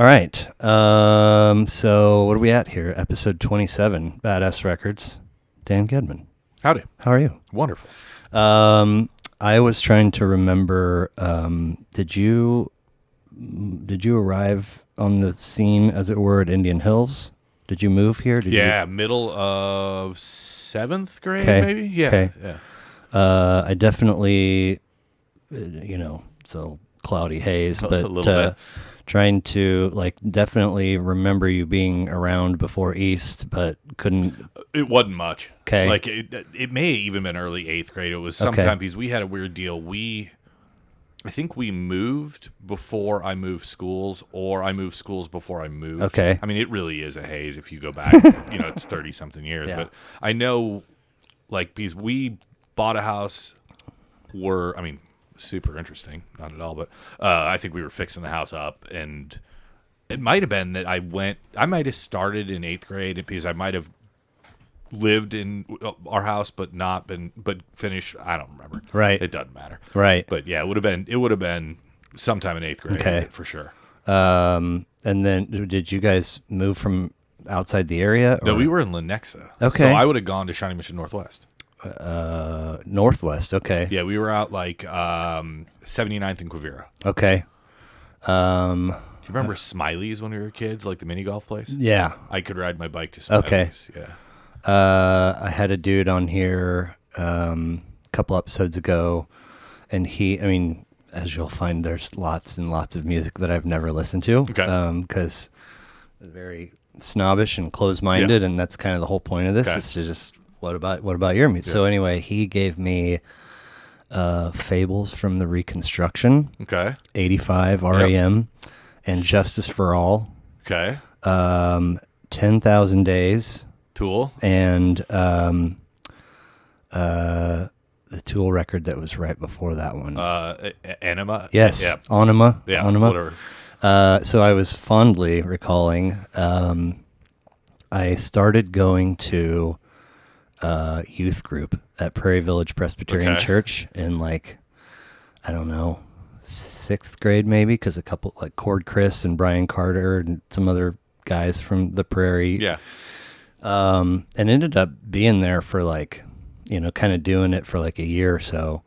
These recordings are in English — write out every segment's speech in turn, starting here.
All right. So what are we at here? Episode 27, Badass Records. Dan Gedman. Howdy. How are you? Wonderful. I was trying to remember. Did you arrive on the scene, as it were, at Indian Hills? Did you move here? Middle of 7th grade, Okay. maybe. Yeah. Okay. Yeah. I definitely, so cloudy haze, but A little bit. trying to definitely remember you being around before East, but couldn't. It wasn't much. Okay. Like it may have even been early 8th grade. It was Okay. sometime because we had a weird deal. I think we moved before I moved schools, or I moved schools before I moved. Okay. I mean, it really is a haze if you go back. It's 30-something years. Yeah. But I know, because we bought a house, super interesting, not at all, but I think we were fixing the house up, and it might have been that I might have started in 8th grade because I might have lived in our house but finished. I don't remember. Right. It doesn't matter. Right. But yeah, it would have been sometime in 8th grade. Okay. For sure. And then did you guys move from outside the area? No, or- we were in Lenexa. Okay. So I would have gone to Shawnee Mission Northwest. Northwest. Okay. Yeah, we were out 79th and Quivira. Okay. Do you remember Smiley's when we were kids, like the mini golf place? Yeah. I could ride my bike to Smiley's. Okay. Yeah. I had a dude on here a couple episodes ago, and as you'll find, there's lots and lots of music that I've never listened to. Okay. Because very snobbish and closed-minded, and that's kind of the whole point of this. Okay. Is to just what about your music? Yeah. So anyway, he gave me Fables from the Reconstruction, Okay. 85 REM, and Justice for All, Okay. 10,000 Days. Tool. And the Tool record that was right before that one. Anima. Yes, Yeah. Anima. Yeah. Anima. Whatever. So I was fondly recalling. I started going to youth group at Prairie Village Presbyterian Okay. Church in I don't know, 6th grade maybe, because a couple Cord Chris and Brian Carter and some other guys from the Prairie. Yeah. And ended up being there for kind of doing it for a year or so.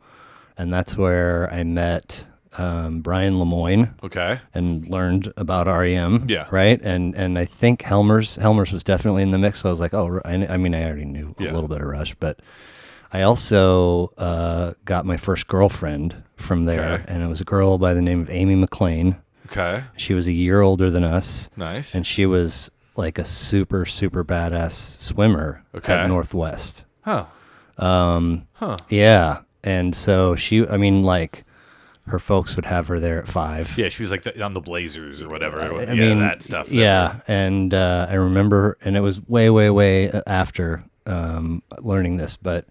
And that's where I met Brian Lemoyne Okay. and learned about REM. Yeah. Right. And I think Helmer's was definitely in the mix. So I was like, oh, I already knew a Yeah. little bit of Rush, but I also got my first girlfriend from there. Okay. And it was a girl by the name of Amy McLean. Okay. She was a year older than us. Nice. And she was a super, super badass swimmer Okay. at Northwest. Huh. Yeah. And so her folks would have her there at 5. Yeah, she was on the Blazers or whatever. I mean, that stuff. Yeah. And I remember, and it was way, way, way after learning this, but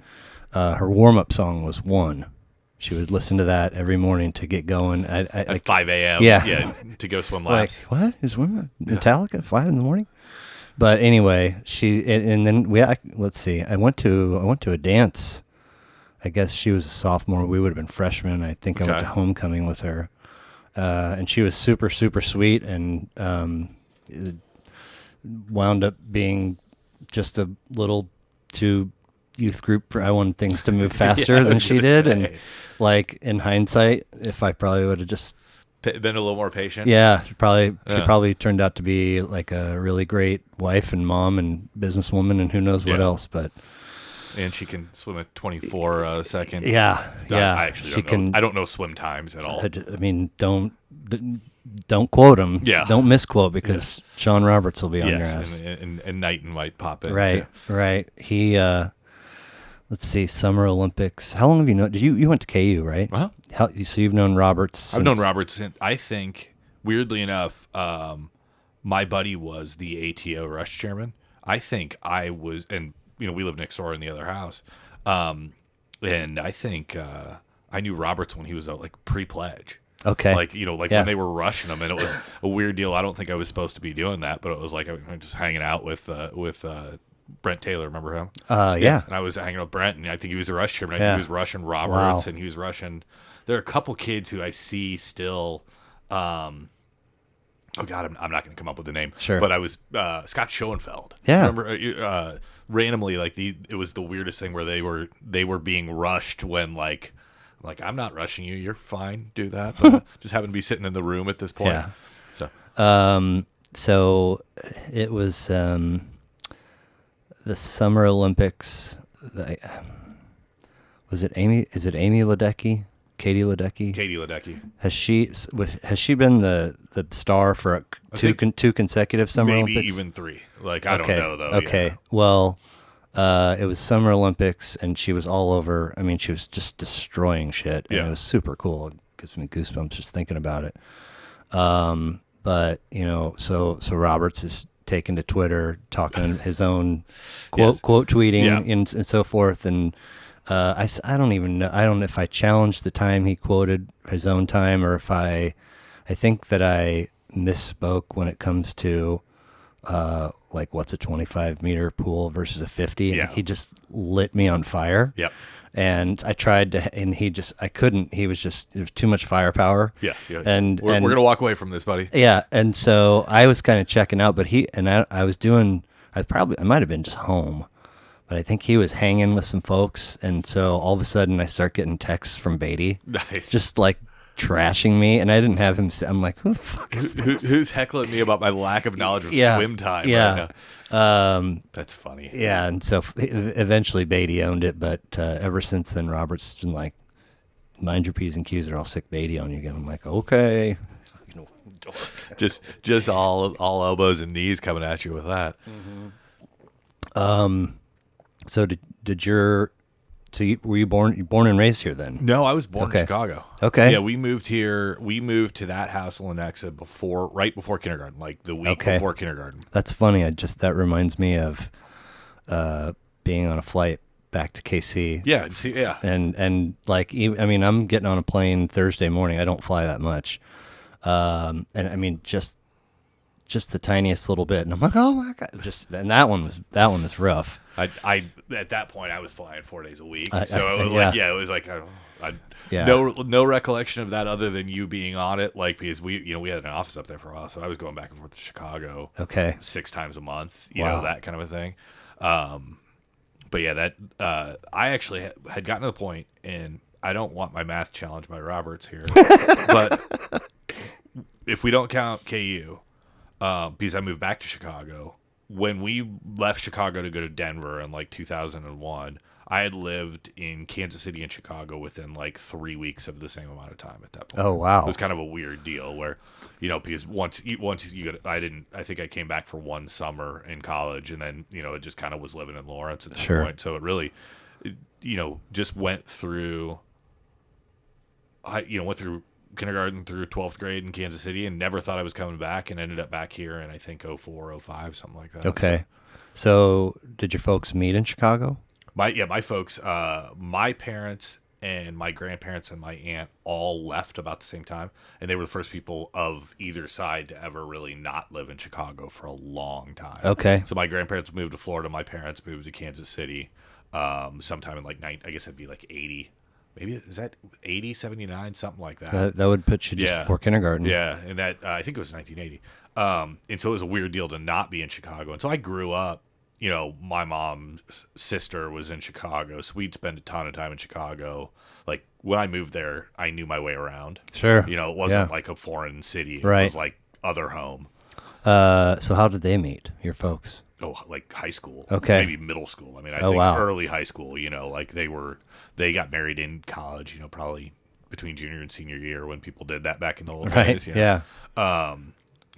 her warm-up song was One. She would listen to that every morning to get going. At 5 a.m. Yeah. To go swim laps. What is women Metallica at 5 in the morning? But anyway, and then let's see. I went to a dance. I guess she was a sophomore. We would have been freshmen. I think I went to homecoming with her, and she was super, super sweet, and it wound up being just a little too youth group for I wanted things to move faster than she did, and in hindsight, if I probably would have just been a little more patient. Yeah, she probably turned out to be a really great wife and mom and businesswoman and who knows what else. But and she can swim at 24 second. Yeah. I actually don't know. I don't know swim times at all. I mean, don't quote him. Yeah. Don't misquote because Sean Roberts will be on your ass. And Knighton might pop in. Right. Too. Right. He. Let's see, Summer Olympics. How long have you known? You went to KU, right? Uh-huh. So you've known Roberts since... I've known Roberts since, I think, weirdly enough, my buddy was the ATO Rush chairman. I think I was, and we live next door in the other house, and I think I knew Roberts when he was pre-pledge. Okay. When they were rushing him, and it was a weird deal. I don't think I was supposed to be doing that, but it was I'm just hanging out with Brent Taylor, remember him? Yeah. And I was hanging out with Brent, and I think he was a rush chairman. I think he was rushing Roberts, and he was rushing. There are a couple kids who I see still oh God, I'm not going to come up with the name. Sure. But I was Scott Schoenfeld. Yeah. Remember, randomly, like it was the weirdest thing where they were being rushed when like I'm not rushing you. You're fine. Do that. But just happen to be sitting in the room at this point. Yeah. So So it was the Summer Olympics. Was it Amy? Is it Amy Ledecky? Katie Ledecky? Katie Ledecky. Has she been the star for two consecutive Summer maybe Olympics? even 3. Like I don't know though. Okay. Yeah. Well, it was Summer Olympics, and she was all over. I mean, she was just destroying shit, and it was super cool. It gives me goosebumps just thinking about it. But so Roberts is taken to Twitter, talking his own quote tweeting and so forth, and I don't even know. I don't know if I challenged the time he quoted his own time, or if I think that I misspoke when it comes to like what's a 25-meter pool versus a 50. Yeah. And he just lit me on fire. Yep. And I tried to, and I couldn't. He was just, there was too much firepower. Yeah. And we're gonna walk away from this, buddy. Yeah. And so I was kind of checking out, but I was doing. I might have been just home, but I think he was hanging with some folks, and so all of a sudden I start getting texts from Beatty, Nice. just like trashing me, and I didn't have him. I'm like, who the fuck is this? Who's heckling me about my lack of knowledge of swim time? Yeah. Right now? That's funny. Yeah, and so eventually Beatty owned it, but ever since then, Robert's been like, mind your P's and Q's or I'll sick Beatty on you again. I'm like, okay. just all elbows and knees coming at you with that. Mm-hmm. So were you born and raised here then? No, I was born in Chicago. Okay. Yeah, we moved here. We moved to that house in Lenexa right before kindergarten, like the week before kindergarten. That's funny. That reminds me of being on a flight back to KC. Yeah. See, yeah. And like, I mean, I'm getting on a plane Thursday morning. I don't fly that much. And I mean, just the tiniest little bit. And I'm like, oh my God. And that one was rough. I at that point I was flying 4 days a week, it was like no recollection of that other than you being on it, like because we had an office up there for a while, so I was going back and forth to Chicago 6 times a month, know, that kind of a thing. But yeah, that I actually had gotten to the point, and I don't want my math challenged by Roberts here, but if we don't count KU, because I moved back to Chicago. When we left Chicago to go to Denver in like 2001, I had lived in Kansas City and Chicago within like 3 weeks of the same amount of time at that point. Oh, wow. It was kind of a weird deal where, because once you get, I think I came back for one summer in college, and then, it just kind of was living in Lawrence at that point. So it really, just went through kindergarten through 12th grade in Kansas City, and never thought I was coming back, and ended up back here in I think 04, 05, something like that. Okay. So did your folks meet in Chicago? My folks, my parents and my grandparents and my aunt all left about the same time, and they were the first people of either side to ever really not live in Chicago for a long time. Okay. So my grandparents moved to Florida, my parents moved to Kansas City sometime in like I guess it'd be like 80. Maybe is that 80, 79, something like that. That would put you just before kindergarten. Yeah, and that I think it was 1980. And so it was a weird deal to not be in Chicago. And so I grew up, my mom's sister was in Chicago, so we'd spend a ton of time in Chicago. Like when I moved there, I knew my way around. Sure. It wasn't like a foreign city. It was like other home. So how did they meet, your folks? Oh, like high school. Okay. Maybe middle school. I mean, I think early high school, like they got married in college, probably between junior and senior year when people did that back in the old days. Yeah. But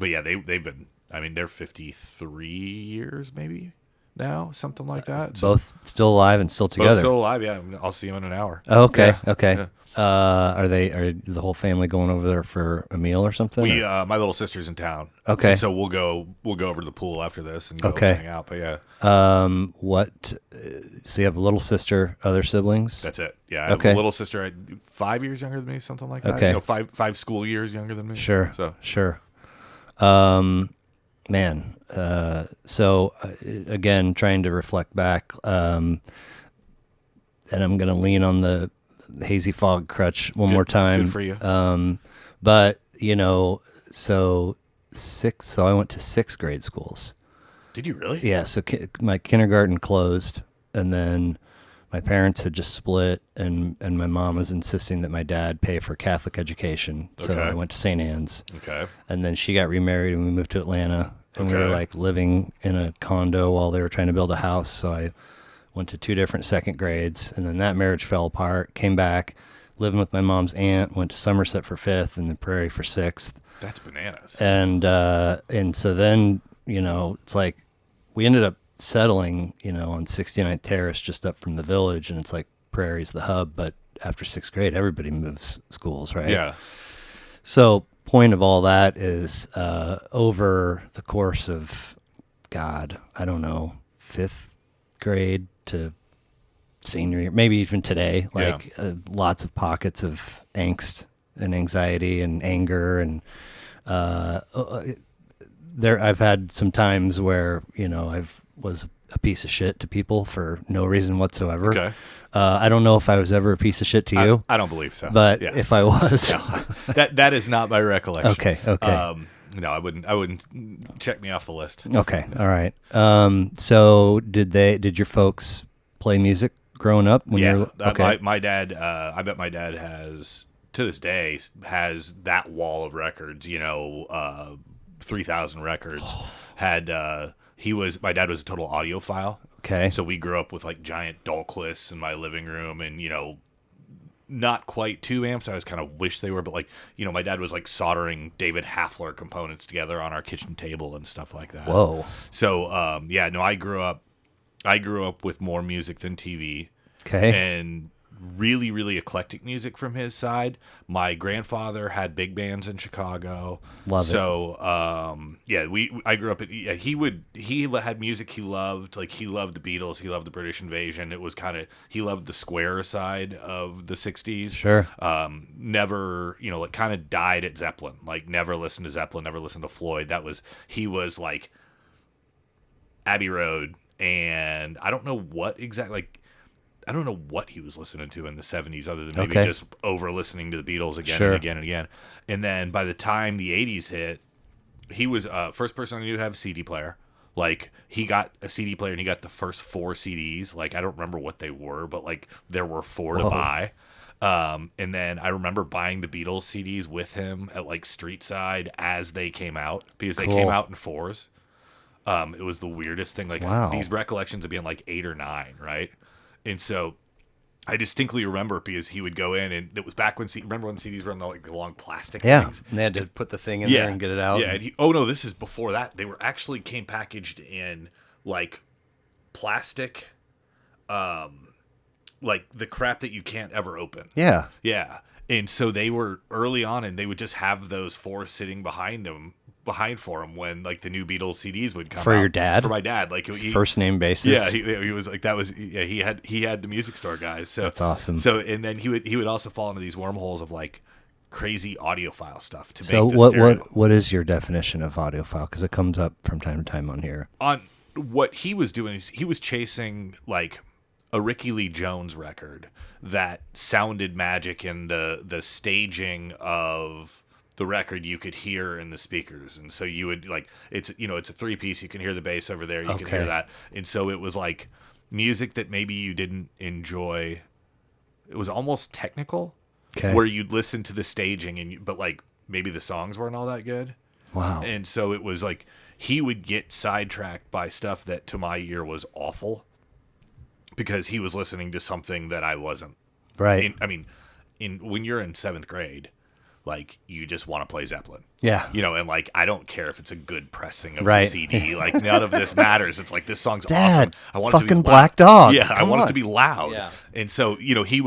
yeah, they've been, they're 53 years maybe now, something like that. So both still alive and still together. both still alive, yeah. I'll see them in an hour. Oh, okay. Yeah. Okay. Yeah. Are the whole family going over there for a meal or something? My little sister's in town. Okay. And so we'll go over to the pool after this and go hang out. But yeah. So you have a little sister, other siblings? That's it. Yeah. I have a little sister 5 years younger than me, something like that. Okay. Five school years younger than me. Sure. So sure. Man. So again, trying to reflect back, and I'm going to lean on the hazy fog crutch one more time. Good for you. But so So I went to 6th grade schools. Did you really? Yeah, so my kindergarten closed, and then my parents had just split, and my mom was insisting that my dad pay for Catholic education. So Okay. I went to St. Anne's, Okay. and then she got remarried, and we moved to Atlanta, and we were Okay. like living in a condo while they were trying to build a house. So I went to 2 different 2nd grades, and then that marriage fell apart. Came back, living with my mom's aunt. Went to Somerset for 5th, and then Prairie for 6th. That's bananas. And so then, it's like we ended up settling, on 69th Terrace, just up from the village, and it's like Prairie's the hub. But after 6th grade, everybody moves schools, right? Yeah. So point of all that is over the course of, God, I don't know, 5th grade to senior year, maybe even today, like lots of pockets of angst and anxiety and anger, and I've had some times where I've was a piece of shit to people for no reason whatsoever. Okay. I don't know if I was ever a piece of shit to you. I don't believe so. But if I was, that is not my recollection. Okay. No, I wouldn't check me off the list. Okay. All right. So did your folks play music growing up when you were okay? My dad, I bet my dad has, to this day, has that wall of records, 3,000 records. My dad was a total audiophile. Okay. So we grew up with like giant Dahlquists in my living room, and not quite 2 amps. I was kind of wish they were, but like, my dad was like soldering David Hafler components together on our kitchen table and stuff like that. Whoa. So, I grew up with more music than TV. Okay. And really, really eclectic music from his side. My grandfather had big bands in Chicago. Love it. So, I grew up. He had music he loved. Like, he loved the Beatles. He loved the British Invasion. It was he loved the square side of the 60s. Sure. Never, kind of died at Zeppelin. Like, never listened to Zeppelin, never listened to Floyd. He was like Abbey Road, and I don't know what exactly, I don't know what he was listening to in the 70s other than maybe just over listening to the Beatles again and again and again. And then by the time the 80s hit, he was first person I knew to have a CD player. Like, he got a CD player and he got the first 4 CDs. Like, I don't remember what they were, but like there were 4 to buy. And then I remember buying the Beatles CDs with him at like Street Side as they came out, because they came out in 4s. It was the weirdest thing. Like, these recollections of being like 8 or 9, right? And so I distinctly remember, because he would go in, and it was back when remember when CDs were on the long plastic things? And they had to put the thing in there and get it out. Yeah, and this is before that. They came packaged in like plastic, like the crap that you can't ever open. Yeah. Yeah. And so they were early on, and they would just have those 4 sitting behind for him when like the new Beatles CDs would come out. For your dad? For my dad, like first name basis. Yeah, he was like, that was, he had the music store guys. So that's awesome. So, and then he would also fall into these wormholes of like crazy audiophile stuff to so make the stereo. What is your definition of audiophile? Because it comes up from time to time on here. On what he was doing is he was chasing like a Ricky Lee Jones record that sounded magic in the staging of the record. You could hear in the speakers, and so you would like, it's a 3-piece. You can hear the bass over there. You can hear that, and so it was like music that maybe you didn't enjoy. It was almost technical, where you'd listen to the staging but like maybe the songs weren't all that good. Wow. And so it was like he would get sidetracked by stuff that to my ear was awful, because he was listening to something that I wasn't. Right. When you're in 7th grade, like, you just want to play Zeppelin. Yeah. And like, I don't care if it's a good pressing of the CD. Like, none of this matters. It's like, this song's Dad, awesome. I want it to be fucking loud. Black Dog. Yeah, I want on. it to be loud. Yeah. And so, he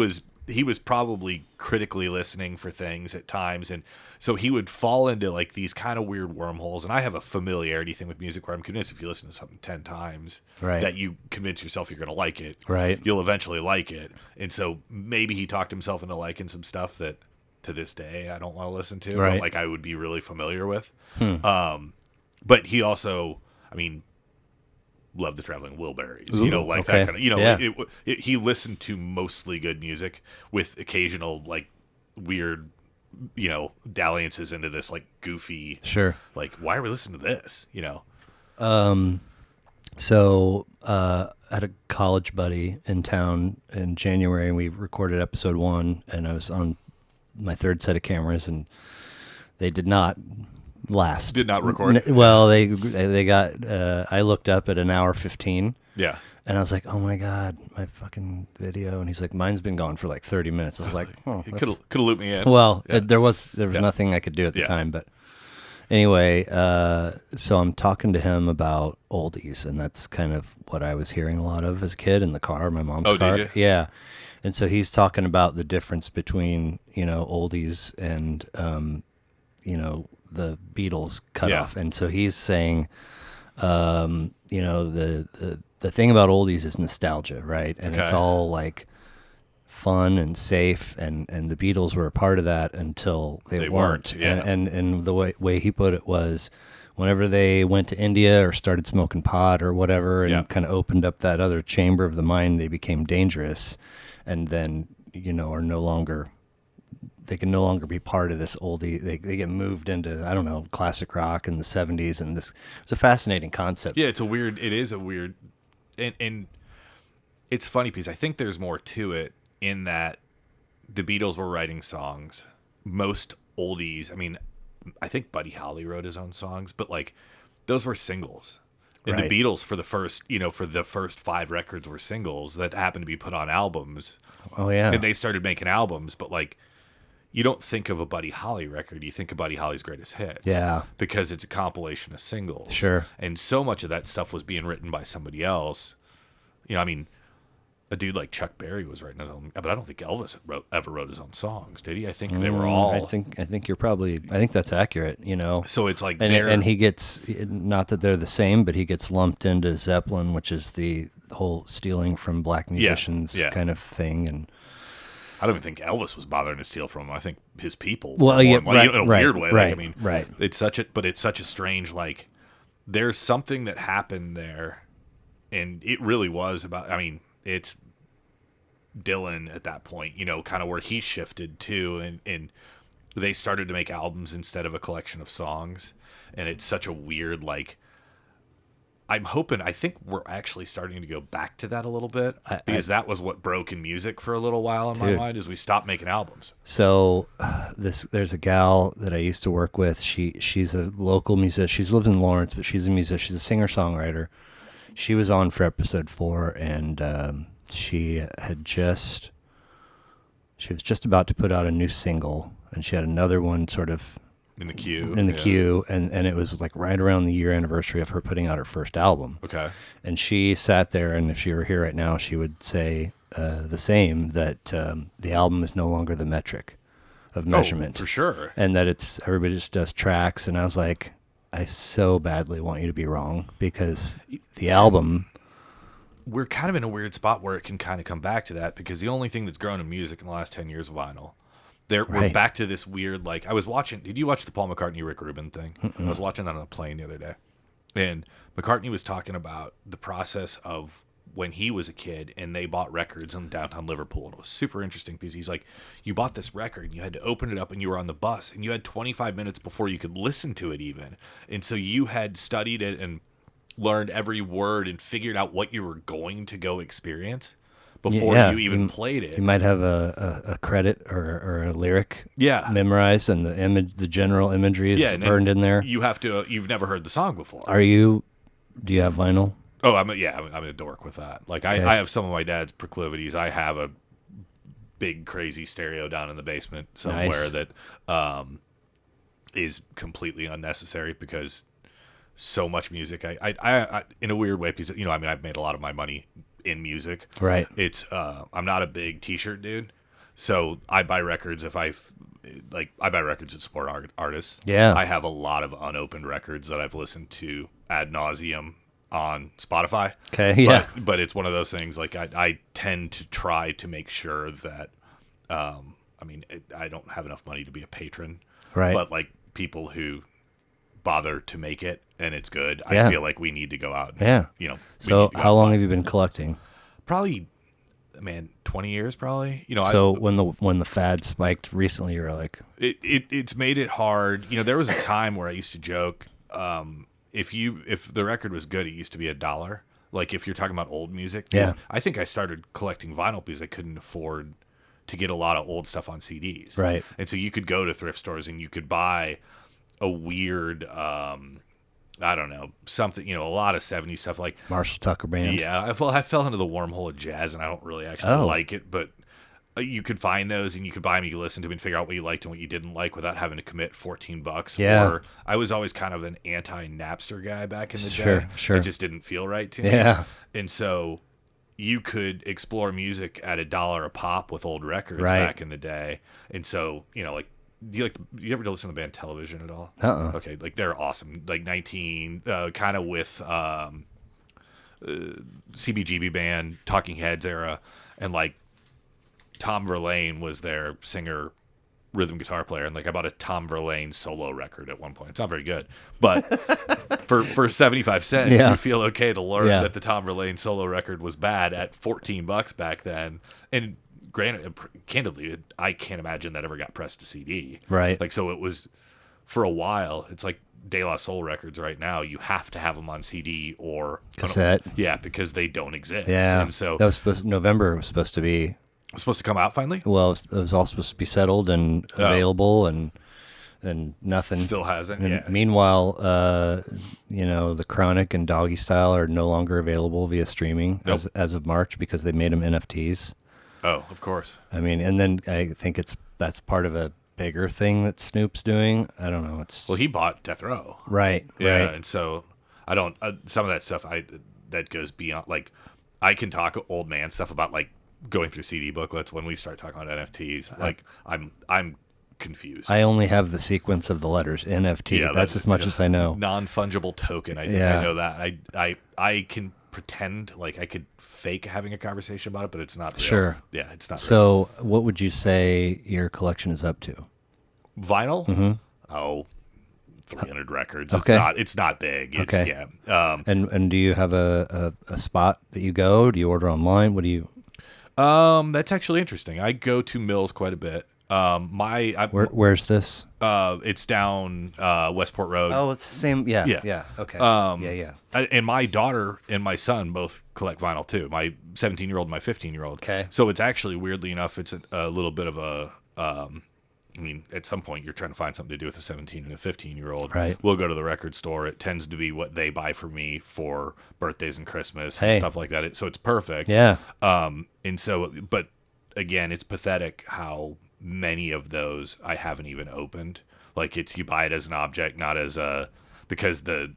was probably critically listening for things at times, and so he would fall into like these kind of weird wormholes. And I have a familiarity thing with music where I'm convinced if you listen to something 10 times, that you convince yourself you're going to like it. Right. You'll eventually like it. And so maybe he talked himself into liking some stuff that to this day I don't want to listen to, but like I would be really familiar with. But he also, loved the Traveling Wilburys, that kind of, he listened to mostly good music with occasional like weird dalliances into this like goofy, Sure. like, why are we listening to this? So I had a college buddy in town in January, and we recorded episode 1, and I was on my third set of cameras, and they did not last. Did not record? Well, they got, I looked up at an hour 15. Yeah. And I was like, oh my God, my fucking video. And he's like, mine's been gone for like 30 minutes. I was like, oh, It could have looped me in. well, Yeah. there was nothing I could do at the time. But anyway, so I'm talking to him about oldies, and that's kind of what I was hearing a lot of as a kid in the car, my mom's car. Did you? Yeah. And so he's talking about the difference between, oldies and, the Beatles cutoff. And so he's saying, the thing about oldies is nostalgia, right? And it's all like fun and safe, and the Beatles were a part of that until they weren't. Yeah. And the way he put it was, whenever they went to India or started smoking pot or whatever, and kind of opened up that other chamber of the mind, they became dangerous, and then are no longer. They can no longer be part of this oldie. They get moved into, I don't know, classic rock in the 70s, and it's a fascinating concept. Yeah, it is a weird, and it's funny because I think there's more to it in that the Beatles were writing songs. Most oldies, I mean, I think Buddy Holly wrote his own songs, but like those were singles. And Right. the Beatles for the first 5 records were singles that happened to be put on albums. Oh yeah. And they started making albums, but like, you don't think of a Buddy Holly record. You think of Buddy Holly's greatest hits. Yeah. Because it's a compilation of singles. Sure. And so much of that stuff was being written by somebody else. I mean, a dude like Chuck Berry was writing his own, but I don't think Elvis ever wrote his own songs, did he? I think they were all. I think you're probably. I think that's accurate. So it's like and he gets, not that they're the same, but he gets lumped into Zeppelin, which is the whole stealing from black musicians kind of thing, and. I don't even think Elvis was bothering to steal from him. I think his people. Well, were yeah, more, right, in a right, weird way. right, Like, I mean, right. It's such a strange, like, there's something that happened there, and it really was about. I mean, it's Dylan at that point, kind of where he shifted to, and they started to make albums instead of a collection of songs, and it's such a weird, like. I think we're actually starting to go back to that a little bit, because that was what broke in music for a little while in my mind, is we stopped making albums. So there's a gal that I used to work with. She's a local musician. She lives in Lawrence, but she's a musician. She's a singer-songwriter. She was on for episode 4, and she was just about to put out a new single, and she had another one sort of in the queue, and it was like right around the year anniversary of her putting out her first album. Okay. And she sat there, and if she were here right now, she would say the same, that the album is no longer the metric of measurement. For sure. And that everybody just does tracks. And I was like, I so badly want you to be wrong, because the album. We're kind of in a weird spot where it can kind of come back to that, because the only thing that's grown in music in the last 10 years is vinyl. We're back to this weird, like, I was watching, did you watch the Paul McCartney, Rick Rubin thing? I was watching that on a plane the other day. And McCartney was talking about the process of when he was a kid and they bought records in downtown Liverpool. And it was super interesting, because he's like, you bought this record and you had to open it up, and you were on the bus and you had 25 minutes before you could listen to it even. And so you had studied it and learned every word and figured out what you were going to go experience before you even played it. You might have a credit or a lyric memorized, and the image, the general imagery is burned in there. You've never heard the song before. Do you have vinyl? Oh, I'm a dork with that. Like, okay. I have some of my dad's proclivities. I have a big crazy stereo down in the basement somewhere that is completely unnecessary, because so much music. I in a weird way, because I've made a lot of my money in music. Right. It's I'm not a big t-shirt dude, so I buy records I buy records that support artists. Yeah. I have a lot of unopened records that I've listened to ad nauseum on Spotify. Okay. Yeah. But it's one of those things, like, I tend to try to make sure that I don't have enough money to be a patron. Right. But like, people who bother to make it and it's good, I feel like we need to go out and, So how long have you been collecting? Probably, 20 20 years probably. So when the fad spiked recently, you were like, It's made it hard. There was a time where I used to joke, if the record was good, it used to be $1. Like if you're talking about old music, Yeah. I think I started collecting vinyl because I couldn't afford to get a lot of old stuff on CDs. Right. And so you could go to thrift stores and you could buy a weird, I don't know, something, a lot of 70s stuff like Marshall Tucker Band. Yeah, I fell into the wormhole of jazz, and I don't really actually like it, but you could find those, and you could buy them, you could listen to them, and figure out what you liked and what you didn't like without having to commit $14. Yeah. Or I was always kind of an anti-Napster guy back in the day. Sure. It just didn't feel right to me. Yeah. And so you could explore music at $1 a pop with old records Right. back in the day. And so, do you ever listen to the band Television at all? Okay, like they're awesome. Like 19, kind of with CBGB band, Talking Heads era, and like Tom Verlaine was their singer, rhythm guitar player, and like I bought a Tom Verlaine solo record at one point. It's not very good, but for 75 cents, you feel okay to learn that the Tom Verlaine solo record was bad at $14 back then. And granted, candidly, I can't imagine that ever got pressed to CD. Right. Like, so it was for a while. It's like De La Soul records right now. You have to have them on CD or cassette. Yeah, because they don't exist. Yeah. And so that was November was supposed to be. It was supposed to come out finally. Well, it was all supposed to be settled and available, and nothing. Still hasn't. And yeah. meanwhile, the Chronic and Doggy Style are no longer available via streaming as of March because they made them NFTs. Oh, of course. I mean, and then I think that's part of a bigger thing that Snoop's doing. I don't know. Well, he bought Death Row. Right. Yeah, right. and so I don't. Some of that stuff that goes beyond. Like, I can talk old man stuff about like going through CD booklets. When we start talking about NFTs, like I'm confused. I only have the sequence of the letters NFT. Yeah, that's as much as I know. Non-fungible token. I think I know that. I can pretend like I could fake having a conversation about it, but it's not real. Sure. Yeah, it's not real. So what would you say your collection is up to? Vinyl? Mm-hmm. Oh, 300 records. Okay. It's not big. It's, okay. Yeah. And do you have a spot that you go? Do you order online? What do you? That's actually interesting. I go to Mills quite a bit. Where's this? It's down Westport Road. Oh, it's the same. Yeah. Yeah. Okay. Yeah. And my daughter and my son both collect vinyl too. My 17-year-old and my 15-year-old. Okay. So it's actually, weirdly enough, it's a little bit of a. I mean, at some point you're trying to find something to do with a 17 and a 15-year-old. Right. We'll go to the record store. It tends to be what they buy for me for birthdays and Christmas and stuff like that. So it's perfect. Yeah. And so, but again, it's pathetic how many of those I haven't even opened. Like you buy it as an object, not as because the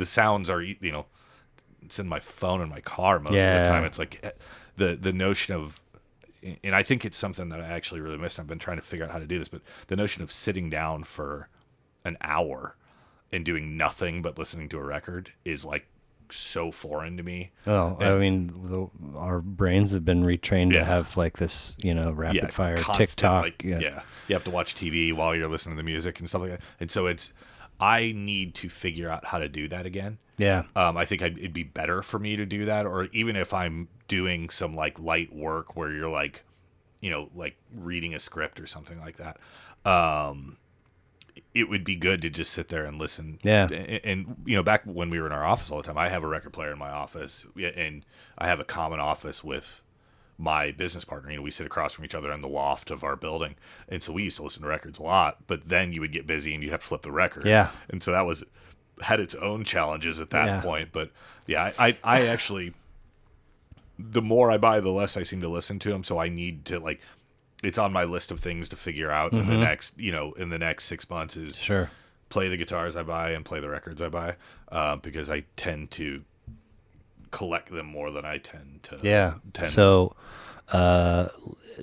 sounds are, it's in my phone in my car most of the time. It's like the notion of, and I think it's something that I actually really missed. I've been trying to figure out how to do this, but the notion of sitting down for an hour and doing nothing but listening to a record is like so foreign to me. Oh, I mean, our brains have been retrained to have like this, rapid fire TikTok. Like, you have to watch TV while you're listening to the music and stuff like that. And so I need to figure out how to do that again. Yeah. I think it'd be better for me to do that, or even if I'm doing some like light work where you're like, like reading a script or something like that. It would be good to just sit there and listen. Yeah. And back when we were in our office all the time, I have a record player in my office, and I have a common office with my business partner. We sit across from each other in the loft of our building. And so we used to listen to records a lot, but then you would get busy and you'd have to flip the record. Yeah. And so that had its own challenges at that point. But yeah, I actually, the more I buy, the less I seem to listen to them. So I need to it's on my list of things to figure out in the next 6 months is play the guitars I buy and play the records I buy, because I tend to collect them more than I tend to. So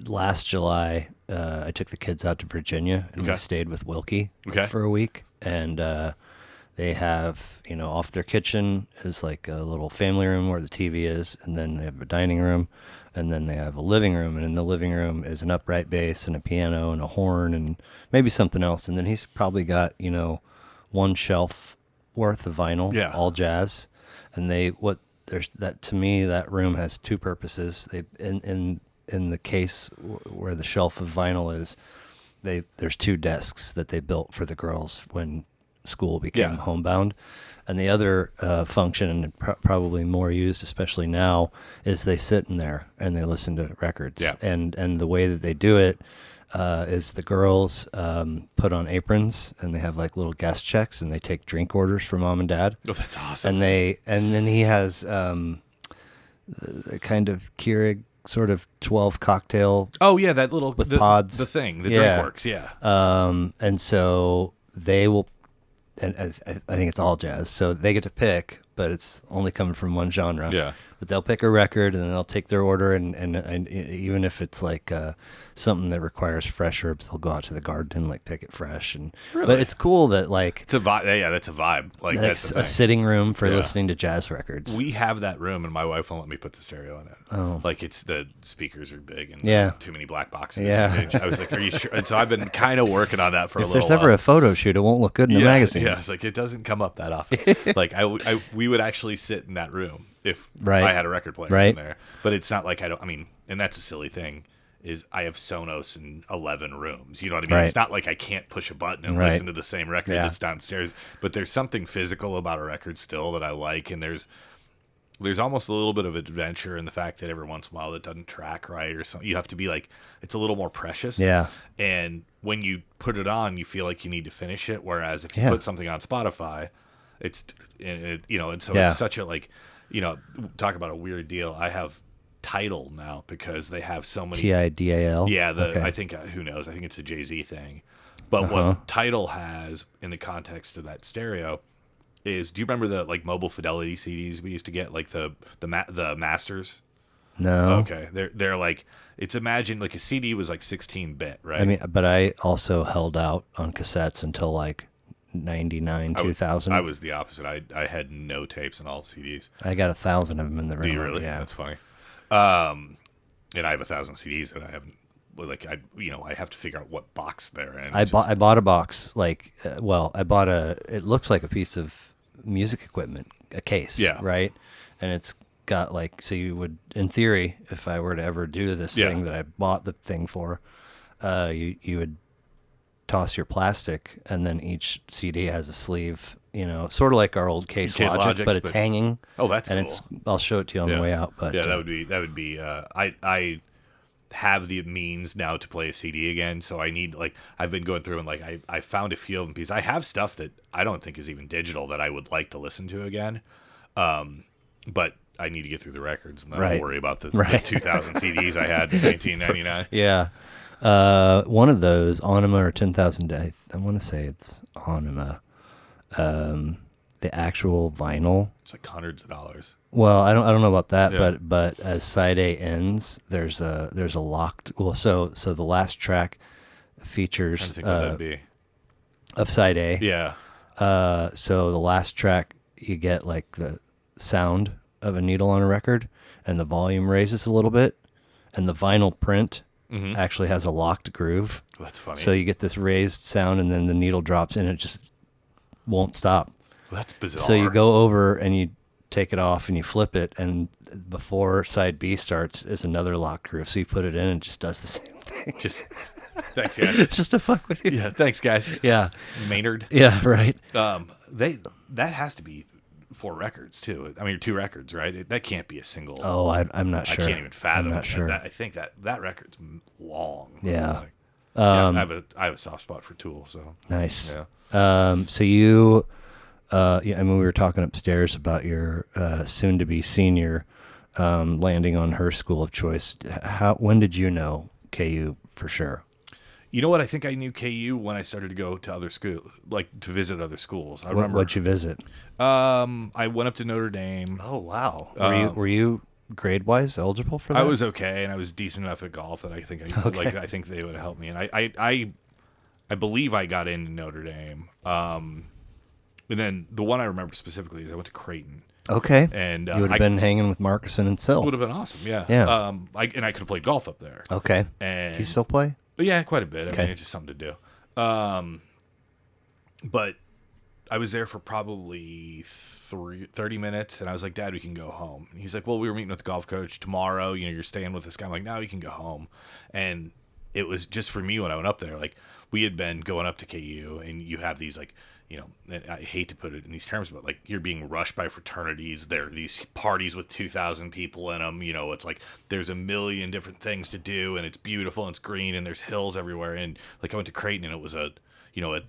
last July, I took the kids out to Virginia and we stayed with Wilkie for a week, and they have, off their kitchen is like a little family room where the TV is, and then they have a dining room, and then they have a living room, and in the living room is an upright bass and a piano and a horn and maybe something else, and then he's probably got, one shelf worth of vinyl, all jazz, and there's that to me that room has two purposes. They in the case where the shelf of vinyl is, there's two desks that they built for the girls when school became homebound. And the other function, and probably more used, especially now, is they sit in there and they listen to records. Yeah. And the way that they do it is the girls put on aprons and they have like little guest checks and they take drink orders from mom and dad. Oh, that's awesome. And then he has the kind of Keurig sort of 12 cocktail. Oh yeah, that little with pods. The thing, the DrinkWorks, yeah. And so they will. And I think it's all jazz, so they get to pick, but it's only coming from one genre. Yeah. But they'll pick a record and then they'll take their order, and even if it's like something that requires fresh herbs, they'll go out to the garden and like pick it fresh. And really? But it's cool that like it's a vibe. Yeah, that's a vibe. Like that's a sitting room for listening to jazz records. We have that room, and my wife won't let me put the stereo in it. Oh, like it's the speakers are big and too many black boxes. Yeah, I was like, "Are you sure?" And so I've been kind of working on that for a little while. If there's ever a photo shoot, it won't look good in the magazine. Yeah, it's like it doesn't come up that often. Like we would actually sit in that room if I had a record player in there. But it's not like I mean, and that's a silly thing, is I have Sonos in 11 rooms. You know what I mean? Right. It's not like I can't push a button and listen to the same record that's downstairs. But there's something physical about a record still that I like, and there's almost a little bit of adventure in the fact that every once in a while it doesn't track right or something. You have to be like, it's a little more precious. Yeah. And when you put it on, you feel like you need to finish it. Whereas if you put something on Spotify, it's such a like, talk about a weird deal. I have Tidal now because they have so many TIDAL. Yeah, I think who knows? I think it's a Jay-Z thing. But what Tidal has in the context of that stereo is, do you remember the like mobile fidelity CDs we used to get, like the masters? No. Okay, they're like, it's imagine like a CD was like 16-bit, right? I mean, but I also held out on cassettes until like 99, 2000. I was the opposite. I had no tapes and all CDs. I got 1,000 of them in the room. Do you really? Yeah, that's funny. And I have 1,000 CDs that I haven't. Like I have to figure out what box they're in. I bought a box like I bought it looks like a piece of music equipment, a case, right? And it's got like, so you would, in theory, if I were to ever do this thing that I bought the thing for, you would toss your plastic, and then each CD has a sleeve, sort of like our old Case Logic, but it's hanging. Oh, that's and cool. I'll show it to you on the way out. But that would be. I have the means now to play a CD again, so I need, like, I've been going through and like I found a few of them because I have stuff that I don't think is even digital that I would like to listen to again, but I need to get through the records and then I'll worry about the 2,000 CDs I had in 1999. Yeah. One of those, Anima or 10,000 Days, I want to say it's Anima. The actual vinyl. It's like hundreds of dollars. Well, I don't know about that, but as side A ends, there's a locked. Well, so the last track features I think what that'd be. Of side A. Yeah. So the last track, you get like the sound of a needle on a record, and the volume raises a little bit, and the vinyl print actually has a locked groove. Oh, that's funny. So you get this raised sound, and then the needle drops, and it just won't stop. Well, that's bizarre. So you go over and you take it off and you flip it, and before side B starts is another locked groove. So you put it in and it just does the same thing. Just thanks, guys. Just to fuck with you. Yeah, thanks, guys. Yeah, Maynard. Yeah, right. That has to be 4 records too. I mean, 2 records, right? That can't be a single. Oh, I'm not sure. I can't even fathom. I'm not sure. I think that record's long. Yeah. I have a soft spot for Tool. So nice. Yeah. So you. I mean, we were talking upstairs about your soon-to-be senior landing on her school of choice. When did you know KU for sure? You know what? I think I knew KU when I started to go to other school, like to visit other schools. I remember. What'd you visit? I went up to Notre Dame. Oh wow! Were you grade-wise eligible for that? I was okay, and I was decent enough at golf that I think I think they would have helped me, and I believe I got into Notre Dame. And then the one I remember specifically is I went to Creighton. Okay. And you would have been hanging with Marcusson and Sill. Would have been awesome, yeah. Yeah. I could have played golf up there. Okay. And do you still play? Yeah, quite a bit. Okay. I mean, it's just something to do. But I was there for probably 30 minutes, and I was like, Dad, we can go home. And he's like, well, we were meeting with the golf coach tomorrow. You know, you're staying with this guy. I'm like, no, we can go home. And it was just for me when I went up there, like, we had been going up to KU, and you have these, like, you know, and I hate to put it in these terms, but like you're being rushed by fraternities. There are these parties with 2,000 people in them. You know, it's like there's a million different things to do, and it's beautiful, and it's green, and there's hills everywhere. And like I went to Creighton, and it was a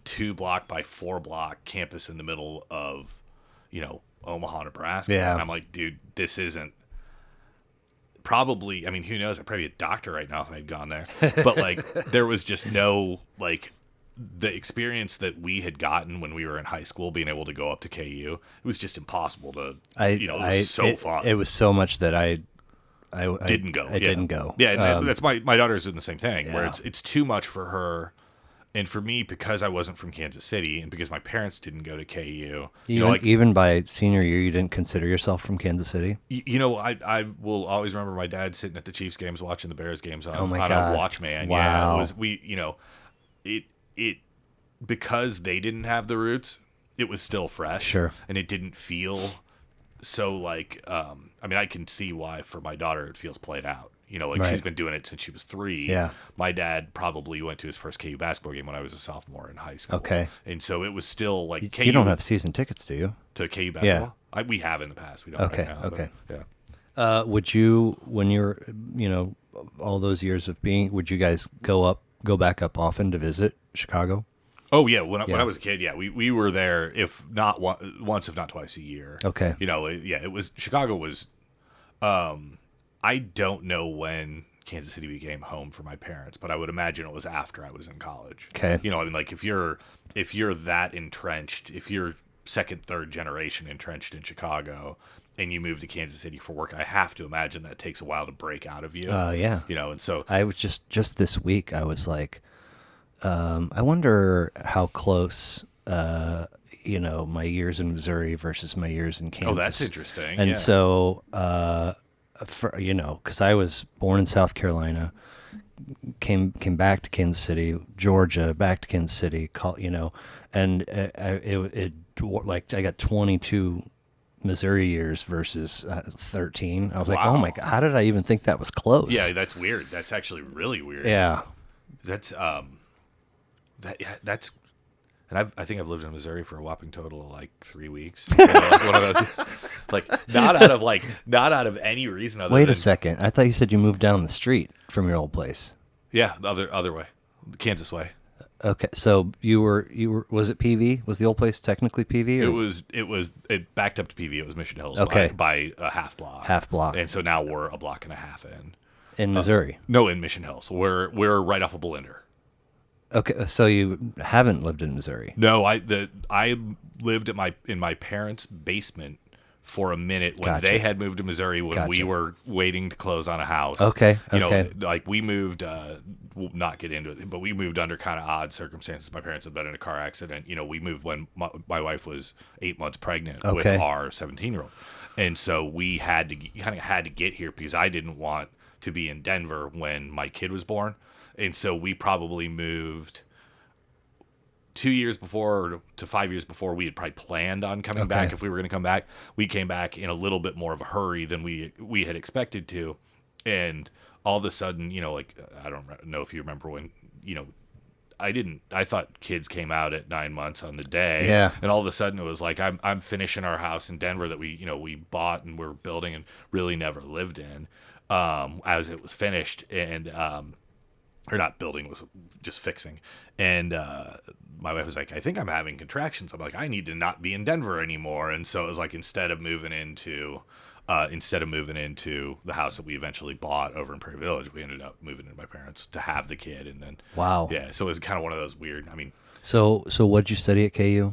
2 block by 4 block campus in the middle of, Omaha, Nebraska. Yeah. And I'm like, dude, this isn't probably, I mean, who knows? I'd probably be a doctor right now if I had gone there. But like, there was just no, like, the experience that we had gotten when we were in high school, being able to go up to KU, it was just impossible to, it was so fun. It was so much that I didn't go. I didn't go. Yeah, and that's my daughter's doing the same thing, where Yeah. it's too much for her. And for me, because I wasn't from Kansas City, and because my parents didn't go to KU, Even by senior year, you didn't consider yourself from Kansas City? I will always remember my dad sitting at the Chiefs games, watching the Bears games on, Oh my on God. a Watchman. Wow. Yeah, it because they didn't have the roots, it was still fresh. Sure. And it didn't feel so like, I mean, I can see why for my daughter it feels played out. Right. She's been doing it since she was 3. Yeah. My dad probably went to his first KU basketball game when I was a sophomore in high school. Okay. And so it was still like KU. You don't have season tickets, do you? to KU basketball? We have in the past. We don't Okay, right now. okay. But, yeah. Would you, when you're, all those years of being, would you guys go back up often to visit Chicago? Oh yeah, when I was a kid, we were there, if not once, if not twice a year. Okay. It was Chicago was. I don't know when Kansas City became home for my parents, but I would imagine it was after I was in college. Okay. I mean, like if you're that entrenched, if you're second, third generation entrenched in Chicago, and you move to Kansas City for work, I have to imagine that takes a while to break out of you. Yeah. And so I was just this week, I was like, I wonder how close, my years in Missouri versus my years in Kansas. Oh, that's interesting. And yeah. so, because I was born in South Carolina, came back to Kansas City, Georgia, back to Kansas City, and I got 22 Missouri years versus 13. I was like, oh my God, how did I even think that was close? Yeah, that's weird. That's actually really weird. Yeah. That's that's, and I think I've lived in Missouri for a whopping total of like 3 weeks. Like one of those, like not out of any reason other Wait than, a second. I thought you said you moved down the street from your old place. Yeah, the other way, the Kansas way. Okay, so you were was it PV? Was the old place technically PV? Or? It backed up to PV. It was Mission Hills Okay. by a half block. Half block. And so now we're a block and a half in Missouri. No, in Mission Hills. We're right off of Belinda. Okay, so you haven't lived in Missouri. No, I lived in my parents' basement for a minute when Gotcha. they had moved to Missouri when we Gotcha. were waiting to close on a house. Okay, You know, okay. like we moved, we'll not get into it, but we moved under kind of odd circumstances. My parents had been in a car accident. We moved when my wife was 8 months pregnant with Okay. our 17-year-old. And so we had to get here because I didn't want to be in Denver when my kid was born. And so we probably moved 2 years before to 5 years before we had probably planned on coming back. If we were going to come back, we came back in a little bit more of a hurry than we had expected to. And all of a sudden, like, I don't know if you remember when, I thought kids came out at 9 months on the day. Yeah. And all of a sudden it was like, I'm finishing our house in Denver that we bought and we're building and really never lived in, as it was finished. And, or not building, was just fixing. And my wife was like, I think I'm having contractions. I'm like, I need to not be in Denver anymore. And so it was like, instead of moving into the house that we eventually bought over in Prairie Village, we ended up moving into my parents to have the kid. And then Wow. yeah, so it was kind of one of those weird, So what'd you study at KU?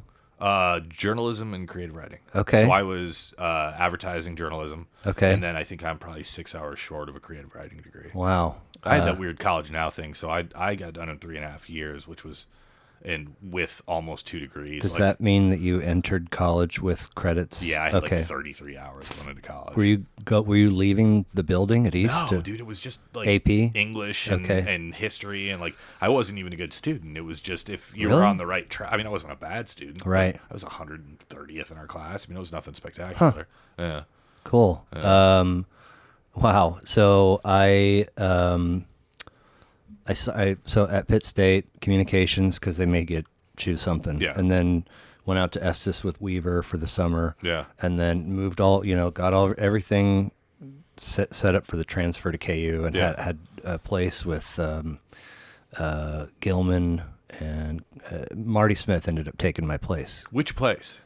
journalism and creative writing. Okay. So I was advertising journalism. Okay. And then I think I'm probably 6 hours short of a creative writing degree. Wow. I had that weird college now thing, so I got done in 3.5 years, which was, and with almost 2 degrees. Does that mean that you entered college with credits? Yeah, I had like 33 hours going into college. Were you leaving the building at East? No, dude, it was just like AP? English and history, and like I wasn't even a good student. It was just if you Really? were on the right track. I mean, I wasn't a bad student. but Right. I was 130th in our class. I mean, it was nothing spectacular. Yeah. Cool. Wow. So so at Pitt State communications, because they made you choose something. Yeah. And then went out to Estes with Weaver for the summer. Yeah. And then moved got everything set up for the transfer to KU, and had a place with Gilman, and Marty Smith ended up taking my place. Which place?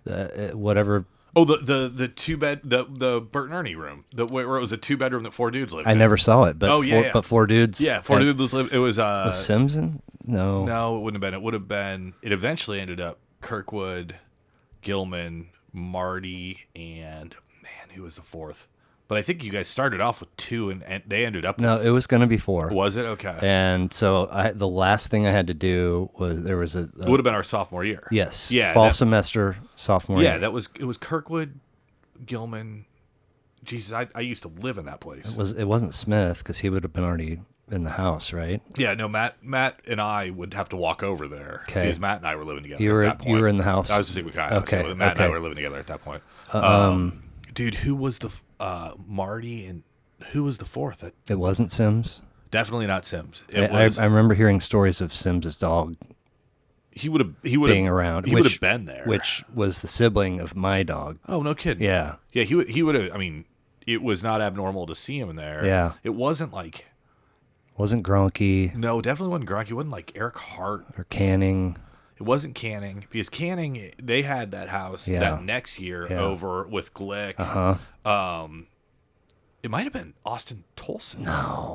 Whatever. Oh, the 2-bed, the Bert and Ernie room, where it was a 2-bedroom that 4 dudes lived in. I never saw it, but but 4 dudes. Yeah, 4 dudes lived. It was Was Simpson? No. No, it wouldn't have been. It would have been. It eventually ended up Kirkwood, Gilman, Marty, and man, who was the fourth? But I think you guys started off with 2, and they ended up. No, it was going to be 4. Was it? Okay. And so the last thing I had to do was there was it would have been our sophomore year. Yes. Yeah. Fall semester, sophomore year. Yeah, it was Kirkwood, Gilman. Jesus, I used to live in that place. It wasn't Smith, because he would have been already in the house, right? Yeah, no, Matt and I would have to walk over there. Okay. Because Matt and I were living together at that point. You were in the house. I was a Sigma Chi. Okay. So Matt and I were living together at that point. Dude, who was the Marty, and who was the fourth? It wasn't Sims. Definitely not Sims. I remember hearing stories of Sims's dog. He would have being around. He would have been there, which was the sibling of my dog. Oh, no kidding. Yeah. Yeah, he would have. I mean, it was not abnormal to see him in there. Yeah. It wasn't like. Wasn't Gronky. No, definitely wasn't Gronky. It wasn't like Eric Hart or Canning. It wasn't Canning, because Canning, they had that house that next year over with Glick. It might have been Austin Tolson.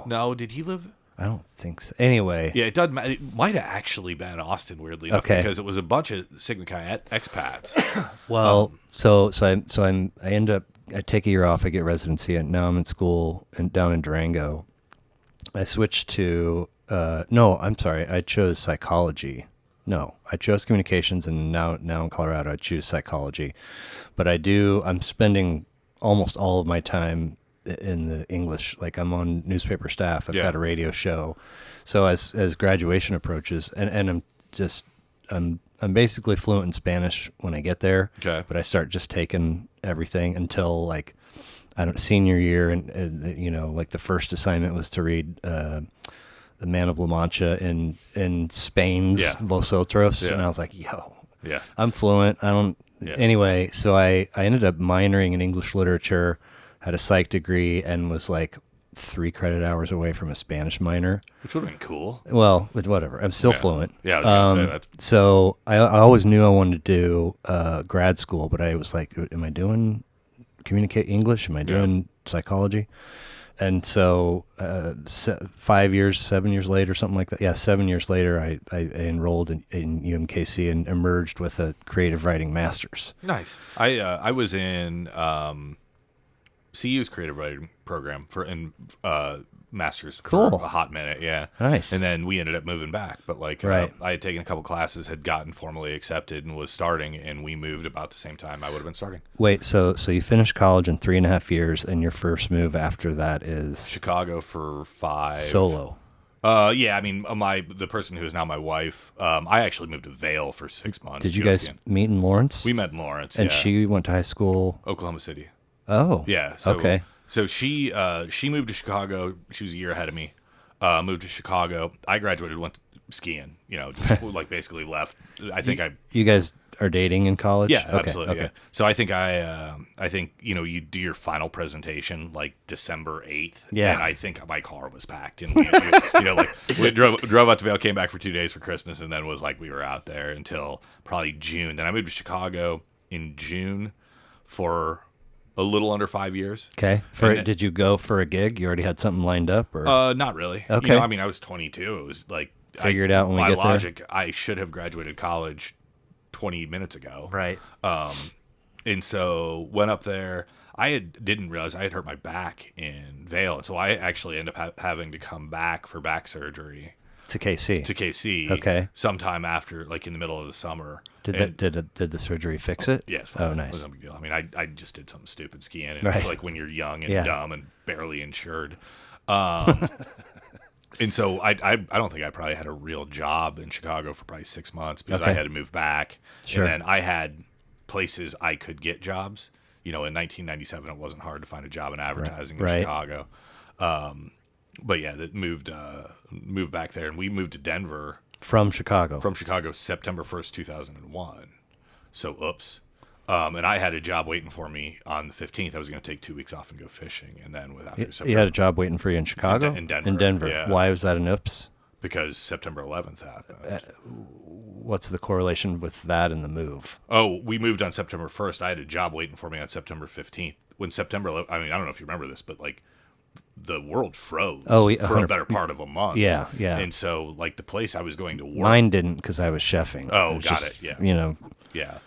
No, did he live? I don't think so. Anyway. Yeah, it doesn't matter. It might have actually been Austin, weirdly enough, because it was a bunch of Sigma Chi expats. Well, I take a year off. I get residency, and now I'm in school down in Durango. I switched to I chose psychology. No, I chose communications, and now in Colorado I choose psychology. But I'm spending almost all of my time in the English. Like, I'm on newspaper staff. I've got a radio show. So as graduation approaches, and I'm basically fluent in Spanish when I get there. Okay. But I start just taking everything until like senior year, and like the first assignment was to read The Man of La Mancha in Spain's Vosotros, and I was like, I'm fluent. Anyway, so I ended up minoring in English literature, had a psych degree, and was like 3 credit hours away from a Spanish minor. Which would have been cool. Well, but whatever. I'm still fluent. Yeah, I was going to say that. So I always knew I wanted to do grad school, but I was like, am I doing communicate English? Am I doing psychology? And so 7 years later, something like that. Yeah, 7 years later, I enrolled in UMKC and emerged with a creative writing master's. Nice. I was in CU's creative writing program in master's for a hot minute. Yeah. Nice. And then we ended up moving back. But I had taken a couple classes, had gotten formally accepted, and was starting, and we moved about the same time I would have been starting. Wait, so you finished college in 3.5 years, and your first move after that is Chicago for 5. Solo. Yeah, I mean, the person who is now my wife, I actually moved to Vail for 6 months. Did you guys meet in Lawrence? We met in Lawrence, and she went to high school? Oklahoma City. Oh. Yeah. Okay. So she moved to Chicago. She was a year ahead of me. Moved to Chicago. I graduated, went skiing. Just like basically left. I think You guys are dating in college? Yeah, okay, absolutely. Okay. Yeah. So I think you do your final presentation like December 8th. Yeah. And I think my car was packed, and we drove out to Vail, came back for 2 days for Christmas, and then was like we were out there until probably June. Then I moved to Chicago in June for a little under 5 years. Okay. Did you go for a gig? You already had something lined up, or? Not really. Okay. I mean, I was 22. It was like figure it out when we get there. By logic, I should have graduated college 20 minutes ago. Right. And so went up there. Didn't realize I had hurt my back in Vail, so I actually ended up having to come back for back surgery. To KC. to KC. Okay. Sometime after, like in the middle of the summer. Did the surgery fix it? Yeah, it's fine. Oh, It nice. wasn't a big deal. I mean, I just did something stupid skiing, and Right. like when you're young and Yeah. dumb and barely insured. And so I don't think I probably had a real job in Chicago for probably 6 months because I Okay. had to move back. Sure. And then I had places I could get jobs. You know, in 1997, it wasn't hard to find a job in advertising in Right. Chicago. But yeah, that moved back there, and we moved to Denver From Chicago. from Chicago September 1st, 2001. So, oops. And I had a job waiting for me on the 15th. I was going to take 2 weeks off and go fishing. And then You had a job waiting for you in Chicago? In Denver. In Denver. Yeah. Why was that an oops? because September 11th happened. What's the correlation with that and the move? Oh, we moved on September 1st. I had a job waiting for me on September 15th. When September 11th, I mean, I don't know if you remember this, but like the world froze for a 100 better part of a month. Yeah, yeah. And so, like, the place I was going to work. Mine didn't because I was chefing. Oh, was got just, it, yeah. You know, Yeah.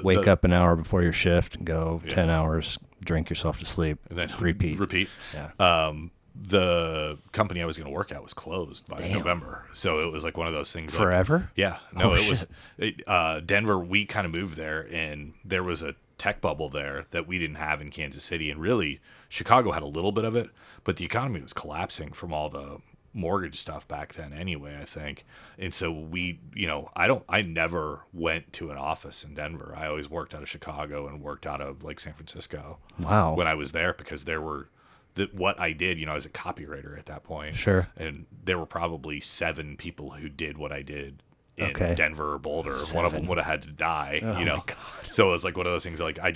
wake up an hour before your shift, go Yeah. 10 hours, drink yourself to sleep, and then repeat. Repeat. Yeah. The company I was going to work at was closed by Damn. November. So it was like one of those things. Like, Forever? yeah. No, Oh, it was shit. Denver. We kind of moved there, and there was a tech bubble there that we didn't have in Kansas City. And really, Chicago had a little bit of it, but the economy was collapsing from all the mortgage stuff back then anyway, I think. And so we, I never went to an office in Denver. I always worked out of Chicago and worked out of like San Francisco. Wow. When I was there, because there were what I did, I was a copywriter at that point. Sure. And there were probably 7 people who did what I did in Okay. Denver or Boulder. 7. One of them would have had to die, Oh, my God. So it was like one of those things, like I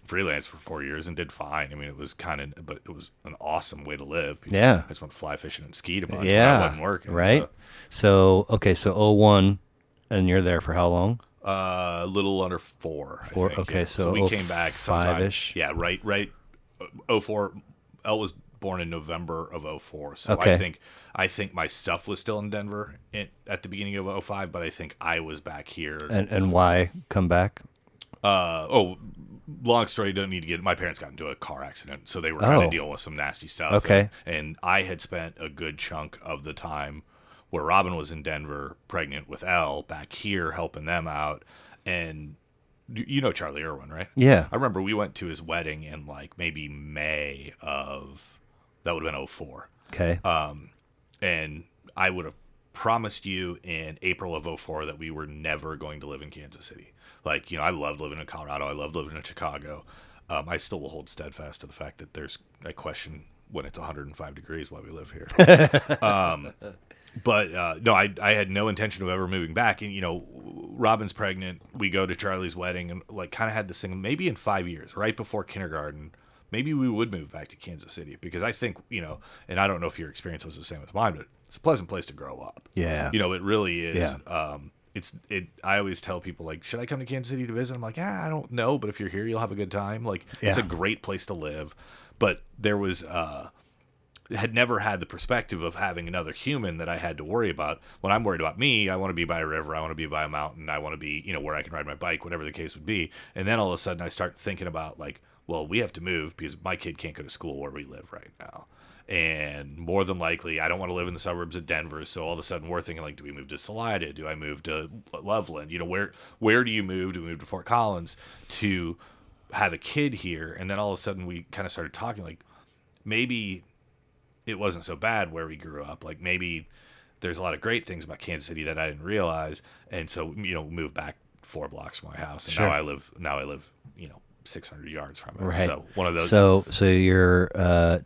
freelanced for 4 years and did fine. I mean, it was but it was an awesome way to live. Because Yeah. I just went fly fishing and skied a bunch when I Yeah. wasn't working. Right. So 01, and you're there for how long? So, a little under 4. 4, I think, okay, yeah. so we came back sometime. 5-ish? Yeah, right. 04. Elle was born in November of 04. So Okay. I think my stuff was still in Denver at the beginning of 05, but I think I was back here. And why come back? Long story, don't need to get. My parents got into a car accident, so they were kind Oh. of dealing with some nasty stuff. Okay. And I had spent a good chunk of the time where Robin was in Denver, pregnant with Elle, back here helping them out. And you know Charlie Irwin, right? Yeah. I remember we went to his wedding in like maybe May of, that would have been 04. Okay. And I would have promised you in April of 04 that we were never going to live in Kansas City. Like, I loved living in Colorado. I loved living in Chicago. I still will hold steadfast to the fact that I question when it's 105 degrees why we live here. But no, I had no intention of ever moving back. And, Robin's pregnant. We go to Charlie's wedding and like kind of had this thing, maybe in 5 years, right before kindergarten, maybe we would move back to Kansas City, because I think, and I don't know if your experience was the same as mine, but it's a pleasant place to grow up. Yeah. It really is. Yeah. I always tell people, like, should I come to Kansas City to visit? I'm like, I don't know, but if you're here, you'll have a good time. Like, it's Yeah. a great place to live. But there was, had never had the perspective of having another human that I had to worry about. When I'm worried about me, I want to be by a river, I want to be by a mountain, I want to be, where I can ride my bike, whatever the case would be. And then all of a sudden I start thinking about, like, well, we have to move because my kid can't go to school where we live right now. And more than likely, I don't want to live in the suburbs of Denver. So all of a sudden we're thinking, like, do we move to Salida? Do I move to Loveland? Where do you move? Do we move to Fort Collins to have a kid here? And then all of a sudden we kind of started talking, like, maybe it wasn't so bad where we grew up. Like, maybe there's a lot of great things about Kansas City that I didn't realize. And so, moved back 4 blocks from my house. And Sure. now I live, 600 yards from it. Right. So one of those. So your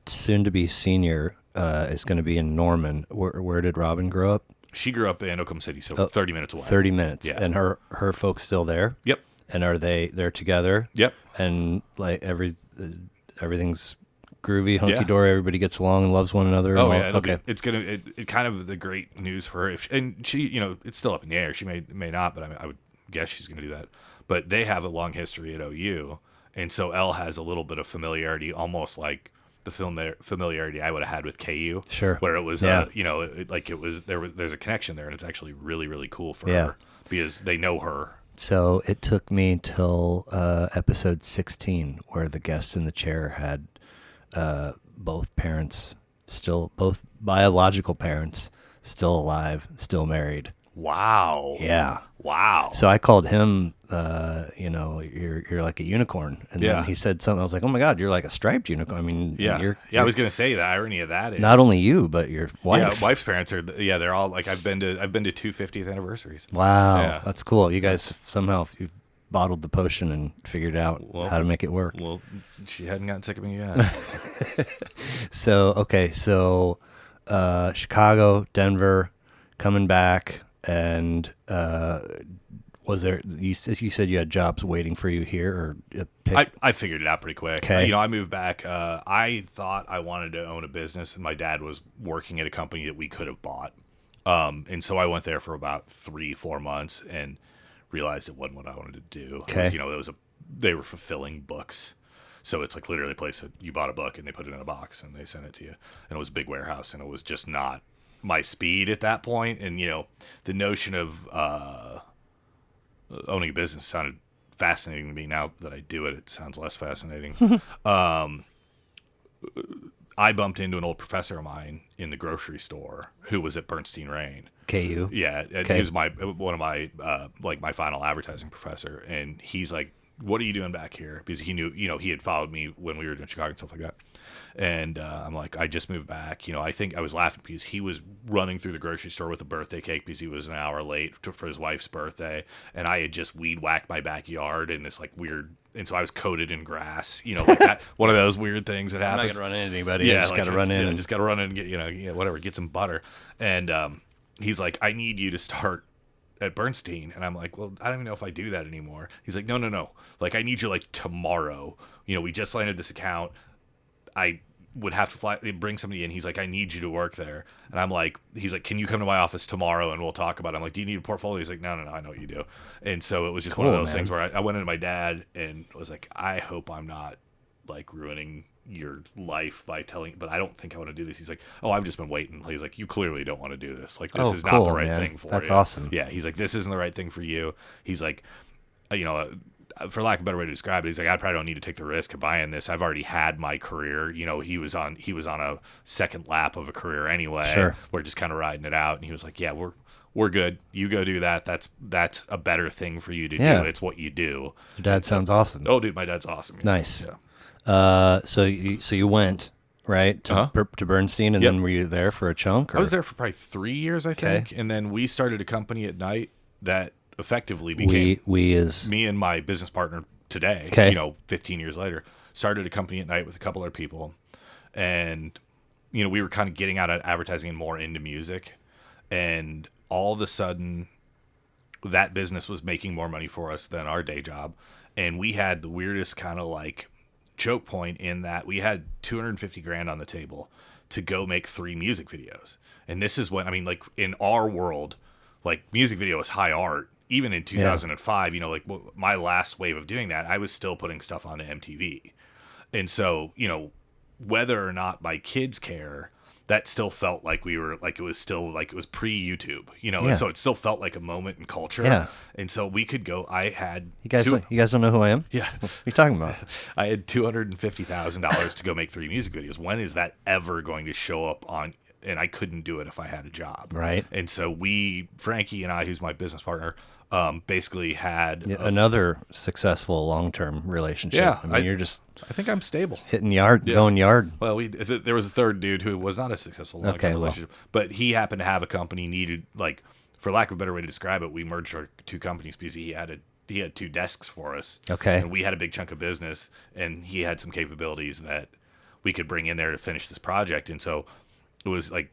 soon-to-be senior is going to be in Norman. Where did Robin grow up? She grew up in Oklahoma City, so 30 minutes away. 30 minutes. Yeah. And her folks still there? Yep. And are they're together? Yep. And like everything's groovy, hunky Yeah. dory. Everybody gets along and loves one another. Oh, and yeah. all- okay. It's it kind of the great news for her. And she, it's still up in the air. She may not, but I would guess she's going to do that. But they have a long history at OU. And so Elle has a little bit of familiarity, almost like the familiarity I would have had with KU. Sure. Where it was, Yeah. there's a connection there, and it's actually really, really cool for Yeah. her because they know her. So it took me till episode 16 where the guest in the chair had both biological parents still alive, still married. Wow. Yeah. Wow. So I called him, you're like a unicorn. And Yeah. then he said something. I was like, oh my God, you're like a striped unicorn. I mean, Yeah. you're I was gonna say the irony of that is not only you, but your wife. Yeah, wife's parents are. Yeah, they're all like I've been to two 50th anniversaries. Wow. Yeah. That's cool. You guys somehow you've bottled the potion and figured out how to make it work. Well, she hadn't gotten sick of me yet. So, okay. So, Chicago, Denver, coming back. And was there? You said you had jobs waiting for you here, or a pick? I figured it out pretty quick. Okay. I moved back. I thought I wanted to own a business, and my dad was working at a company that we could have bought. And so I went there for about 3-4 months and realized it wasn't what I wanted to do. Okay. They were fulfilling books. So it's like literally a place that you bought a book and they put it in a box and they sent it to you. And it was a big warehouse, and it was just not my speed at that point. And the notion of owning a business sounded fascinating to me. Now that I do it, it sounds less fascinating. I bumped into an old professor of mine in the grocery store who was at Bernstein Rain. KU. Yeah, Okay. he was one of my my final advertising professor, and he's like, "What are you doing back here?" Because he knew, he had followed me when we were in Chicago and stuff like that. And I'm like, I just moved back. I think I was laughing because he was running through the grocery store with a birthday cake because he was an hour late for his wife's birthday, and I had just weed whacked my backyard in this like weird. And so I was coated in grass, like that, one of those weird things that I'm happens. not gonna run into anybody. Yeah, I just gotta run in. Just gotta run in and get whatever, get some butter. And he's like, I need you to start at Bernstein. And I'm like, well, I don't even know if I do that anymore. He's like, no. Like, I need you like tomorrow. We just landed this account. I would have to bring somebody in. He's like, I need you to work there. And I'm like, he's like, can you come to my office tomorrow and we'll talk about it? I'm like, do you need a portfolio? He's like, no, I know what you do. And so it was just one of those things where I went into my dad and was like, I hope I'm not like ruining your life by telling, but I don't think I want to do this. He's like, oh, I've just been waiting. He's like, you clearly don't want to do this. Like, this is not the right thing for you. That's awesome. Yeah. He's like, this isn't the right thing for you. He's like, for lack of a better way to describe it, he's like, I probably don't need to take the risk of buying this. I've already had my career. He was on a second lap of a career anyway. Sure. We're just kind of riding it out. And he was like, yeah, we're good. You go do that. That's a better thing for you to do. It's what you do. Your dad sounds awesome. Oh, dude, my dad's awesome. Nice. Yeah. So you went right to Bernstein, and then were you there for a chunk? Or? I was there for probably 3 years, I think, and then we started a company at night that effectively became we as me and my business partner today. 15 years later, started a company at night with a couple other people, and we were kind of getting out of advertising and more into music, and all of a sudden, that business was making more money for us than our day job, and we had the weirdest kind of like choke point in that we had $250,000 on the table to go make 3 music videos. And this is when, like in our world, like music video is high art. Even in 2005, like my last wave of doing that, I was still putting stuff onto MTV. And so, whether or not my kids care, that still felt like we were like, it was still like it was pre-YouTube, and so it still felt like a moment in culture. Yeah. And so we could go, I had you guys don't know who I am? Yeah. What are you talking about? I had $250,000 to go make 3 music videos. When is that ever going to show up on? And I couldn't do it if I had a job. Right. And so Frankie and I, who's my business partner, basically had another successful long-term relationship. Yeah. I mean, you're just I think I'm stable. hitting yard, going yard. Well, there was a third dude who was not a successful long-term relationship, but he happened to have a company needed, like, for lack of a better way to describe it, we merged our 2 companies because he had 2 desks for us. Okay. And we had a big chunk of business, and he had some capabilities that we could bring in there to finish this project. And so it was like,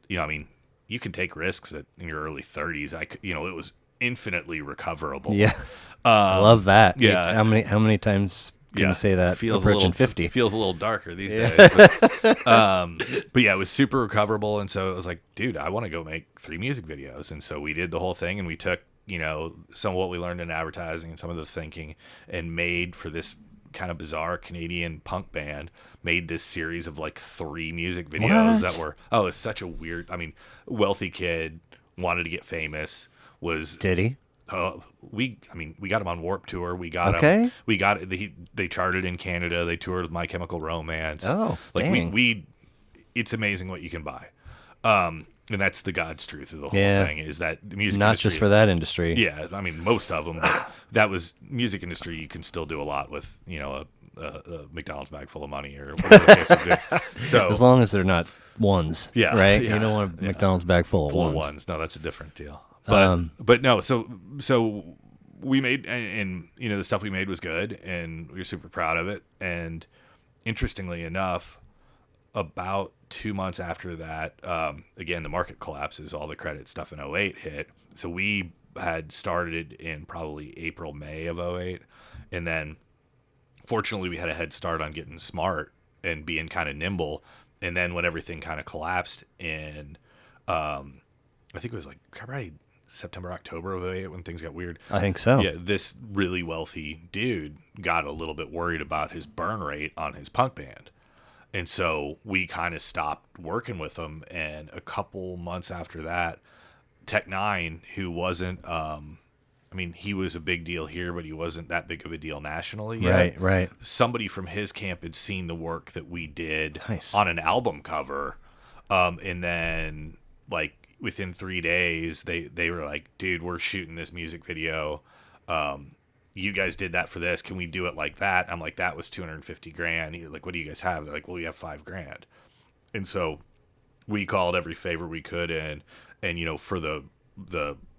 you can take risks in your early 30s. It was infinitely recoverable. Yeah. I love that. Yeah. How many times can you say that approaching 50? Feels a little darker these days. But yeah, it was super recoverable. And so it was like, dude, I want to go make 3 music videos. And so we did the whole thing, and we took, some of what we learned in advertising and some of the thinking, and made for this kind of bizarre Canadian punk band, made this series of like 3 music videos that were, it's such a weird, wealthy kid, wanted to get famous, Did he? We got him on Warped Tour. We got him. They charted in Canada. They toured with My Chemical Romance. Oh, like dang. it's amazing what you can buy. And that's the God's truth of the whole Yeah. thing, is that the music Not industry, just for that industry. yeah, I mean, most of them, but that was music industry. You can still do a lot with, a McDonald's bag full of money or whatever the case would be. So, As long as they're not ones, yeah, right? yeah, You don't want a yeah. McDonald's bag full of full of ones. ones. No, that's a different deal. But no, so we made, and the stuff we made was good, and we were super proud of it. And interestingly enough, about 2 months after that, again, the market collapses, all the credit stuff in '08 hit. So we had started in probably April, May of '08. And then fortunately we had a head start on getting smart and being kind of nimble. And then when everything kind of collapsed in, I think it was like probably September, October of '08 when things got weird. I think so. Yeah, this really wealthy dude got a little bit worried about his burn rate on his punk band. And so we kind of stopped working with him. And a couple months after that, Tech Nine, who wasn't, he was a big deal here, but he wasn't that big of a deal nationally yet. Right. Somebody from his camp had seen the work that we did Nice. on an album cover. And then, like, within 3 days, they were like, dude, we're shooting this music video. You guys did that for this. Can we do it like that? I'm like, that was $250,000. He's like, what do you guys have? They're like, well, we have $5,000. And so we called every favor we could in. And, for the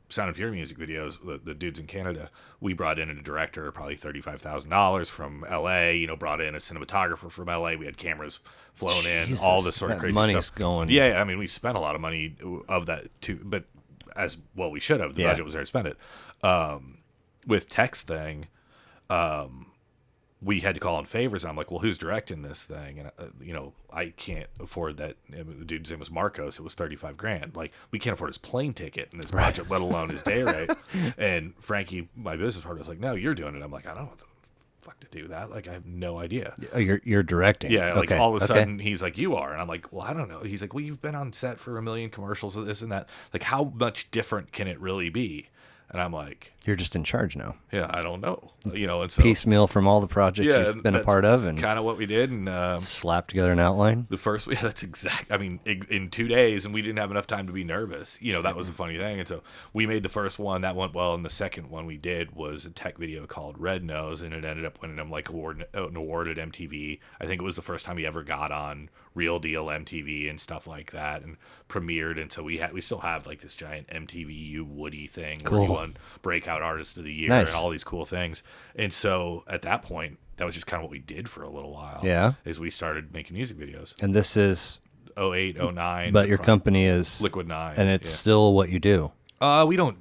Sound of Fury music videos, the dudes in Canada, we brought in a director, probably $35,000 from LA, brought in a cinematographer from LA. We had cameras flown in, all this sort of crazy money's stuff. going. Yeah, we spent a lot of money of that too, but as well we should have. The budget was there to spend it. With Tech's thing, we had to call in favors. And I'm like, well, who's directing this thing? And I can't afford that. The dude's name was Marcos. It was $35,000. Like, we can't afford his plane ticket in this budget, let alone his day rate. And Frankie, my business partner, was like, no, you're doing it. I'm like, I don't know what the fuck to do that. Like, I have no idea. Oh, you're directing. Yeah, like okay. all of a sudden he's like, you are. And I'm like, well, I don't know. He's like, well, you've been on set for a million commercials of this and that. Like, how much different can it really be? And I'm like, You're just in charge now. yeah, I don't know. And so Piecemeal from all the projects you've been a part of, and kind of what we did. And slap together an outline. the first, yeah, that's exact. In 2 days, and we didn't have enough time to be nervous. That was a funny thing. And so we made the first one that went well, and the second one we did was a tech video called Red Nose, and it ended up winning him like an award at MTV. I think it was the first time he ever got on Real Deal MTV and stuff like that, and premiered. And so we still have like this giant MTV Woody thing where he won Breakout Artist of the Year and all these cool things. And so at that point, that was just kind of what we did for a little while. Yeah. Is we started making music videos. And this is '08, '09. But your company is Liquid 9. and it's still what you do. We don't,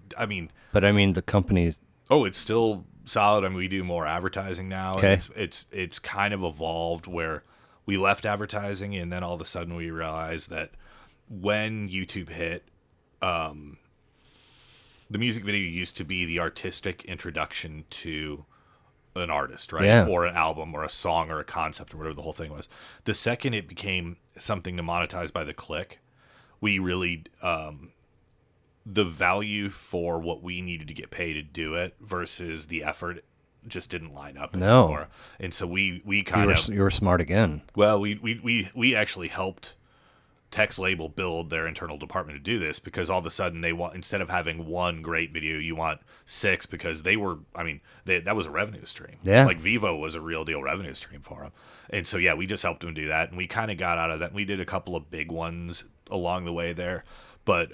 But the company. oh, it's still solid. We do more advertising now. Okay. And it's kind of evolved where we left advertising, and then all of a sudden we realized that when YouTube hit, the music video used to be the artistic introduction to an artist, right? Yeah. Or an album or a song or a concept or whatever the whole thing was. The second it became something to monetize by the click, we really, the value for what we needed to get paid to do it versus the effort just didn't line up anymore. And so we kind of, You were smart again. well, we actually helped Tech's label build their internal department to do this, because all of a sudden they want, instead of having one great video, you want 6, because they were, that was a revenue stream. Yeah. Like Vivo was a real deal revenue stream for them. And so, yeah, we just helped them do that. And we kind of got out of that. We did a couple of big ones along the way there, but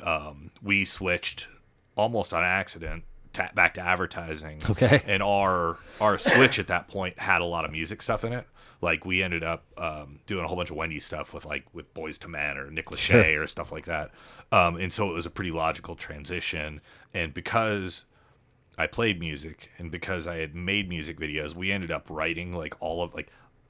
we switched almost on accident back to advertising. Okay. And our switch at that point had a lot of music stuff in it. Like, we ended up doing a whole bunch of Wendy's stuff with Boys to Men or Nick Lachey or stuff like that. And so it was a pretty logical transition. And because I played music and because I had made music videos, we ended up writing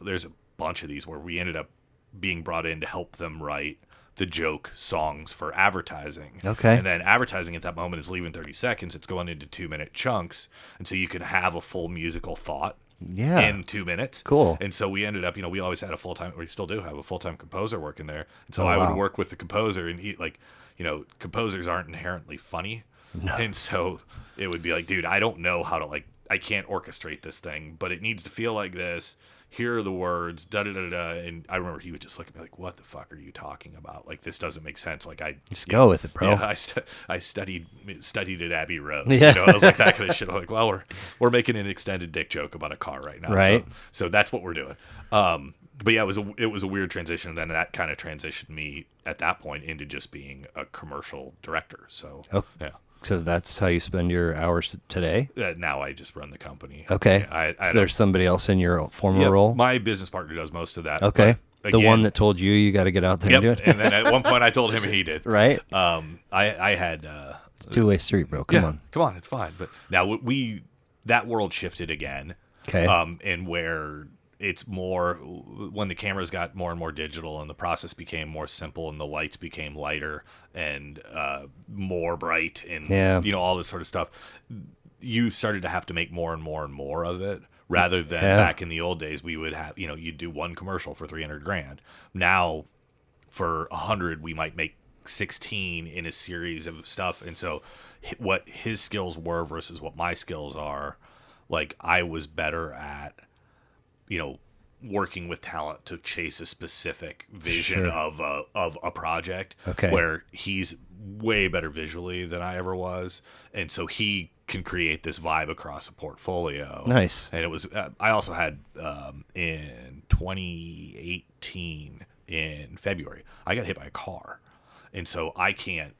there's a bunch of these where we ended up being brought in to help them write the joke songs for advertising. Okay. And then advertising at that moment is leaving 30 seconds. It's going into 2-minute chunks. And so you can have a full musical thought in 2 minutes. Cool. And so we ended up, we always had we still do have a full-time composer working there. And so I would work with the composer, and he, composers aren't inherently funny. No. And so it would be like, dude, I don't know how to, I can't orchestrate this thing, but it needs to feel like this. here are the words, da da da da. And I remember he would just look at me like, what the fuck are you talking about? Like, this doesn't make sense. Like, Just go with it, bro. Yeah, I studied at Abbey Road. Yeah. I was like that kind of shit. I'm like, well, we're making an extended dick joke about a car right now. Right. So that's what we're doing. But yeah, it was a weird transition. And then that kind of transitioned me at that point into just being a commercial director. So yeah. So that's how you spend your hours today? Now I just run the company. Okay. I So there's somebody else in your former role? My business partner does most of that. Okay. But the again, one that told you got to get out there and do it? And then at one point I told him he did. Right. I had... it's a two-way street, bro. Come on. It's fine. But now that world shifted again. Okay. And where it's more, when the cameras got more and more digital and the process became more simple and the lights became lighter and more bright and all this sort of stuff, you started to have to make more and more and more of it, rather than back in the old days we would have, you'd do one commercial for $300,000. Now for 100 we might make 16 in a series of stuff. And so what his skills were versus what my skills are, like, I was better at working with talent to chase a specific vision of a project. Okay. Where he's way better visually than I ever was, and so he can create this vibe across a portfolio. Nice. And it was I also had in 2018 in February I got hit by a car, and so I can't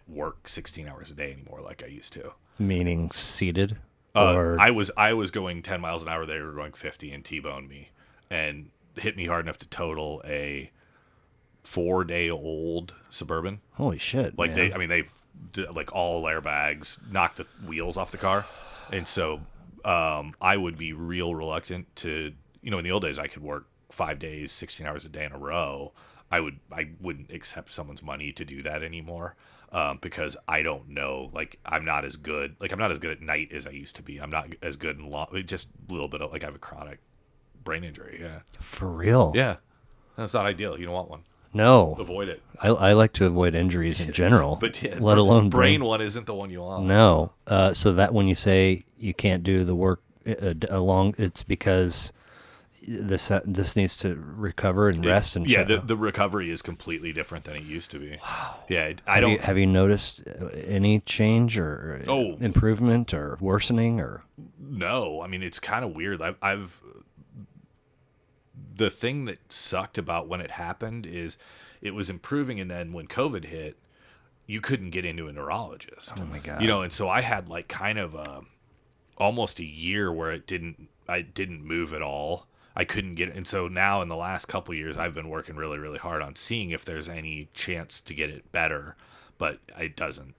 work 16 hours a day anymore like I used to. Meaning seated? I was going 10 miles an hour. They were going 50 and T-boned me and hit me hard enough to total a 4-day-old Suburban. Holy shit! Like, man. they like all airbags, knocked the wheels off the car, and so I would be real reluctant to, in the old days I could work 5 days, 16 hours a day in a row. I wouldn't accept someone's money to do that anymore. Because I don't know, like, I'm not as good at night as I used to be. I'm not as good in just a little bit of, like, I have a chronic brain injury. Yeah. For real? Yeah. That's not ideal. You don't want one. No. Avoid it. I like to avoid injuries in general, But yeah, let alone brain one isn't the one you want. No. So that when you say you can't do the work it's because this needs to recover and rest and the recovery is completely different than it used to be. Wow. Yeah, have you noticed any change or improvement or worsening or? No, I mean, it's kind of weird. I've the thing that sucked about when it happened is it was improving, and then when COVID hit, you couldn't get into a neurologist. Oh my god. And so I had like kind of almost a year where I didn't move at all. I couldn't get it. And so now in the last couple of years, I've been working really, really hard on seeing if there's any chance to get it better, but it doesn't.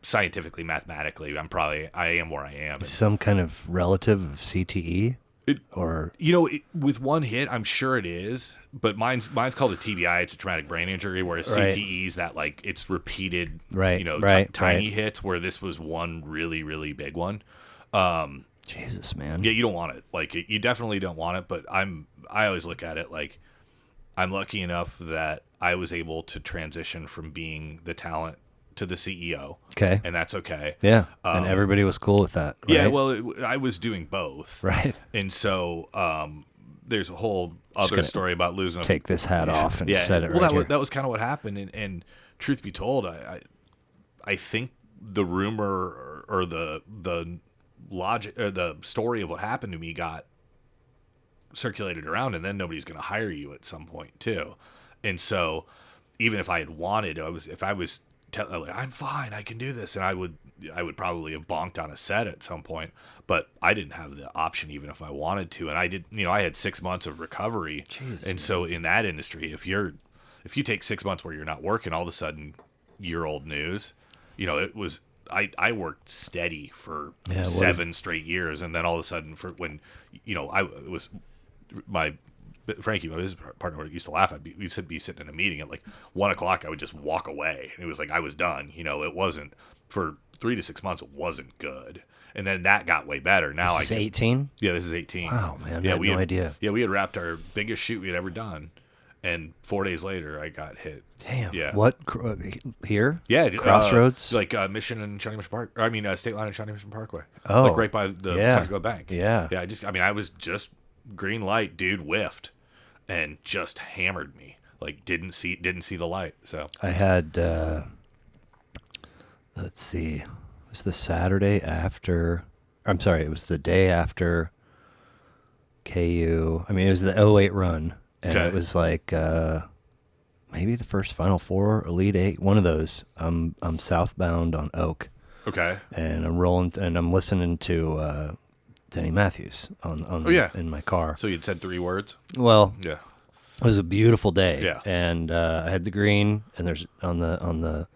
Scientifically, mathematically, I am where I am. Some kind of relative of CTE? With one hit, I'm sure it is, but mine's called a TBI. It's a traumatic brain injury, where a CTE is that, like, it's repeated, tiny hits, where this was one really, really big one. Jesus, man. Yeah, you don't want it. Like, you definitely don't want it, but I always look at it like I'm lucky enough that I was able to transition from being the talent to the CEO. Okay. And that's okay. Yeah. And everybody was cool with that. Right? Yeah, well, I was doing both. Right. And so there's a whole other story about losing take this hat off and set it right here. That was kind of what happened. And truth be told, I think the rumor or the logic or the story of what happened to me got circulated around, and then nobody's going to hire you at some point too. And so even if I had wanted, if I was like, I'm fine, I can do this, and I would probably have bonked on a set at some point, but I didn't have the option even if I wanted to. And I did, I had 6 months of recovery. Jeez, and so in that industry, if you take 6 months where you're not working, all of a sudden you're old news. It was, I worked steady for 7 straight years, and then all of a sudden, for when it was my Frankie, my business partner, used to laugh at me. We'd be sitting in a meeting at like 1:00. I would just walk away, and it was like I was done. It wasn't for 3 to 6 months. It wasn't good, and then that got way better. Now this is 18. Yeah, this is 18. Wow, man, yeah, I had no idea. Yeah, we had wrapped our biggest shoot we had ever done, and 4 days later, I got hit. Damn. Yeah. What here? Yeah. Crossroads. Like Mission and Shawnee Mission Park. State Line and Shawnee Mission Parkway. Oh. Like right by the Country Club Bank. Yeah. Yeah. I was just green light, dude whiffed and just hammered me. Like didn't see the light. So I had let's see, it was the Saturday after. I'm sorry, it was the day after KU. I mean, it was the '08 run, and Okay. it was like maybe the first Final Four, Elite Eight, one of those. I'm southbound on Oak, okay. and I'm rolling, and I'm listening to Denny Matthews on Oh yeah. in my car. So you'd said 3 words? Well, Yeah. it was a beautiful day, Yeah. and I had the green, and there's on the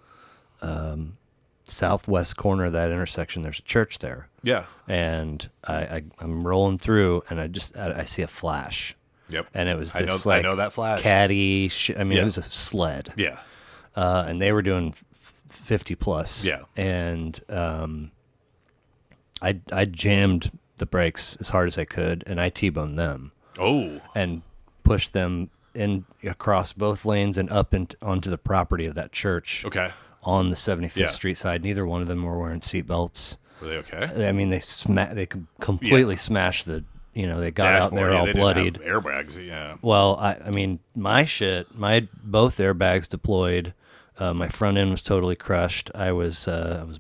southwest corner of that intersection. There's a church there, Yeah. and I'm rolling through, and I see a flash, Yep. and it was I this know, I like know that flash. caddy. I mean, Yeah. it was a sled, Yeah. and they were doing 50 plus, Yeah. and I jammed the brakes as hard as I could, and I T-boned them Oh. and pushed them in across both lanes and up onto the property of that church. Okay. On the 75th Yeah. Street side. Neither one of them were wearing seatbelts. Were they okay? I mean, they completely smashed the. They got out Dashboard, there yeah, all they bloodied. didn't have airbags. Yeah. Well, I mean, my both airbags deployed. My front end was totally crushed. I was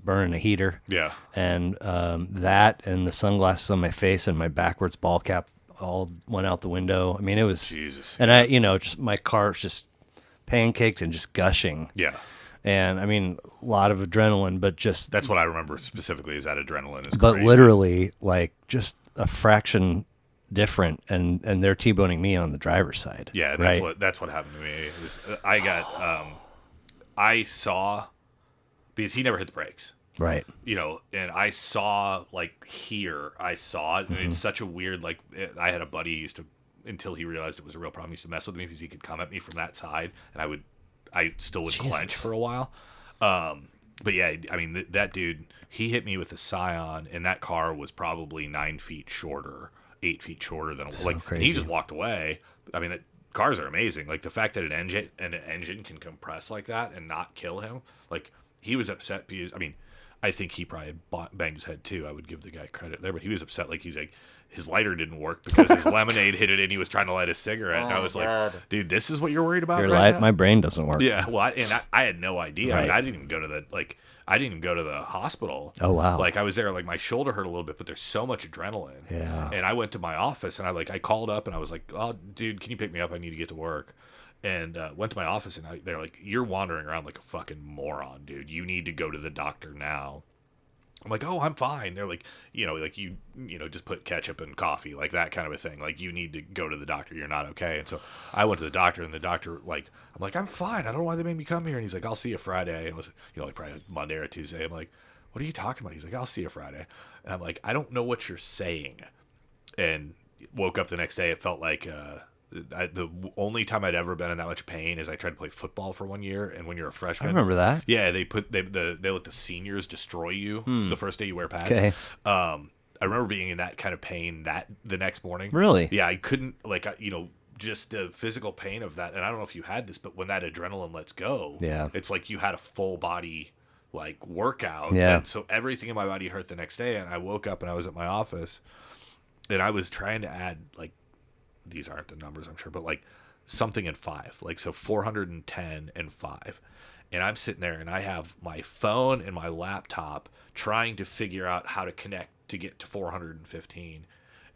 burning a heater. Yeah. And that and the sunglasses on my face and my backwards ball cap all went out the window. I mean, it was Jesus. And just my car was just pancaked and just gushing. Yeah. And I mean, a lot of adrenaline, but just That's what I remember specifically is that adrenaline is but crazy. literally like just a fraction different, and they're T-boning me on the driver's side. Yeah, right? that's what happened to me. It was, I saw, because he never hit the brakes, Right. and I saw I saw it, and Mm-hmm. it's such a weird I had a buddy who used to, until he realized it was a real problem, he used to mess with me because he could come at me from that side, and I still would clench Jesus. for a while. But yeah, I mean that dude, he hit me with a Scion, and that car was probably 9 feet shorter, 8 feet shorter than So and he crazy. just walked away. I mean, cars are amazing. Like the fact that an engine can compress like that and not kill him. Like he was upset because I think he probably had banged his head too. I would give the guy credit there, but he was upset. Like he's like, his lighter didn't work because his lemonade hit it and he was trying to light a cigarette. And I was like, dude, this is what you're worried about right now? My brain doesn't work. Yeah, well, I had no idea. I mean, Right. I didn't even go to the hospital. Oh, wow. Like I was there, like my shoulder hurt a little bit, but there's so much adrenaline. Yeah. And I went to my office and I called up and I was like, "Oh, dude, can you pick me up? I need to get to work." And went to my office and they're like, "You're wandering around like a fucking moron, dude. You need to go to the doctor now." I'm like, "Oh, I'm fine." They're like, you just put ketchup in coffee, like that kind of a thing. Like, you need to go to the doctor. You're not okay. And so I went to the doctor, and the doctor, I'm like, "I'm fine. I don't know why they made me come here." And he's like, "I'll see you Friday." And it was, probably Monday or Tuesday. I'm like, "What are you talking about?" He's like, "I'll see you Friday." And I'm like, "I don't know what you're saying." And woke up the next day. It felt like the only time I'd ever been in that much pain is I tried to play football for 1 year, and when you're a freshman, I remember that. yeah, they let the seniors destroy you the first day you wear pads. Okay. I remember being in that kind of pain that the next morning. Really? Yeah, I couldn't just the physical pain of that. And I don't know if you had this, but when that adrenaline lets go, Yeah. it's like you had a full body workout. Yeah. And so everything in my body hurt the next day, and I woke up and I was at my office, and I was trying to add these aren't the numbers, I'm sure, but something in 5, so 410 and 5. And I'm sitting there and I have my phone and my laptop trying to figure out how to connect to get to 415,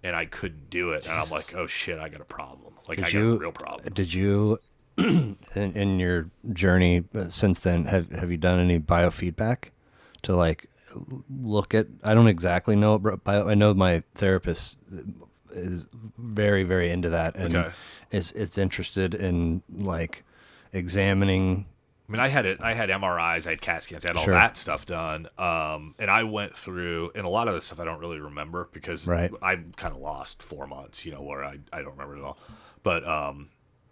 and I couldn't do it. And I'm like, "Oh shit, I got a problem. I got a real problem." Did you, in your journey since then, have you done any biofeedback to look at? I don't exactly know about I know my therapist is very, very into that, and Okay. it's interested in examining. I mean, I had MRIs, I had CAT scans, I had all Sure. that stuff done. And I went through, and a lot of the stuff I don't really remember because Right. I kind of lost 4 months, where I don't remember it at all. But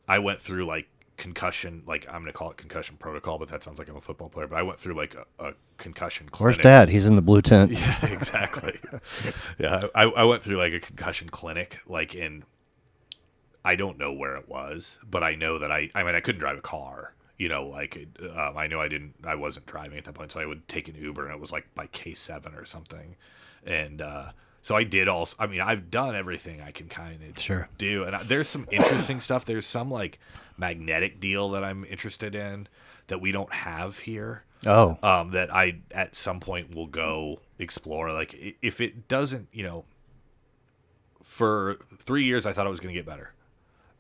I went through concussion, I'm going to call it concussion protocol, but that sounds like I'm a football player. But I went through a concussion clinic. Where's Dad? He's in the blue tent. Yeah, exactly. Yeah, I went through a concussion clinic, in, I don't know where it was, but I know that I couldn't drive a car. I know I wasn't driving at that point, so I would take an Uber, and it was by K7 or something. And So I did also. I mean, I've done everything I can kind of Sure. do, and there's some interesting stuff. There's some like magnetic deal that I'm interested in that we don't have here. Oh, That I at some point will go explore. Like if it doesn't, for 3 years I thought it was going to get better,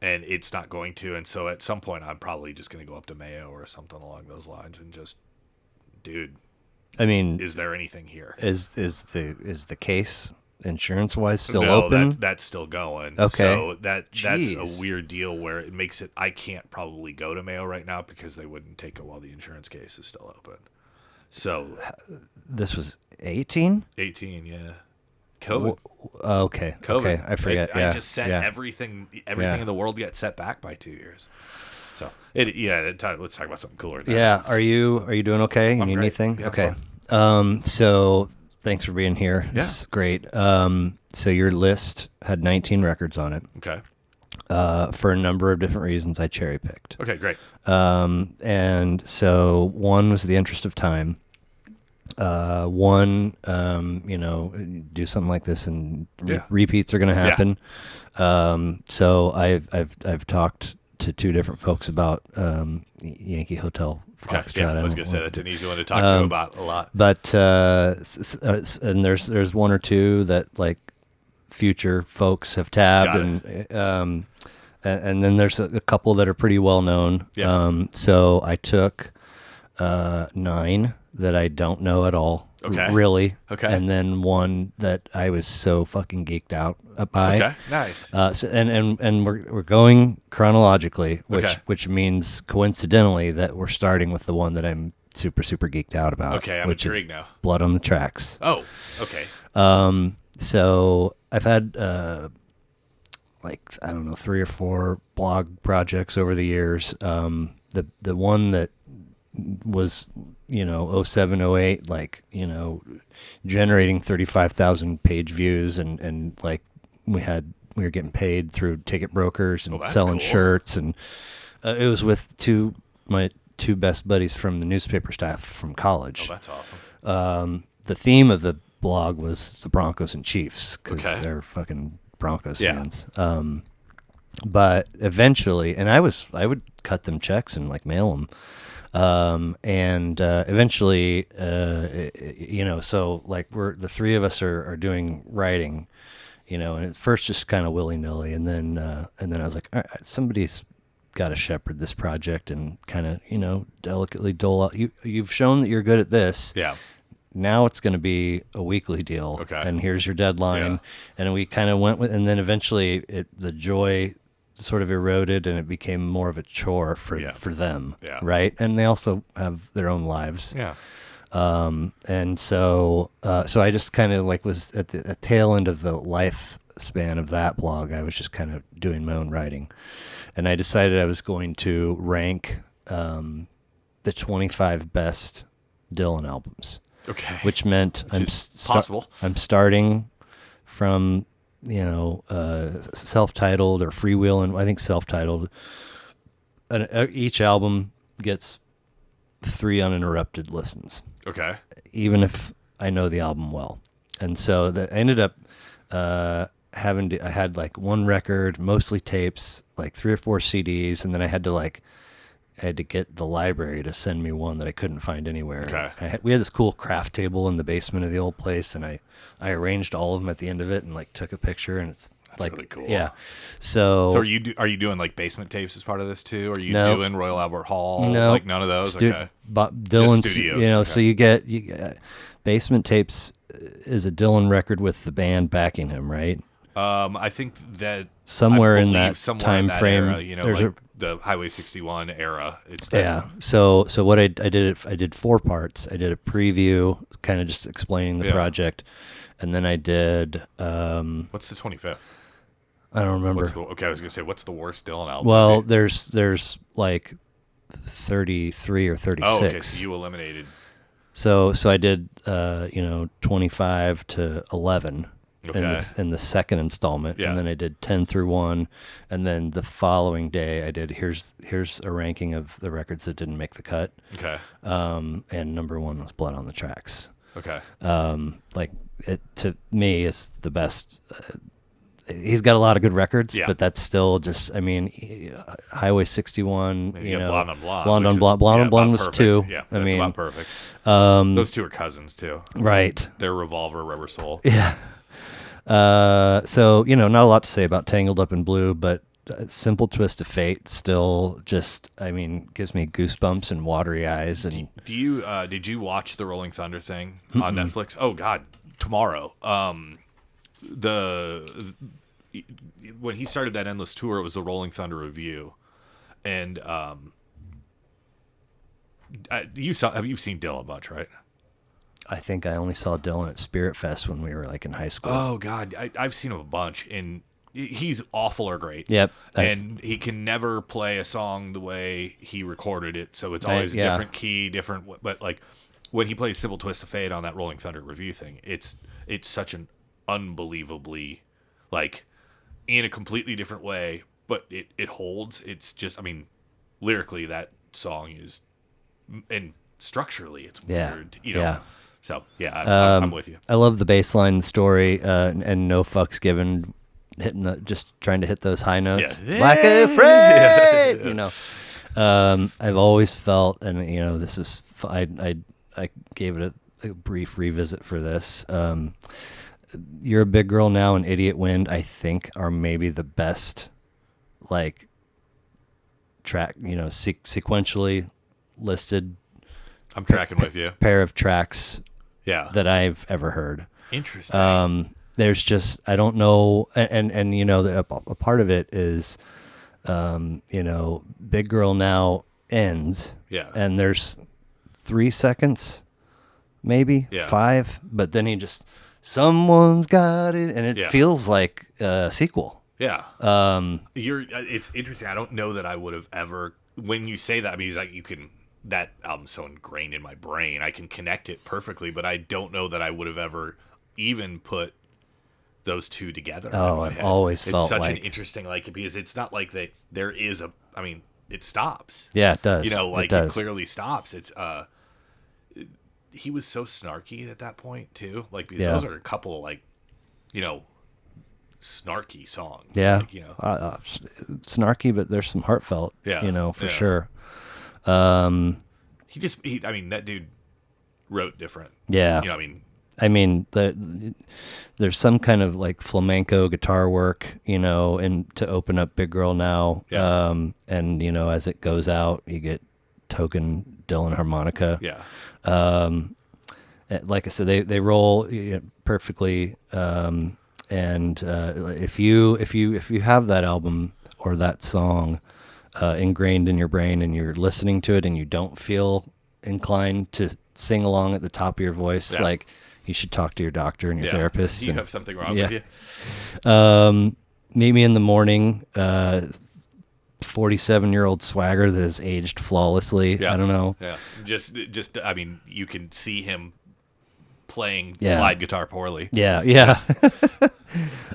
and it's not going to. And so at some point I'm probably just going to go up to Mayo or something along those lines and just, dude, I mean, is there anything here? is the case insurance wise still No, open? that's still going. Okay. So that's Jeez. a weird deal where it makes it. I can't probably go to Mayo right now because they wouldn't take it while the insurance case is still open. So This was 18. 18, yeah. COVID. Okay. COVID. Okay. I forget. I Yeah. just set yeah. everything Yeah. in the world got set back by 2 years. So let's talk about something cooler. Yeah. Are you doing okay? You I'm need great. anything? Yeah, I'm okay. So thanks for being here. It's great. So your list had 19 records on it. Okay. For a number of different reasons, I cherry picked. Okay, great. And so one was the interest of time. One, do something like this, and repeats are going to happen. So I've talked to two different folks about Yankee Hotel Foxtrot. Yeah, I was going to say that's an easy one to talk to you about a lot. But and there's one or two that like future folks have tabbed, and then there's a couple that are pretty well known. Yeah. So I took 9 that I don't know at all. Okay. Really. Okay. And then one that I was so fucking geeked out by. Okay. Nice. And we're going chronologically, Okay. which means coincidentally that we're starting with the one that I'm super super geeked out about. Okay, I'm which is intrigued now. Blood on the Tracks. Oh, okay. So I've had I don't know 3 or 4 blog projects over the years. The one that was 07, 08, generating 35,000 page views, and like we were getting paid through ticket brokers and selling cool. shirts, and it was with my two best buddies from the newspaper staff from college. Oh, that's awesome. The theme of the blog was the Broncos and Chiefs because Okay. they're fucking Broncos Yeah. fans. But eventually, and I would cut them checks and like mail them. And eventually, so like the 3 of us are doing writing, and at first just kind of willy nilly, and then I was like, all right, somebody's got to shepherd this project and kind of delicately dole out. You've shown that you're good at this. Yeah. Now it's going to be a weekly deal. Okay. And here's your deadline. Yeah. And we kind of went with, and then eventually the joy sort of eroded, and it became more of a chore for them. Yeah. Right. And they also have their own lives. Yeah. And so I just kind of like was at the tail end of the lifespan of that blog. I was just kind of doing my own writing, and I decided I was going to rank, the 25 best Dylan albums. Okay. Which meant possible. I'm starting from self-titled or freewheeling. I think self-titled. Each album gets 3 uninterrupted listens. Okay. Even if I know the album well, and so I ended up I had like 1 record, mostly tapes, like 3 or 4 CDs, and then I had to get the library to send me one that I couldn't find anywhere. Okay. We had this cool craft table in the basement of the old place, and I arranged all of them at the end of it and like took a picture, and it's That's really cool. Yeah. So are you doing like basement tapes as part of this too? Are you No. doing Royal Albert Hall? No. Like none of those? Okay. Dylan's, Just studios, okay. so you get basement tapes is a Dylan record with the band backing him, right? I think that Somewhere I in believe that somewhere time in that frame, era, there's like the Highway 61 era. It's Yeah. So what I did 4 parts. I did a preview, kind of just explaining the project, and then I did. What's the 25th? I don't remember. I was gonna say, what's the worst Dylan album? Well, there's like 33 or 36. Oh, okay. So you eliminated. So I did 25 to 11 in the second installment, and then I did 10 through 1, and then the following day I did here's a ranking of the records that didn't make the cut. Okay. And number 1 was Blood on the Tracks. Okay. it to me is the best. He's got a lot of good records, Yeah. but that's still just, I mean, Highway 61, And you got know, Blonde on Blonde. Blonde which on is, Blonde, Blonde yeah, on Blonde about was perfect. 2. Yeah, I that's mean, about perfect. Those two are cousins too. right. They're Revolver, Rubber Soul. Yeah. So, you know, not a lot to say about Tangled Up in Blue, but Simple Twist of Fate still just, I mean, gives me goosebumps and watery eyes. And Do you did you watch the Rolling Thunder thing on Netflix? Oh God, tomorrow. The when he started that endless tour, it was the Rolling Thunder review, and have you seen Dylan much, right? I think I only saw Dylan at Spirit Fest when we were like in high school. Oh God, I've seen him a bunch, and he's awful or great. Yep. And he can never play a song the way he recorded it, so it's always a different key, different. But like when he plays "Simple Twist of Fate" on that Rolling Thunder review thing, it's such an unbelievably, like, in a completely different way, but it holds. It's just, I mean, lyrically that song is, and structurally it's weird, you know. Yeah. So yeah, I'm with you. I love the bass line story, and no fucks given, just trying to hit those high notes. Yeah. Like afraid, you know. I've always felt, and you know, this is, I gave it a brief revisit for this. You're a Big Girl Now and Idiot Wind, I think, are maybe the best, like, track, you know, sequentially listed I'm tracking with you. pair of tracks Yeah. that I've ever heard. Interesting. There's just, I don't know, and you know, a part of it is, you know, Big Girl Now ends, Yeah. and there's 3 seconds, maybe Yeah. 5, but then he just, someone's got it, and it feels like a sequel. Yeah. It's interesting. I don't know that I would have ever, when you say that, I mean, it's like that album's so ingrained in my brain. I can connect it perfectly, but I don't know that I would have ever even put those two together. Oh, I've always felt it's such like an interesting, like, because it's not like there is a, I mean, it stops. Yeah, it does. You know, like, it it clearly stops. It's, he was so snarky at that point too. Like, because those are a couple of, like, you know, snarky songs. Yeah. Like, you know, snarky, but there's some heartfelt, you know, for sure. I mean, that dude wrote different. Yeah. You know, I mean, there's some kind of like flamenco guitar work, you know, and to open up Big Girl Now. Yeah. And, you know, as it goes out, you get token Dylan harmonica. Yeah. Like I said, they roll perfectly. And if you have that album or that song ingrained in your brain, and you're listening to it and you don't feel inclined to sing along at the top of your voice, like, you should talk to your doctor and your therapist. You and, have something wrong with you. Meet Me in the Morning, 47-year-old swagger that has aged flawlessly. I don't know. Yeah. Just I mean, you can see him playing slide guitar poorly. Yeah.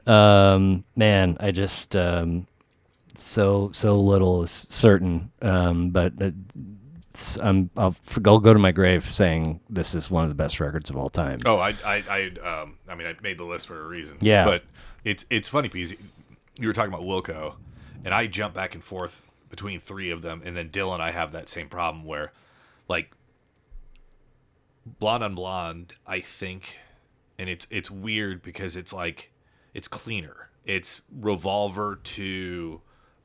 Man, I just so little is certain. But I'll go to my grave saying this is one of the best records of all time. Oh, I mean, I made the list for a reason. Yeah. But it's funny because you were talking about Wilco, and I jump back and forth between 3 of them, and then Dylan, I have that same problem where, like, Blonde on Blonde, I think, and it's weird because it's like, it's cleaner. It's Revolver to,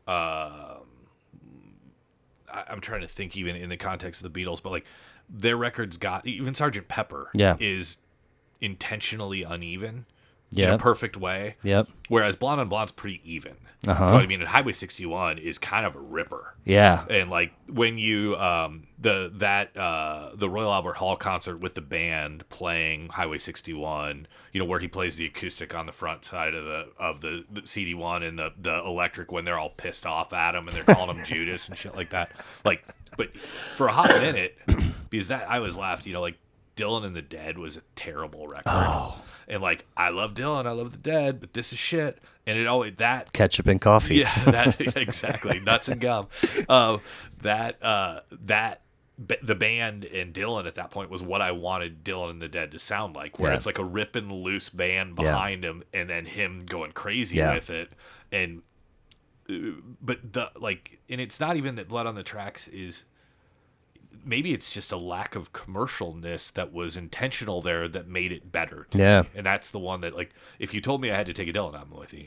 I'm trying to think even in the context of the Beatles, but like, their records even Sgt. Pepper is intentionally uneven in a perfect way. Yep. Whereas Blonde on Blonde's pretty even. Uh-huh. You know what I mean? And Highway 61 is kind of a ripper. Yeah. And like when you the Royal Albert Hall concert with the band playing Highway 61, you know, where he plays the acoustic on the front side of the CD1 and the electric when they're all pissed off at him and they're calling him Judas and shit like that. Like, but for a hot minute, because that I was laughed, you know, like Dylan and the Dead was a terrible record. Oh. And like, I love Dylan, I love the Dead, but this is shit. And it always that ketchup and coffee. Yeah, that exactly. Nuts and gum. That the band and Dylan at that point was what I wanted Dylan and the Dead to sound like, where Yeah. it's like a ripping loose band Yeah. behind him and then him going crazy Yeah. with it. And but the like, and it's not even that Blood on the Tracks is, maybe it's just a lack of commercialness that was intentional there that made it better to Yeah. me. And that's the one that, like, if you told me I had to take a Dylan album with you,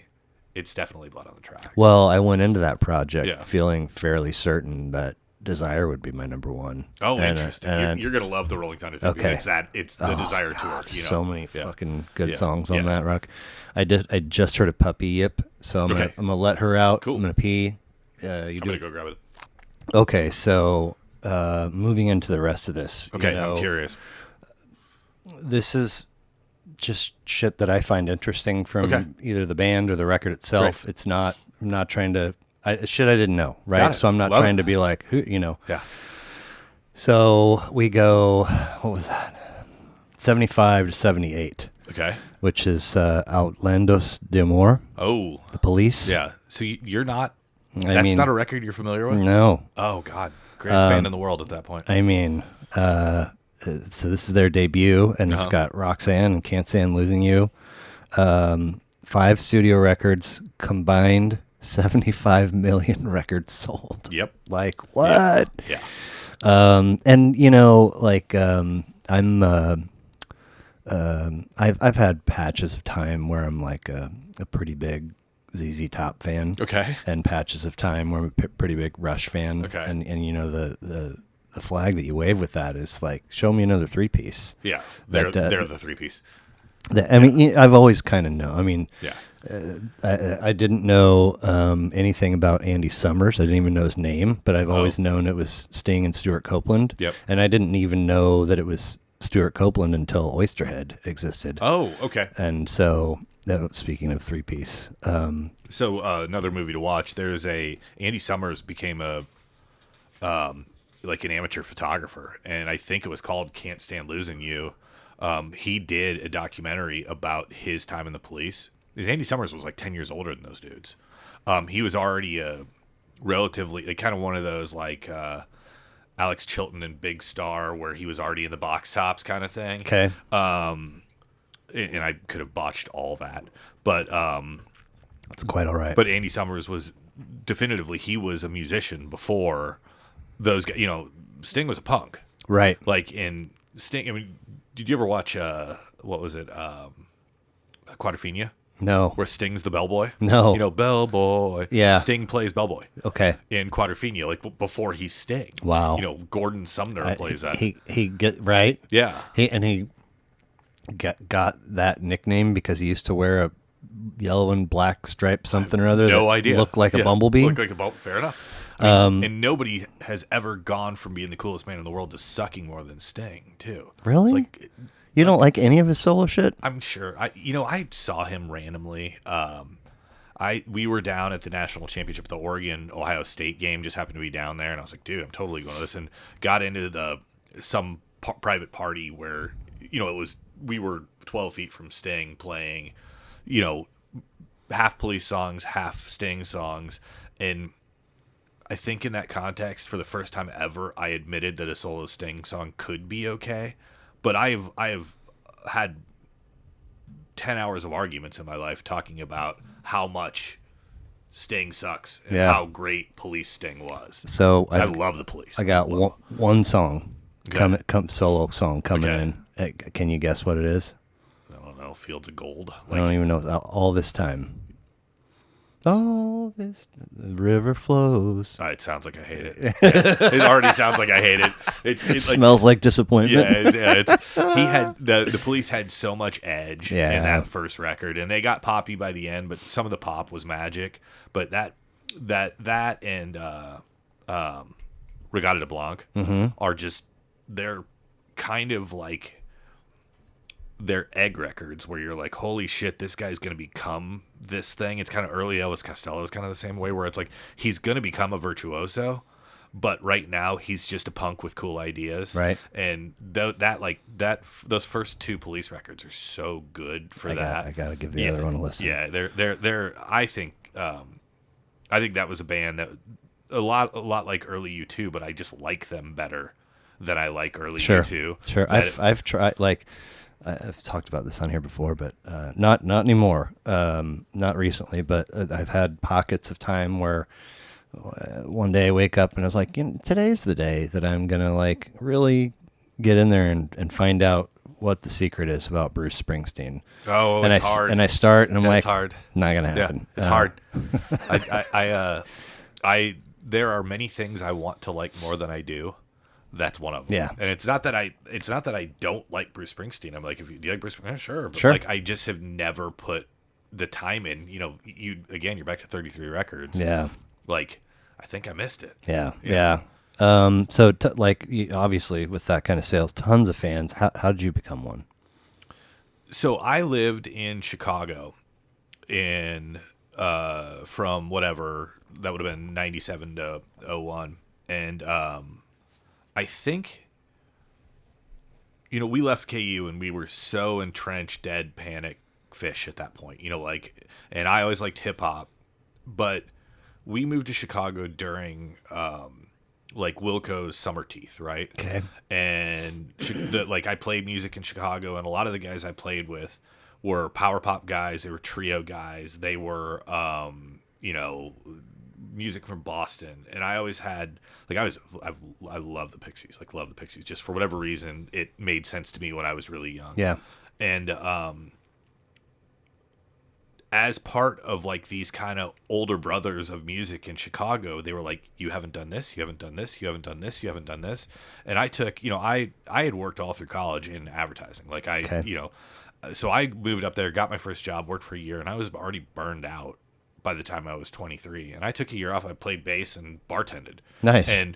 it's definitely Blood on the Tracks. Well, I went into that project Yeah. feeling fairly certain that Desire would be my number one. Oh, And, interesting. and- You're gonna love the Rolling Thunder thing, Okay. because it's the Desire tour. God, You know? so many Yeah. fucking good Yeah. songs on Yeah. that rock. I just heard a Puppy Yip, so I'm Okay. gonna let her out. Cool. I'm gonna pee. You I'm do gonna it. go grab it. Okay, so moving into the rest of this. Okay, you know, I'm curious. This is just shit that I find interesting from Okay. either the band or the record itself. Great. It's not. I'm not trying to. Shit I didn't know, Got right? it. So I'm not Love trying it. to be like, who, you know. Yeah. So we go. What was that? 75 to 78, Okay. which is Outlandos de Amor, Oh. The Police. Yeah. So you're not. I That's mean, not a record you're familiar with. no. Oh God, greatest band in the world at that point. I mean, so this is their debut, and it's Uh-huh. got Roxanne and Can't Stand Losing You. 5 studio records combined, 75 million records sold. Yep. Like what? Yeah. And you know, like I've had patches of time where I'm like a pretty big ZZ Top fan. Okay. And patches of time where I'm a pretty big Rush fan. Okay. And you know the flag that you wave with that is like, show me another 3-piece. Yeah. They're That, the 3-piece. I mean, I've always kind of known. I mean, Yeah. I didn't know anything about Andy Summers. I didn't even know his name, but I've always known it was Sting and Stuart Copeland. Yep. And I didn't even know that it was Stuart Copeland until Oysterhead existed. Oh, okay. And so, speaking of 3-piece, So another movie to watch. There's Andy Summers became a like an amateur photographer, and I think it was called Can't Stand Losing You. He did a documentary about his time in the police. Because Andy Summers was like 10 years older than those dudes. He was already a relatively, like, kind of one of those like Alex Chilton and Big Star, where he was already in the box tops kind of thing. okay. And I could have botched all that, but That's quite all right. but Andy Summers was definitively, he was a musician before those guys. You know, Sting was a punk. Right. Like in Sting, I mean, did you ever watch what was it, Quadrophenia, No. where Sting's the bellboy? No. You know, bellboy. Yeah. Sting plays bellboy Okay. in Quadrophenia, like before he's Sting. Wow. You know, Gordon Sumner plays that. He get right. Yeah. He got that nickname because he used to wear a yellow and black stripe something or other. No that idea. Looked like a Yeah, bumblebee. Looked like a bumblebee. Fair enough. I mean, and nobody has ever gone from being the coolest man in the world to sucking more than Sting, too. Really? It's like, You don't like any of his solo shit? I'm sure. I saw him randomly. We were down at the national championship, the Oregon Ohio State game. Just happened to be down there, and I was like, dude, I'm totally going to this. And got into some private party where we were 12 feet from Sting playing, half Police songs, half Sting songs, and I think in that context, for the first time ever, I admitted that a solo Sting song could be okay. But I have had 10 hours of arguments in my life talking about how much Sting sucks and Yeah. how great Police Sting was. So I love the Police. I got one song, Okay. solo song coming Okay. in. Hey, can you guess what it is? I don't know, Fields of Gold. I don't even know. All this time. All this, the river flows. It sounds like I hate it. Yeah, it already sounds like I hate it. It's It like, smells like disappointment. he had the Police had so much edge in Yeah. that first record, and they got poppy by the end, but some of the pop was magic. But that and Regatta de Blanc are just, they're kind of like, they're egg records where you're like, holy shit, this guy's going to become this thing. It's kind of early Elvis Costello is kind of the same way, where it's like he's going to become a virtuoso, but right now he's just a punk with cool ideas. Right. And those first 2 Police records are so good for that. I gotta give the other one a listen. Yeah, they're I think that was a band that a lot like early U2, but I just like them better than I like early Sure. U2. Sure. I've tried, like, I've talked about this on here before, but not anymore. Not recently, but I've had pockets of time where one day I wake up and I was like, today's the day that I'm gonna like really get in there and find out what the secret is about Bruce Springsteen. Oh, and it's hard. And I start and I'm like, it's hard. Not gonna happen. Yeah, it's hard. I there are many things I want to like more than I do. That's one of them. Yeah. And it's not that I don't like Bruce Springsteen. I'm like, do you like Bruce Springsteen? Sure. But Sure. like, I just have never put the time in. You're back to 33 records. Yeah. Like, I think I missed it. Yeah. So obviously with that kind of sales, tons of fans. How did you become one? So I lived in Chicago from whatever, that would have been 97 to 01. And, I think, we left KU and we were so entrenched, dead panic fish at that point, and I always liked hip hop, but we moved to Chicago during, Wilco's Summer Teeth, right? Okay. And I played music in Chicago, and a lot of the guys I played with were power pop guys. They were trio guys. They were, music from Boston, and I always had I love the Pixies, love the Pixies. Just for whatever reason, it made sense to me when I was really young. Yeah. And as part of these kind of older brothers of music in Chicago, they were like, you haven't done this, you haven't done this, you haven't done this, you haven't done this. And I took, I had worked all through college in advertising. So I moved up there, got my first job, worked for a year, and I was already burned out by the time I was 23. And I took a year off. I played bass and bartended. Nice. And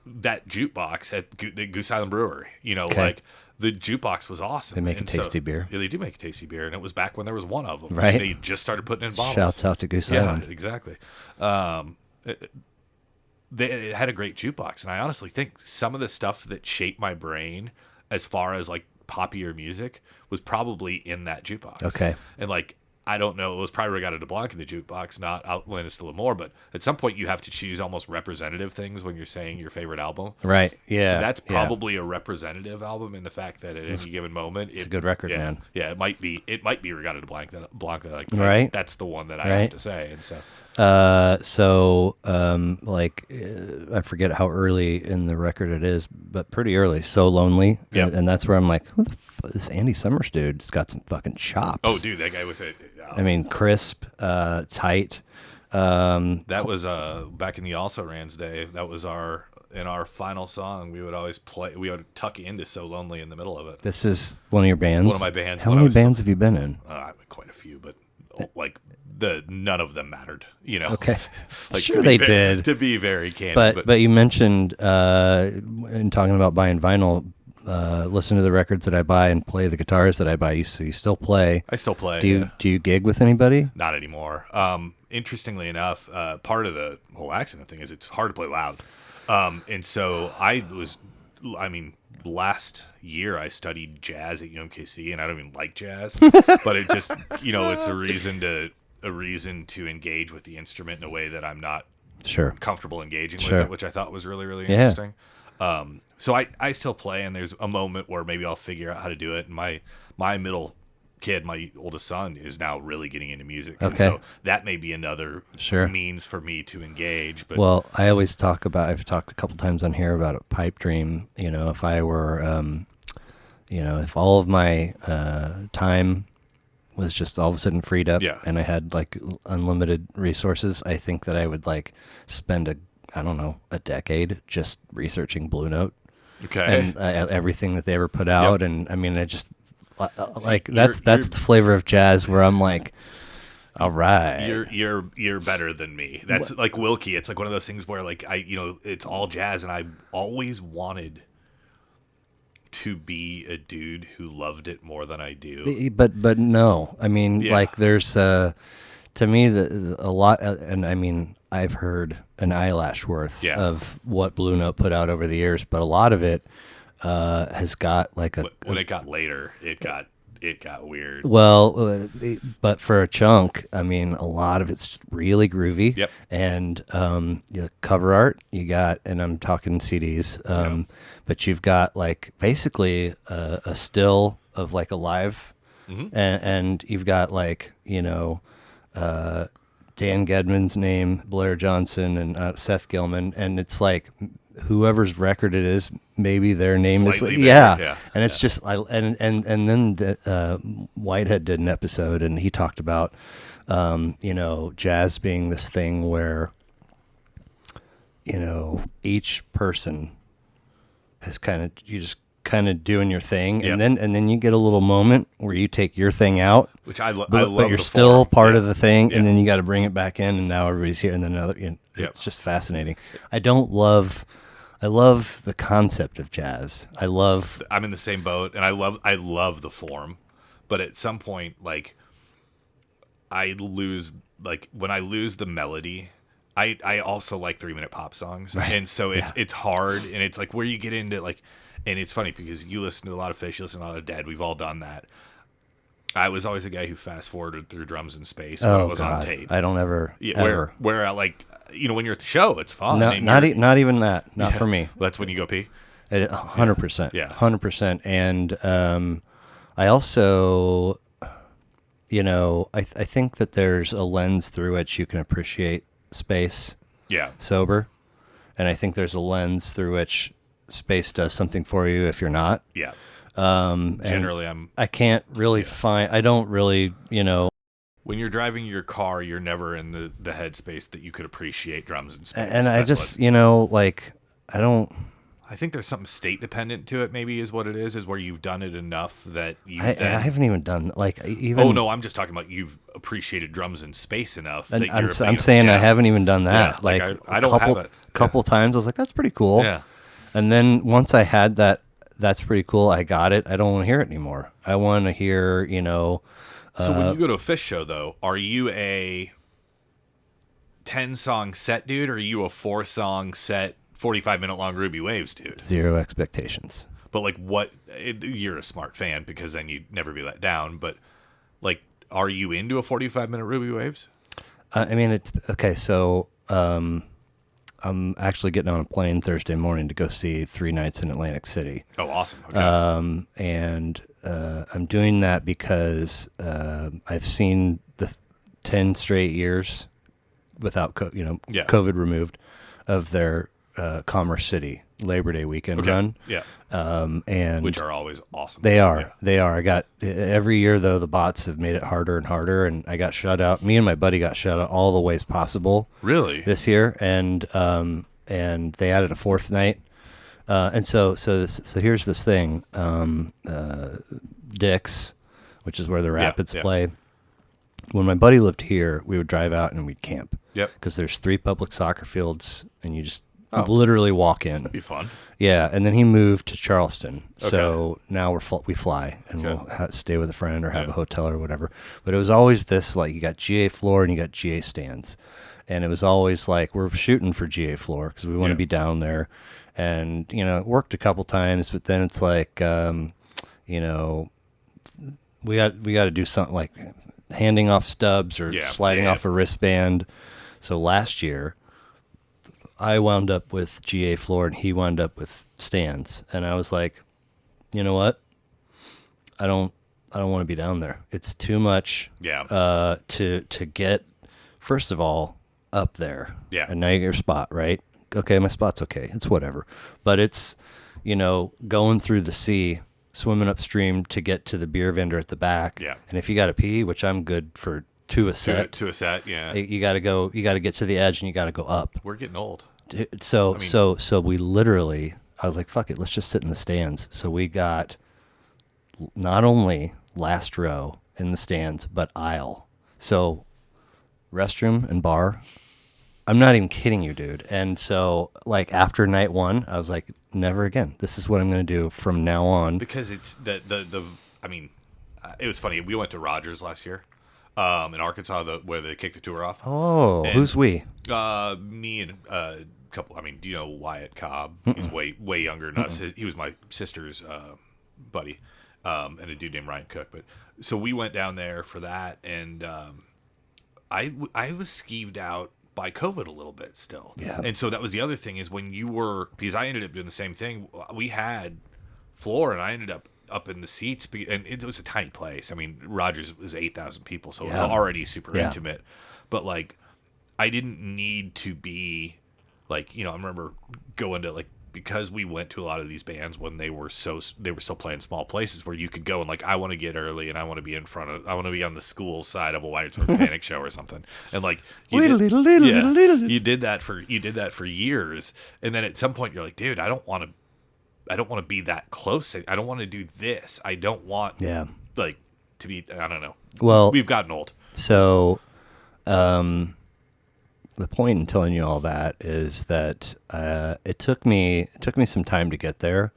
that jukebox at the Goose Island Brewery, Okay. the jukebox was awesome. They make a tasty beer. Yeah, they do make a tasty beer, and it was back when there was one of them. Right. They just started putting it in bottles. Shouts out to Goose Island. Yeah, exactly. It had a great jukebox, and I honestly think some of the stuff that shaped my brain as far as poppier music was probably in that jukebox. Okay. And I don't know, it was probably Regatta de Blanc in the jukebox, not Outlandis de l'Amour, but at some point you have to choose almost representative things when you're saying your favorite album. Right. Yeah. That's probably a representative album in the fact that at any given moment, it's a good record, man. Yeah, it might be Regatta de Blanc that I like. Right. That's the one that I have to say. And so I forget how early in the record it is, but pretty early. So Lonely. Yep. And that's where I'm like, who the fuck, this Andy Summers dude's got some fucking chops. Oh, dude, that guy was I mean, crisp, tight. That was back in the Also Rans day. That was in our final song. We would always play. We would tuck into So Lonely in the middle of it. This is one of your bands. One of my bands. How many bands have you been in? Quite a few, but none of them mattered. Okay. Sure they did. To be very candid, but you mentioned in talking about buying vinyl. Listen to the records that I buy and play the guitars that I buy. So you still play? I still play. Do you gig with anybody? Not anymore. Interestingly enough, part of the whole accident thing is it's hard to play loud. And so last year I studied jazz at UMKC, and I don't even like jazz, but it just it's a reason to engage with the instrument in a way that I'm not comfortable engaging with it, which I thought was really, really interesting. So I still play, and there's a moment where maybe I'll figure out how to do it. And my middle kid, my oldest son, is now really getting into music. Okay. And so that may be another means for me to engage. But well, I've talked a couple times on here about a pipe dream. If I were, if all of my time was just all of a sudden freed up and I had unlimited resources, I think that I would spend a decade just researching Blue Note. Okay. And everything that they ever put out. Yep. And I mean, I just that's the flavor of jazz where I'm like, all right, you're better than me. That's like Wilkie. It's one of those things where it's all jazz, and I always wanted to be a dude who loved it more than I do. But no, I mean, there's to me a lot, and I mean, I've heard an eyelash worth of what Blue Note put out over the years, but a lot of it has got when it got later, it got it got weird. Well, but for a chunk, I mean, a lot of it's really groovy. Yep. And the cover art you got, and I'm talking CDs, but you've got like basically a still of like a live, and you've got like Dan Gedman's name, Blair Johnson, and Seth Gilman, and it's like whoever's record it is, maybe their name Slightly is bigger, yeah, and it's just and then Whitehead did an episode, and he talked about jazz being this thing where each person has you just kind of doing your thing, Yep. and then you get a little moment where you take your thing out, Which I love. but you're still form. part of the thing, Yeah. and then you got to bring it back in, and now everybody's here, and then another. Yep. It's just fascinating. I love the concept of jazz. I'm in the same boat, and I love the form, but at some point, like, I lose, like, when I lose the melody. I also like 3-minute pop songs, Right. and so it's hard, and it's like where you get into like, and it's funny because you listen to a lot of Fish, you listen to a lot of Dead. We've all done that. I was always a guy who fast forwarded through Drums in Space when it was on tape. I don't ever Yeah, ever. where I like, when you're at the show, it's fun. No, and not you're- not even that. Not for me. That's when you go pee. 100%. Yeah. 100%. And I also, I think that there's a lens through which you can appreciate space Yeah. sober, and I think there's a lens through which space does something for you if you're not. Yeah. And Generally, I can't really find. I don't really, when you're driving your car, you're never in the headspace that you could appreciate Drums in Space. and I That's just, what- like, I don't. I think there's something state dependent to it. Maybe is what it is where you've done it enough that you. I then, haven't even done like even. Oh no, I'm just talking about you've appreciated Drums in Space enough. That And you're I'm saying I haven't even done that. Yeah, like, like I don't have it. couple times I was like, that's pretty cool. Yeah. And then once I had that, that's pretty cool. I got it. I don't want to hear it anymore. I want to hear, So when you go to a Fish show, though, are you a 10-song set dude, or are you a 4-song set, 45-minute long Ruby Waves dude? zero expectations. But like, you're a smart fan because then you'd never be let down. But like, are you into a 45-minute Ruby Waves? I mean, it's okay. So I'm actually getting on a plane Thursday morning to go see 3 Nights in Atlantic City. Oh, awesome. Okay. And I'm doing that because I've seen the 10 straight years without COVID removed of their Commerce City Labor Day weekend run. Yeah. And Which are always awesome. they are. Yeah. They are. I got every year though the bots have made it harder and harder, and I got shut out. Me and my buddy got shut out all the ways possible. Really? This year, and they added a 4th night. And so here's this thing. Dick's, which is where the Rapids play. When my buddy lived here, we would drive out and we'd camp. Yep. Because there's 3 public soccer fields, and you just literally walk in. That'd be fun. Yeah, and then he moved to Charleston, so now we fly, and we'll stay with a friend or have a hotel or whatever. But it was always this, like, you got GA floor and you got GA stands, and it was always like we're shooting for GA floor because we want to be down there, and it worked a couple times, but then it's like we got to do something like handing off stubs or sliding off a wristband. So last year, I wound up with GA floor and he wound up with stands, and I was like, you know what? I don't want to be down there. It's too much. Yeah. To get, first of all, up there. Yeah. And now you get your spot, right? Okay, my spot's okay. It's whatever. But it's, going through the sea, swimming upstream to get to the beer vendor at the back. Yeah. And if you got to pee, which I'm good for to a set. To a set, yeah. You got to get to the edge and you got to go up. We're getting old. So we literally, I was like, fuck it, let's just sit in the stands. So we got not only last row in the stands, but aisle. So restroom and bar. I'm not even kidding you, dude. And so, like, after night 1, I was like, never again. This is what I'm going to do from now on. Because it's I mean, it was funny. We went to Rogers last year. In Arkansas, where they kicked the tour off. Oh, and who's we? Me and a couple. I mean, do you know Wyatt Cobb? He's way younger than us. He was my sister's buddy. and a dude named Ryan Cook. But so we went down there for that, and I was skeeved out by COVID a little bit still. Yeah. And so that was the other thing is when you were, because I ended up doing the same thing. We had floor, and I ended up in the seats, and it was a tiny place. I mean, Rogers was 8,000 people, so it was already super intimate. But like, I didn't need to be like, I remember going to like, because we went to a lot of these bands when they were still playing small places where you could go and like, I want to get early and I want to be I want to be on the school's side of a White Swords Panic show or something. And like, you did that for years. And then at some point you're like, dude, I don't want to be that close. I don't want to do this. I don't want like to be, I don't know. Well, we've gotten old. So, the point in telling you all that is that it took me some time to get there,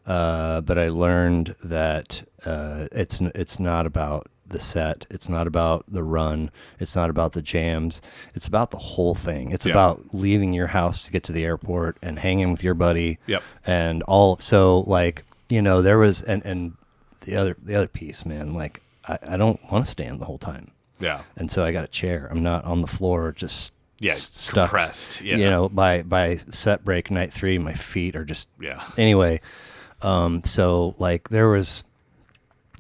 but I learned that it's not about the set, it's not about the run, it's not about the jams, it's about the whole thing. It's about leaving your house to get to the airport and hanging with your buddy, and all. So like there was and the other piece, man. Like I don't want to stand the whole time. Yeah, and so I got a chair. I'm not on the floor just. Stuck, compressed. By set break night 3, my feet are just. Anyway, so like there was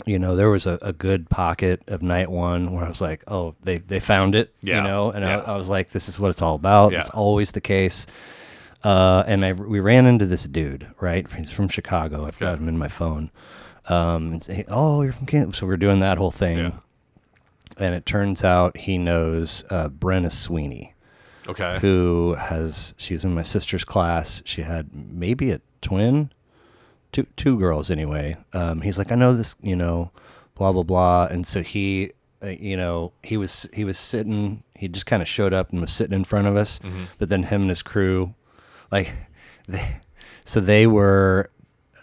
a good pocket of night 1 where I was like, oh, they found it, and I was like, this is what it's all about. It's always the case. And we ran into this dude, right? He's from Chicago. I've got him in my phone. And say, oh, you're from Kansas. So we're doing that whole thing. Yeah. And it turns out he knows Brenna Sweeney. Okay. She was in my sister's class. She had maybe a twin, two girls anyway. He's like, I know this, blah, blah, blah. And so he was sitting, he just kind of showed up and was sitting in front of us, but then him and his crew, like, they were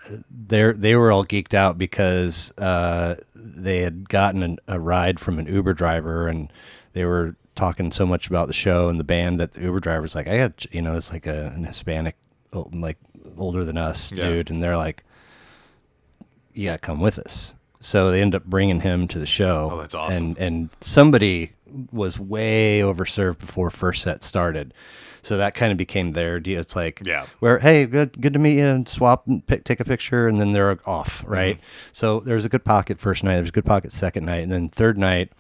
all geeked out because they had gotten a ride from an Uber driver, and they were talking so much about the show and the band that the Uber driver's like, I got, it's like an Hispanic, like older than us dude. And they're like, you gotta come with us. So they end up bringing him to the show. Oh, that's awesome. And somebody was way overserved before first set started. So that kind of became their deal. It's like, where, hey, good to meet you, and swap and take a picture, and then they're off, right? So there's a good pocket first night, there's a good pocket second night, and then third night,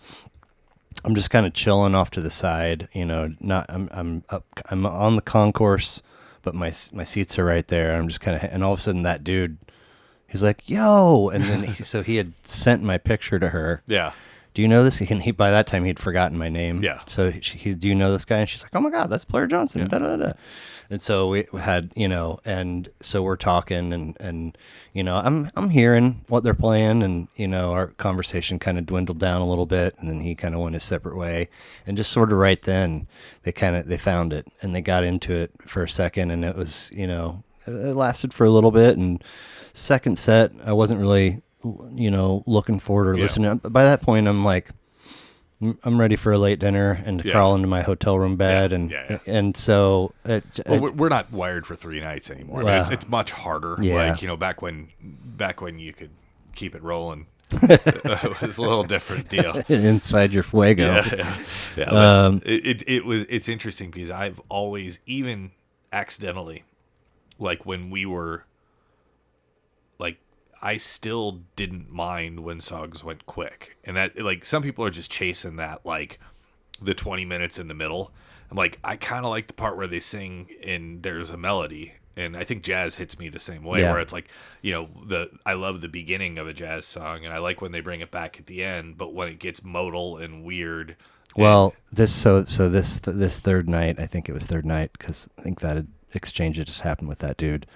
I'm just kind of chilling off to the side, I'm on the concourse, but my seats are right there. I'm just kind of, and all of a sudden that dude, he's like, yo, and then so he had sent my picture to her. Yeah. Do you know this? He by that time he'd forgotten my name. Yeah. So do you know this guy? And she's like, oh my God, that's Blair Johnson. Yeah. Da, da, da. And so we had, and so we're talking, and I'm hearing what they're playing, and our conversation kind of dwindled down a little bit, and then he kind of went his separate way, and just sort of right then they found it, and they got into it for a second, and it was, it lasted for a little bit, and second set I wasn't really looking forward or listening. By that point, I'm like, I'm ready for a late dinner and to crawl into my hotel room bed, and so we're not wired for 3 nights anymore. I mean, it's much harder. Like back when you could keep it rolling, it was a little different deal. Inside your fuego. It's interesting because I've always, even accidentally, like when we were like, I still didn't mind when songs went quick. And that, like, some people are just chasing that, like, the 20 minutes in the middle. I'm like, I kind of like the part where they sing and there's a melody. And I think jazz hits me the same way, where it's like, I love the beginning of a jazz song, and I like when they bring it back at the end, but when it gets modal and weird. Well, this third night, I think it was third night, because I think that exchange that just happened with that dude.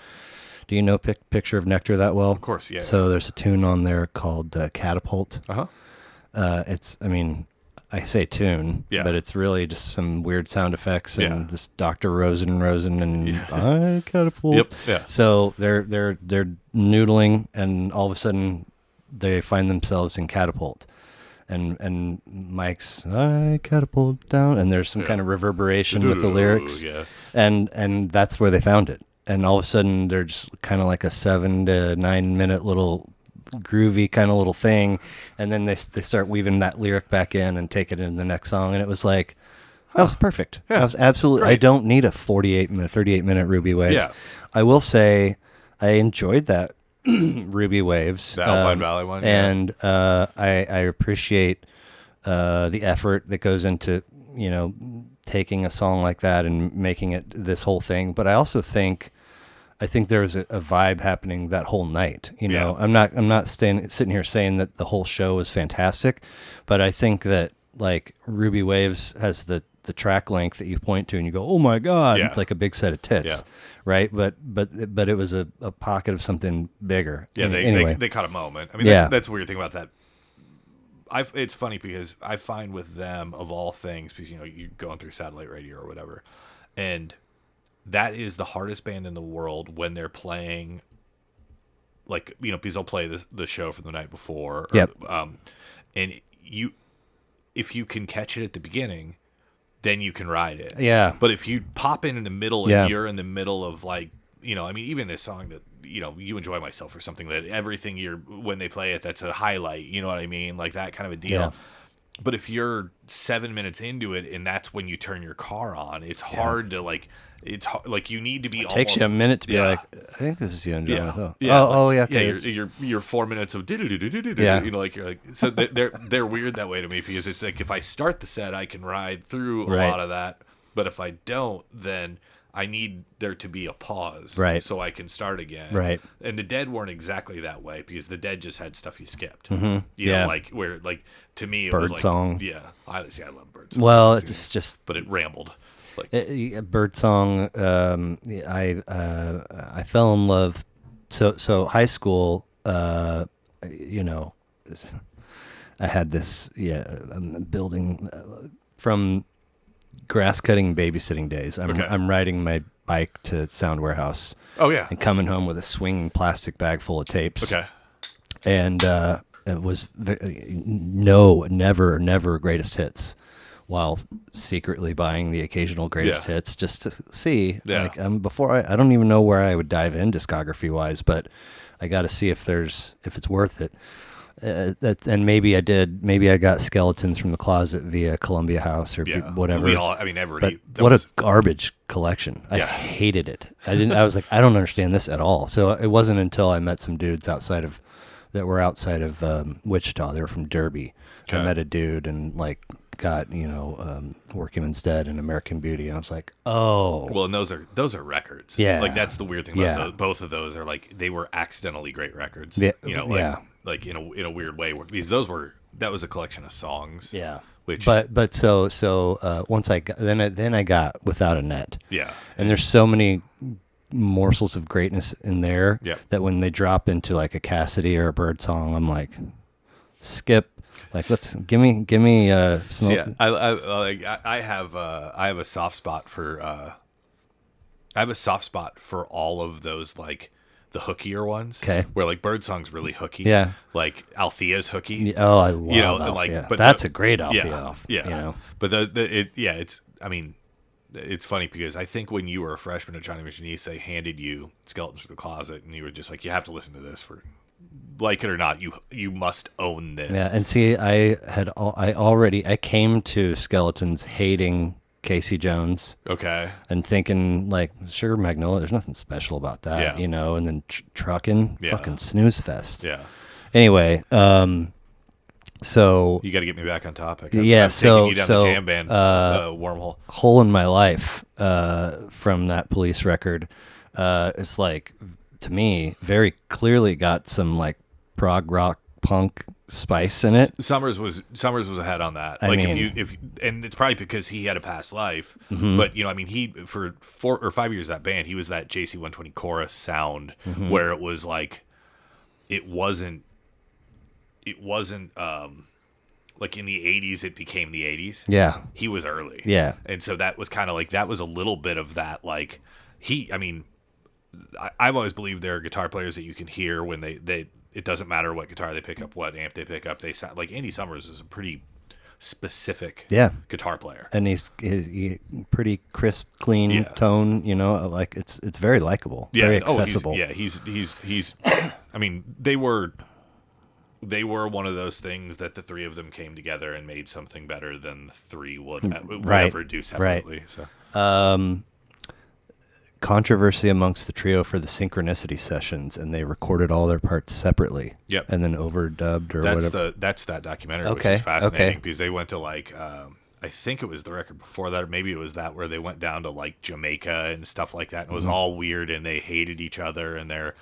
Do you know Picture of Nectar that well? Of course, yeah. So there's a tune on there called Catapult. Uh-huh. I say tune, but it's really just some weird sound effects and this Dr. Rosen and I catapult. Yep. Yeah. So they're noodling, and all of a sudden they find themselves in Catapult. And Mike's I catapult down, and there's some kind of reverberation with the lyrics. Yeah. And that's where they found it. And all of a sudden, they're just kind of like a 7 to 9 minute little groovy kind of little thing, and then they start weaving that lyric back in and take it in the next song, and it was like that was perfect. Yeah. That was absolutely. Great. I don't need a 38 minute Ruby Waves. Yeah. I will say I enjoyed that Ruby Waves, The Alpine Valley one, yeah. and I appreciate the effort that goes into taking a song like that and making it this whole thing. But I also think there's a vibe happening that whole night. Yeah. I'm not sitting here saying that the whole show was fantastic, but I think that like Ruby Waves has the track length that you point to and you go, oh my God, Yeah. like a big set of tits, Yeah. right? But it was a pocket of something bigger. Yeah, Anyway. they caught a moment. I mean, Yeah. that's the weird thing about that. It's funny because I find with them, of all things, because you're going through satellite radio or whatever, and that is the hardest band in the world when they're playing, like, because they'll play the show from the night before. Yep. And if you can catch it at the beginning, then you can ride it. Yeah. But if you pop in the middle Yeah. and you're in the middle of like, even this song that, You Enjoy Myself or something, that everything when they play it, that's a highlight, you know what I mean? Like that kind of a deal. Yeah. But if you're 7 minutes into it and that's when you turn your car on, it's hard to like you need to be It takes you a minute to be like, I think this is the end. yeah. Okay. You're 4 minutes of Yeah. like you're like, so they're weird that way to me, because it's like if I start the set, I can ride through a Right. lot of that, but if I don't, then I need there to be a pause, Right. so I can start again. Right. And the Dead weren't exactly that way, because the Dead just had stuff you skipped. Mhm. You Yeah. know, like where like to me it was like Birdsong. Yeah, I love Birdsong. Well, it's just but it rambled. Like Birdsong. I fell in love. So high school. I had this building from grass cutting babysitting days. Okay. I'm riding my bike to Sound Warehouse. Oh yeah. And coming home with a swinging plastic bag full of tapes. Okay. And it was never greatest hits, while secretly buying the occasional greatest hits just to see. Yeah. Like I don't even know where I would dive in discography wise, but I got to see if it's worth it. And maybe I did. Maybe I got Skeletons from the Closet via Columbia House or whatever. We all. I mean, everybody. But what a garbage collection! I hated it. I was like, I don't understand this at all. So it wasn't until I met some dudes that were outside of Wichita. They were from Derby. Okay. I met a dude and like got Work Him Instead and American Beauty, and I was like, oh, Well, and those are records. Yeah. Like that's the weird thing about both of those are like they were accidentally great records. Yeah. Like in a weird way, because that was a collection of songs. yeah. Which But so once I got then I got Without a Net. yeah. And there's so many morsels of greatness in there that when they drop into like a Cassidy or a Birdsong, I'm like, skip. Like let's give me smoke. So, yeah, I have a soft spot for all of those, like the hookier ones. Okay. Where like Birdsong's really hooky. Yeah. Like Althea's hooky. Oh, I love and, like, Althea. but That's a great Althea. Yeah. Yeah. But it's funny because I think when you were a freshman at Johnny Machinise, they handed you Skeletons from the Closet, and you were just like, you have to listen to this for, like it or not, you must own this. Yeah, and see, I came to Skeletons hating Casey Jones. Okay. And thinking like Sugar Magnolia, there's nothing special about that, and then Truckin', fucking snooze fest. Yeah. Anyway, so you got to get me back on topic. I'm taking you down the jam band wormhole. Hole in My Life from that Police record. It's like, to me, very clearly got some like prog rock punk spice in it. Summers was ahead on that. I Like mean, if and it's probably because he had a past life. Mm-hmm. But he for 4 or 5 years of that band, he was that JC 120 chorus sound where it was like it wasn't like in the 80s it became the 80s. Yeah. He was early. Yeah. And so that was kind of like that was a little bit of that like I've always believed there are guitar players that you can hear when they it doesn't matter what guitar they pick up, what amp they pick up, they sound like Andy Summers is a pretty specific guitar player. And he's pretty crisp, clean tone, like it's very likable, very accessible. He's I mean, they were they were one of those things that the three of them came together and made something better than the three would ever do separately. So controversy amongst the trio for the synchronicity sessions, and they recorded all their parts separately. Yep. And then overdubbed or whatever. That's that documentary, which Okay, is fascinating okay. because they went to like I think it was the record before that, or maybe it was that where they went down to like Jamaica and stuff like that. And it was all weird, and they hated each other, and they're,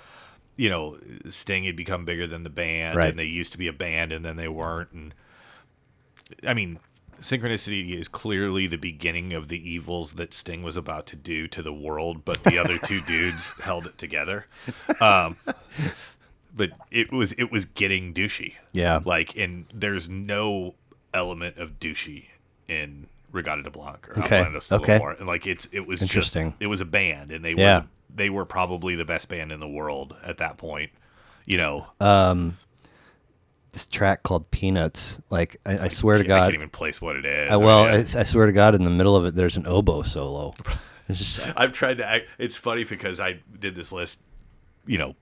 you know, Sting had become bigger than the band, Right. and they used to be a band, and then they weren't. And I mean, Synchronicity is clearly the beginning of the evils that Sting was about to do to the world, but the other two dudes held it together. But it was getting douchey. Yeah. Like, and there's no element of douchey in Regatta de Blanc or Okay. Outlandos de Okay. L'Amour. And like it was Interesting. just, it was a band, and Yeah. they were probably the best band in the world at that point. You know, This track called Peanuts, like I swear to I God, can't even place what it is. I swear to God, in the middle of it, there's an oboe solo. It's just, I've tried to act. It's funny because I did this list, you know,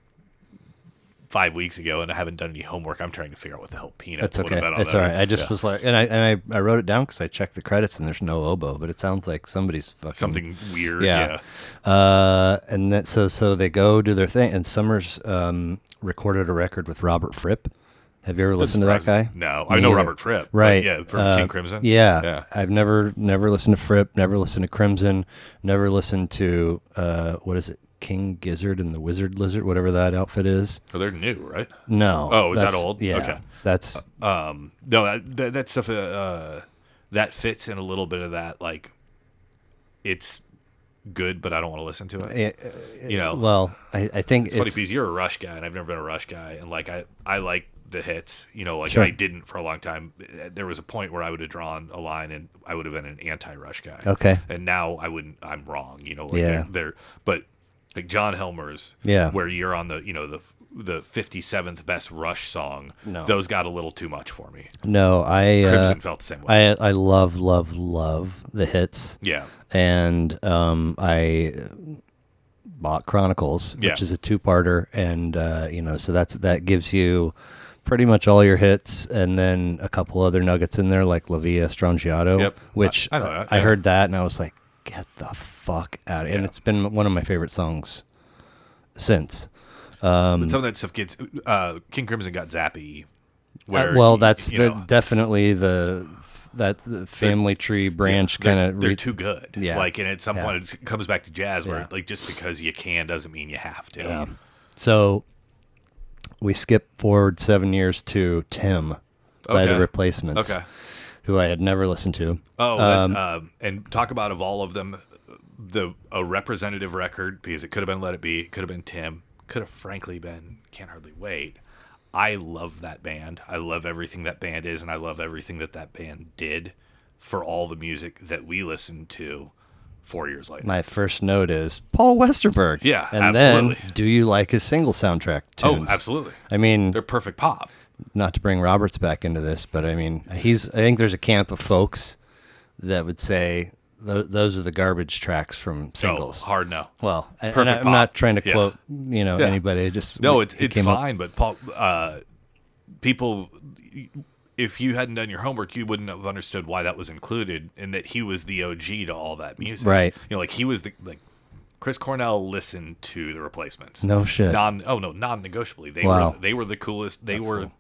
5 weeks ago, and I haven't done any homework. I'm trying to figure out what the hell Peanuts that's would okay. have been on It's there. all right. I just was like, and I wrote it down because I checked the credits and there's no oboe, but it sounds like somebody's fucking Something weird. Yeah. Yeah. And then so they go do their thing, and Summers recorded a record with Robert Fripp. Have you ever listened to that guy? No, Me I know either. Robert Fripp. but Right. Yeah, from King Crimson. Yeah. I've never listened to Fripp, never listened to Crimson, never listened to what is it? King Gizzard and the Wizard Lizard, whatever that outfit is. Oh, they're new, right? No. Oh, is that that's- old? Yeah. Okay. That's No, that stuff that fits in a little bit of that. Like, it's good, but I don't want to listen to it. You know, well, I think it's funny because you're a Rush guy, and I've never been a Rush guy, and like I like the hits. You know, like Sure. I didn't for a long time. There was a point where I would have drawn a line, and I would have been an anti-Rush guy. Okay. And now I wouldn't. I'm wrong. You know, like Yeah. they're but like John Helmer's. Yeah. Where you're on the the 57th best Rush song. No. Those got a little too much for me. No, Crimson felt the same way. I love the hits. Yeah. And I bought Chronicles, Yeah. which is a 2-parter, and so that gives you pretty much all your hits, and then a couple other nuggets in there like La Via Strangiato, Yep. which I know that, I yeah. heard that and I was like, get the fuck out of here. And Yeah. it's been one of my favorite songs since. But some of that stuff gets King Crimson got zappy. Where Well, that's you know, definitely the family tree branch kind of. they're too good. Yeah. Like, and at some Yeah. point it comes back to jazz where Yeah. like just because you can doesn't mean you have to. Yeah. So we skip forward 7 years to Tim by Okay. the Replacements, Okay. who I had never listened to. Oh, and talk about of all of them, a representative record, because it could have been Let It Be, it could have been Tim, could have frankly been Can't Hardly Wait. I love that band. I love everything that band is, and I love everything that band did for all the music that we listened to 4 years later. My first note is Paul Westerberg. Yeah, and absolutely. then, do you like his single soundtrack tunes? Oh, absolutely. I mean, They're perfect pop. not to bring Roberts back into this, but I mean, I think there's a camp of folks that would say those are the garbage tracks from singles. Oh, hard no. Well, Perfect I'm pop. not trying to Yeah. quote, Yeah. anybody. Just No, it it's came up. fine, but Paul, people, if you hadn't done your homework, you wouldn't have understood why that was included, and that he was the OG to all that music. Right. You know, like he was Chris Cornell listened to the Replacements. No shit. Non-negotiably. Wow. They were the coolest. They That's were cool.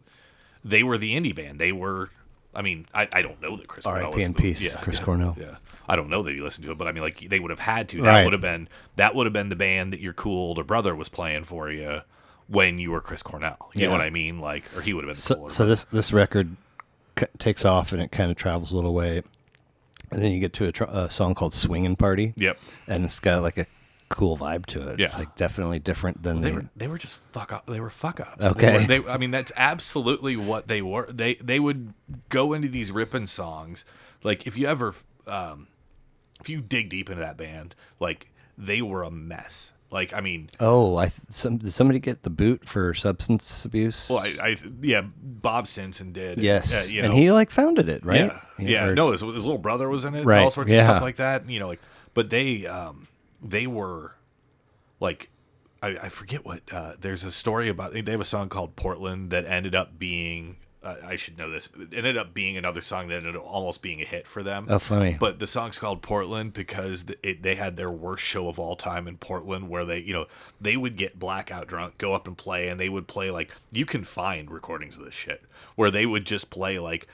they were the indie band. They were. I mean, I don't know that Chris Cornell R.I.P. listened in to it. peace, Yeah, Chris yeah, Cornell. Yeah, I don't know that he listened to it, but I mean, like they would have had to. Right. That would have been the band that your cool older brother was playing for you when you were Chris Cornell. You know Yeah. what I mean? Like, or he would have been the cool older So brother. this record takes off and it kind of travels a little way, and then you get to a song called "Swingin' Party." Yep. And it's got like a cool vibe to it. It's Yeah. like definitely different than They were just fuck up. They were fuck ups. Okay. I mean, that's absolutely what they were. They would go into these ripping songs. Like if you ever, if you dig deep into that band, like they were a mess. Like I mean, Oh, did somebody get the boot for substance abuse? well, yeah, Bob Stinson did. Yes, you and know, he like founded it, right? Yeah. Or No, it's- his little brother was in it. Right, And all sorts of yeah. stuff like that. You know, like, but they were like, I forget what. There's a story about. They have a song called Portland that ended up being. I should know this. It ended up being another song that ended up almost being a hit for them. Oh, funny. But the song's called Portland because they had their worst show of all time in Portland, where they would get blackout drunk, go up and play, and they would play like, you can find recordings of this shit where they would just play like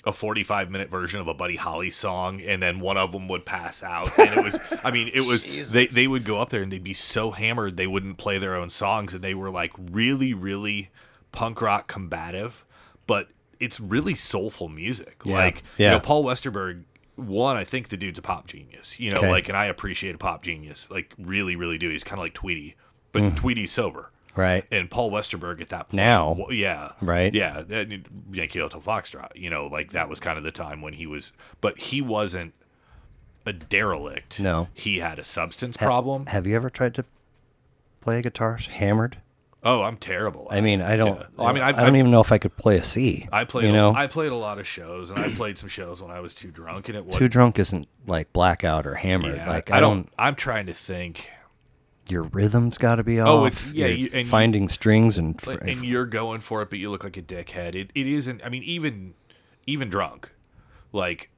a 45-minute version of a Buddy Holly song, and then one of them would pass out, and it was they would go up there and they'd be so hammered they wouldn't play their own songs, and they were like really, really punk rock combative, but it's really soulful music. Yeah. Like, Yeah. Paul Westerberg, one, I think the dude's a pop genius, Okay. like, and I appreciate a pop genius, like, really, really do. He's kind of like Tweety, but Tweety's sober. Right. And Paul Westerberg at that point. Now. Yeah. Right. Yeah. Yankee Hotel Foxtrot, like, that was kind of the time when he was, but he wasn't a derelict. No. He had a substance problem. Have you ever tried to play a guitar hammered? Oh, I'm terrible. I mean, I don't. Yeah. Oh, I mean, I don't even know if I could play a C. I played. You know, I played a lot of shows, and I played some shows when I was too drunk, and it was too drunk isn't like blackout or hammered. Yeah, like I don't. I'm trying to think. Your rhythm's got to be off. Oh, it's yeah. You're finding strings and you're going for it, but you look like a dickhead. It isn't. I mean, even drunk, like,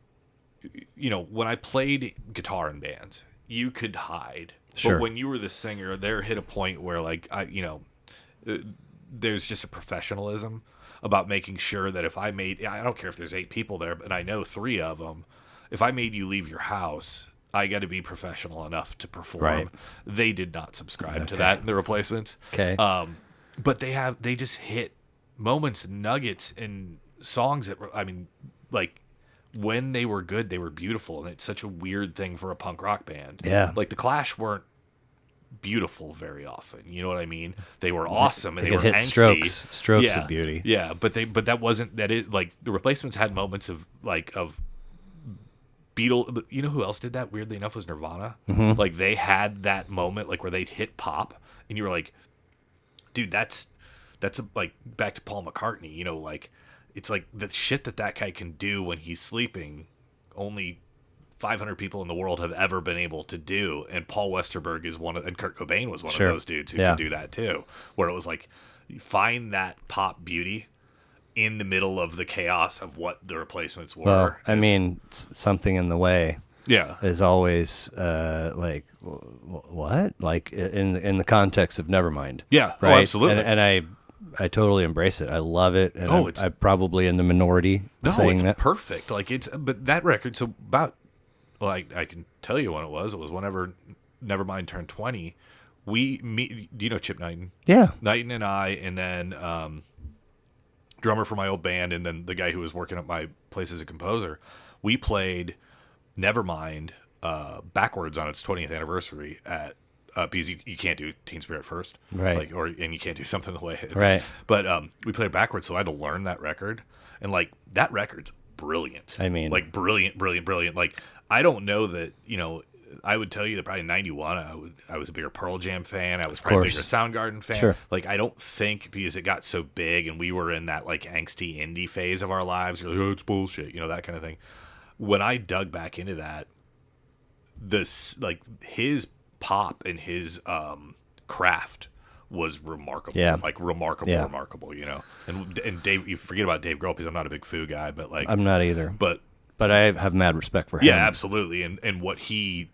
when I played guitar in bands, you could hide. Sure. But when you were the singer, there hit a point where, like, there's just a professionalism about making sure that if I don't care if there's 8 people there, but I know 3 of them, if I made you leave your house, I got to be professional enough to perform. Right. They did not subscribe to that in the replacements. Okay. But they just hit moments and nuggets and songs that were, I mean, like, when they were good, they were beautiful, and it's such a weird thing for a punk rock band. Yeah. Like, the Clash weren't beautiful very often. You know what I mean? They were awesome, and they were hit angsty. strokes Yeah. of beauty. Yeah, but that wasn't that. It like the replacements had moments of Beatle. You know who else did that? Weirdly enough, was Nirvana. Mm-hmm. Like, they had that moment, like, where they'd hit pop, and you were like, dude, that's like, back to Paul McCartney. Like, it's like the shit that guy can do when he's sleeping. Only 500 people in the world have ever been able to do, and Paul Westerberg is one of, and Kurt Cobain was one Sure. of those dudes who could do that too. Where it was like, you find that pop beauty in the middle of the chaos of what the replacements were. Well, I mean, something in the way. Yeah. Is always like what? Like in the context of Nevermind. Yeah. Right? Oh, absolutely. And I totally embrace it. I love it. And Oh, I'm probably in the minority saying it's that. perfect. Like, but that record, so about, well, I can tell you when it was. It was whenever Nevermind turned 20. Do you know Chip Knighton? Yeah. Knighton and I, and then drummer for my old band, and then the guy who was working at my place as a composer, we played Nevermind backwards on its 20th anniversary at because you can't do Teen Spirit first, Right? And you can't do something the way, Right? But we played backwards, so I had to learn that record, and like, that record's brilliant. I mean, like, brilliant. Like, I don't know that I would tell you that probably in '91 I was a bigger Pearl Jam fan. I was probably a bigger Soundgarden fan. Sure. Like, I don't think, because it got so big and we were in that, like, angsty indie phase of our lives, you're like, oh, it's bullshit, that kind of thing. When I dug back into that, like, his pop and his craft was remarkable. Yeah. Like, remarkable. And Dave, you forget about Dave Grohl, because I'm not a big Foo guy, but, like, I'm not either. But I have mad respect for him. yeah, absolutely. And what he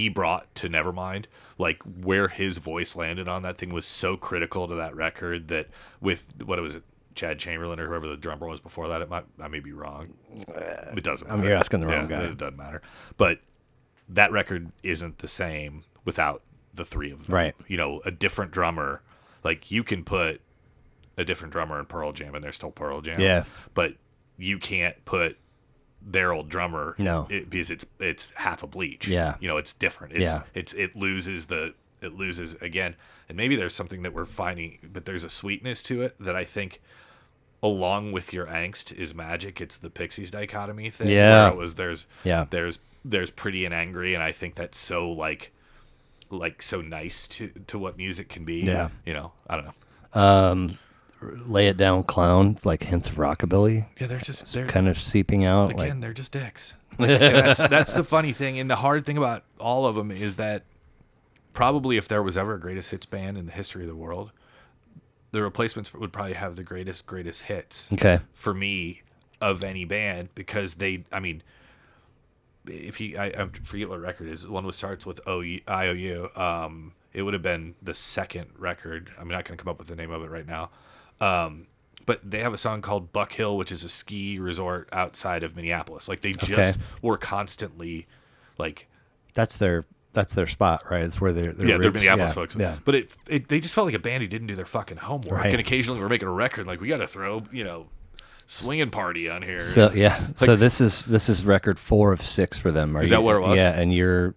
brought to Nevermind, like, where his voice landed on that thing was so critical to that record that with, what was it, Chad Chamberlain or whoever the drummer was before that, I may be wrong. It doesn't matter. You're asking the wrong guy. It doesn't matter. But that record isn't the same without the 3 of them. Right. A different drummer, like, you can put a different drummer in Pearl Jam and they're still Pearl Jam. Yeah. But you can't put their old drummer, because it's half a Bleach. Yeah. It's different. It loses again, and maybe there's something that we're finding, but there's a sweetness to it that I think, along with your angst, is magic. It's the Pixies dichotomy thing. Yeah. Where it was there's pretty and angry, and I think that's so like so nice to what music can be. Yeah. I don't know. Lay It Down Clown, like hints of rockabilly. Yeah, they're kind of seeping out. Again, they're just dicks. And that's the funny thing, and the hard thing about all of them is that probably if there was ever a greatest hits band in the history of the world, the Replacements would probably have the greatest hits. Okay. For me, of any band, because I mean, if I forget what record it is. One starts with IOU. It would have been the second record. I'm not going to come up with the name of it right now. But they have a song called Buck Hill, which is a ski resort outside of Minneapolis. Like, they just were constantly, like, That's their spot, right? It's where they're they're roots. Minneapolis folks. Yeah. But they just felt like a band who didn't do their fucking homework. Right. And occasionally we're making a record, like, we got to throw, swinging party on here. So so this is record 4 of 6 for them. Is that what it was? Yeah, and you're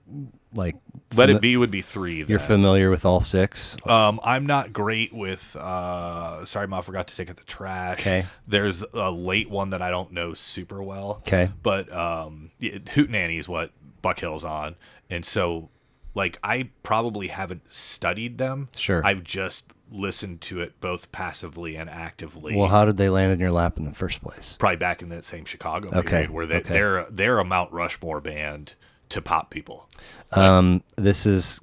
like Let It Be would be 3. You're familiar with all 6? I'm not great with Sorry Ma Forgot to Take Out the Trash. Okay. There's a late one that I don't know super well. Okay. But Hootenanny is what Buck Hill's on. And so, like, I probably haven't studied them. Sure. I've just listened to it both passively and actively. Well, how did they land in your lap in the first place? Probably back in that same Chicago Okay. period where they're a Mount Rushmore band to pop people. This is,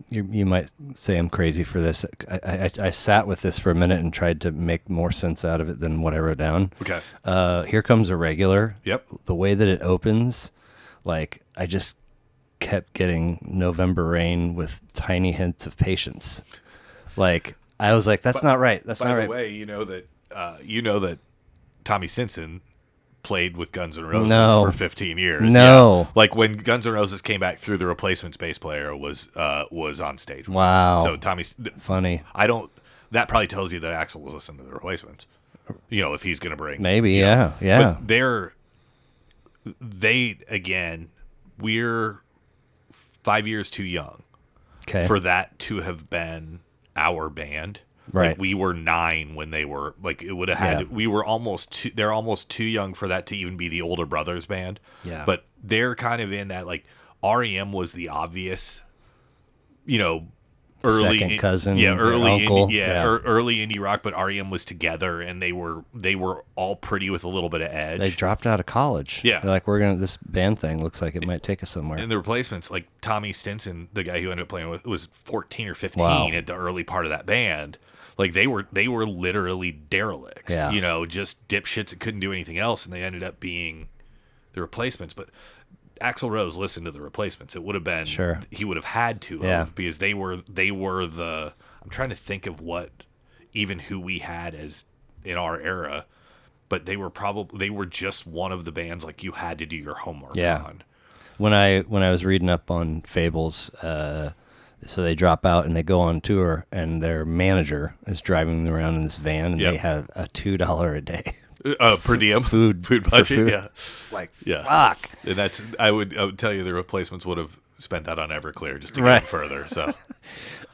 you might say I'm crazy for this. I sat with this for a minute and tried to make more sense out of it than what I wrote down. Okay. Here Comes a Regular. Yep. The way that it opens, like, I just kept getting November Rain with tiny hints of Patience. Like, I was like, that's not right. That's not right. By the way, you know that Tommy Stinson played with Guns N' Roses for 15 years. No. Yeah. Like, when Guns N' Roses came back through, the Replacements bass player was on stage. Wow. So Tommy's funny. That probably tells you that Axl was listening to the Replacements. If he's going to bring. Maybe, yeah. But we're 5 years too young for that to have been our band. Right. Like, we were 9 when they were, like, it would have had, we were they're almost too young for that to even be the older brothers band. Yeah. But they're kind of in that, like, REM was the obvious, early second cousin, early uncle, early indie rock, but REM was together and they were all pretty with a little bit of edge. They dropped out of college. Yeah. They're like, this band thing looks like it might take us somewhere. And the Replacements, like Tommy Stinson, the guy who ended up playing with, was 14 or 15 at the early part of that band. Like, they were literally derelicts, just dipshits that couldn't do anything else, and they ended up being the Replacements. But Axl Rose listened to the Replacements. It would have been he would have had to have, because they were the. I'm trying to think of who we had as in our era, but they were just one of the bands, like, you had to do your homework on. When I was reading up on Fables, so they drop out and they go on tour, and their manager is driving them around in this van, and they have a $2 a day. Per diem food budget. Yeah, it's like fuck. And that's I would tell you the Replacements would have spent that on Everclear just to go further. So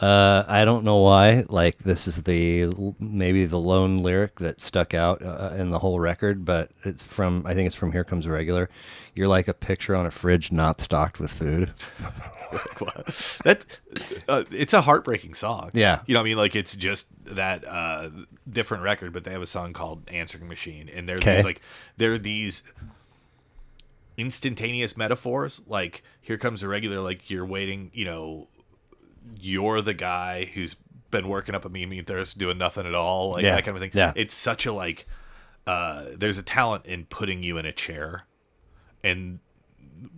I don't know why. Like, this is maybe the lone lyric that stuck out in the whole record, but I think it's from Here Comes a Regular. You're like a picture on a fridge not stocked with food. It's a heartbreaking song. Yeah. You know what I mean? Like, it's just that different record, but they have a song called Answering Machine, and there are these instantaneous metaphors, like, here comes a regular, like, you're waiting, you're the guy who's been working up a mean thirst doing nothing at all, like that kind of thing. Yeah. It's such a, there's a talent in putting you in a chair, and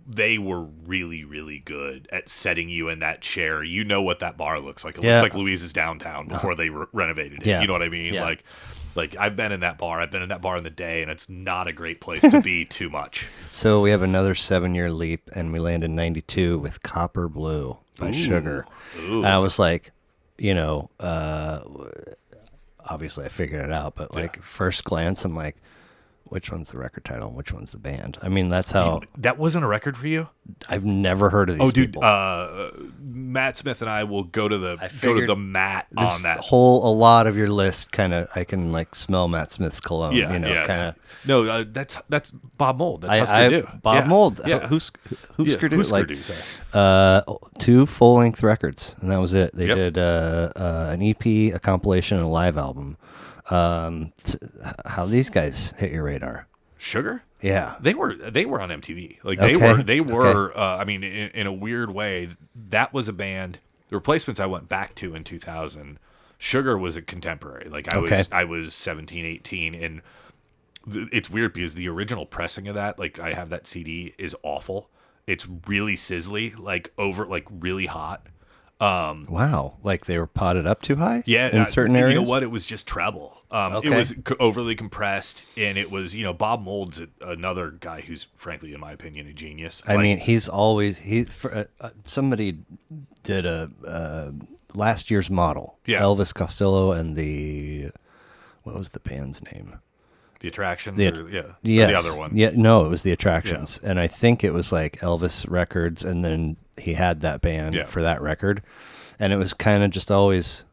they were really, really good at setting you in that chair. You know what that bar looks like. It looks like Louise's Downtown before they renovated it. Yeah. You know what I mean? Yeah. Like, I've been in that bar. I've been in that bar in the day, and it's not a great place to be too much. So we have another 7-year leap, and we land in 92 with Copper Blue by Sugar. Ooh. And I was like, obviously I figured it out, but like, first glance, I'm like, which one's the record title and which one's the band? I mean, that's how... That wasn't a record for you? I've never heard of these people. Matt Smith and I will go to the mat on that. A lot of your list, kind of, I can, like, smell Matt Smith's cologne. Kind of. No, that's Bob Mold. That's Husker Du. Bob Mold. Yeah. Husker Du. Husker Du, sorry. 2 full-length records, and that was it. They did an EP, a compilation, and a live album. How these guys hit your radar? Sugar? Yeah, they were on MTV. Like, they were. I mean, in a weird way, that was a band The replacements I went back to in 2000, Sugar was a contemporary. Like I was 17, 18, and it's weird because the original pressing of that, like I have that CD, is awful. It's really sizzly, like really hot. Wow, like they were potted up too high. Yeah, in certain areas. You know what? It was just treble. It was overly compressed, and it was Bob Mould's another guy who's frankly, in my opinion, a genius. I mean, somebody did a last year's model. Yeah. Elvis Costello and what was the band's name? The Attractions, yes, or the other one. Yeah, no, it was the Attractions, and I think it was like Elvis Records, and then he had that band for that record, and it was kind of just always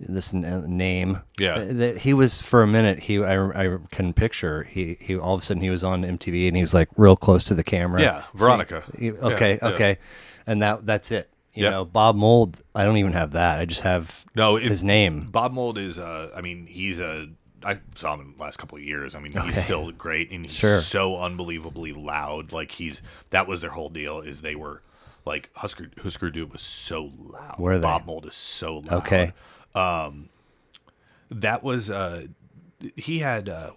this name. Yeah, he was for a minute. I can picture he all of a sudden he was on MTV and he was like real close to the camera. Yeah, Veronica. Okay, and that's it. You know, Bob Mould. I don't even have that. I just have his name. Bob Mould is. I saw him in the last couple of years. I mean, he's still great, and he's so unbelievably loud. Like that was their whole deal. Is they were like Husker Du was so loud. Were they? Bob Mould is so loud. Okay. That was he had. Oh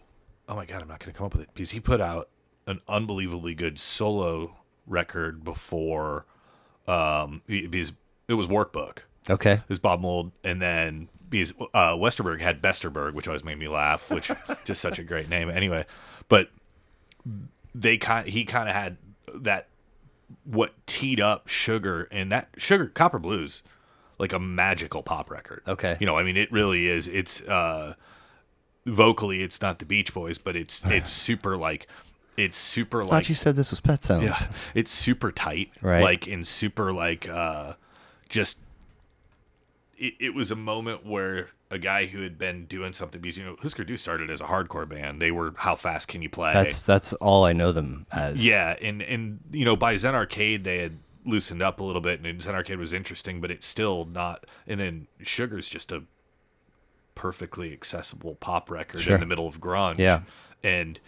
my God, I'm not going to come up with it because he put out an unbelievably good solo record before. Because it was Workbook. Okay. It was Bob Mould, and then because Westerberg had Besterberg, which always made me laugh, which just such a great name. Anyway, but he kind of had that what teed up Sugar, and that Sugar Copper Blues, like a magical pop record. Okay. I mean, it really is. It's vocally, it's not the Beach Boys, but it's super like. It's super I thought you said this was Pet Sounds. Yeah, it's super tight, right? Like and super like just. It was a moment where a guy who had been doing something because Husker Du started as a hardcore band. They were How Fast Can You Play? That's all I know them as. Yeah, and by Zen Arcade they had loosened up a little bit, and Zen Arcade was interesting, but it's still not. And then Sugar's just a perfectly accessible pop record in the middle of grunge. Yeah, and.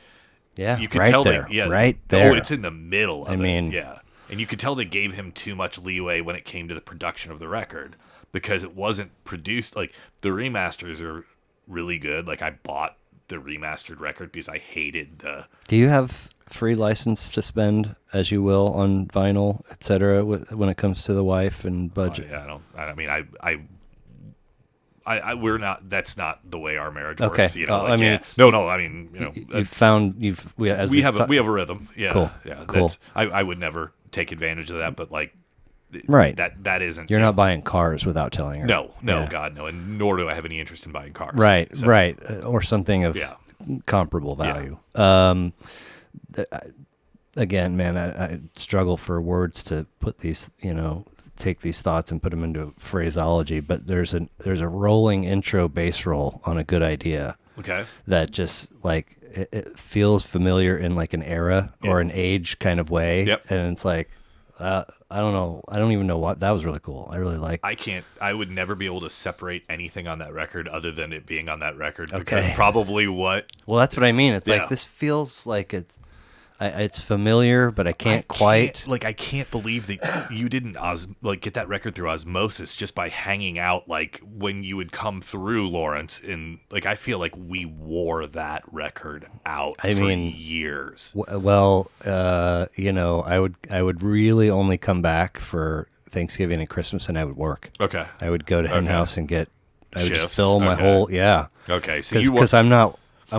Yeah, you could right tell there, they, right there. Oh, it's in the middle of mean, yeah. And you could tell they gave him too much leeway when it came to the production of the record because it wasn't produced. Like, the remasters are really good. Like, I bought the remastered record because I hated the... Do you have free license to spend as you will on vinyl, etc., when it comes to the wife and budget? We're not. That's not the way our marriage works. Okay. I mean, it's we have a rhythm. Yeah. Cool. Yeah. Cool. I would never take advantage of that, but like, right. That isn't. You're not buying cars without telling her. No, God, no, and nor do I have any interest in buying cars. Right. So, right. Or something of comparable value. Yeah. Again, man, I struggle for words to put these, take these thoughts and put them into phraseology, but there's a rolling intro bass roll on a good idea. Okay. That just like it feels familiar in like an era or an age kind of way. Yep. And it's like I don't know. I don't even know what that was really cool. I really like. I would never be able to separate anything on that record other than it being on that record because probably what. Well, that's what I mean. It's like this feels like it's familiar, but I can't quite. I can't believe that you didn't get that record through osmosis just by hanging out. Like when you would come through Lawrence, and like I feel like we wore that record out for years. Well, I would really only come back for Thanksgiving and Christmas, and I would work. Okay, I would go to Hen House and I would shifts. just fill my whole Okay, so because I'm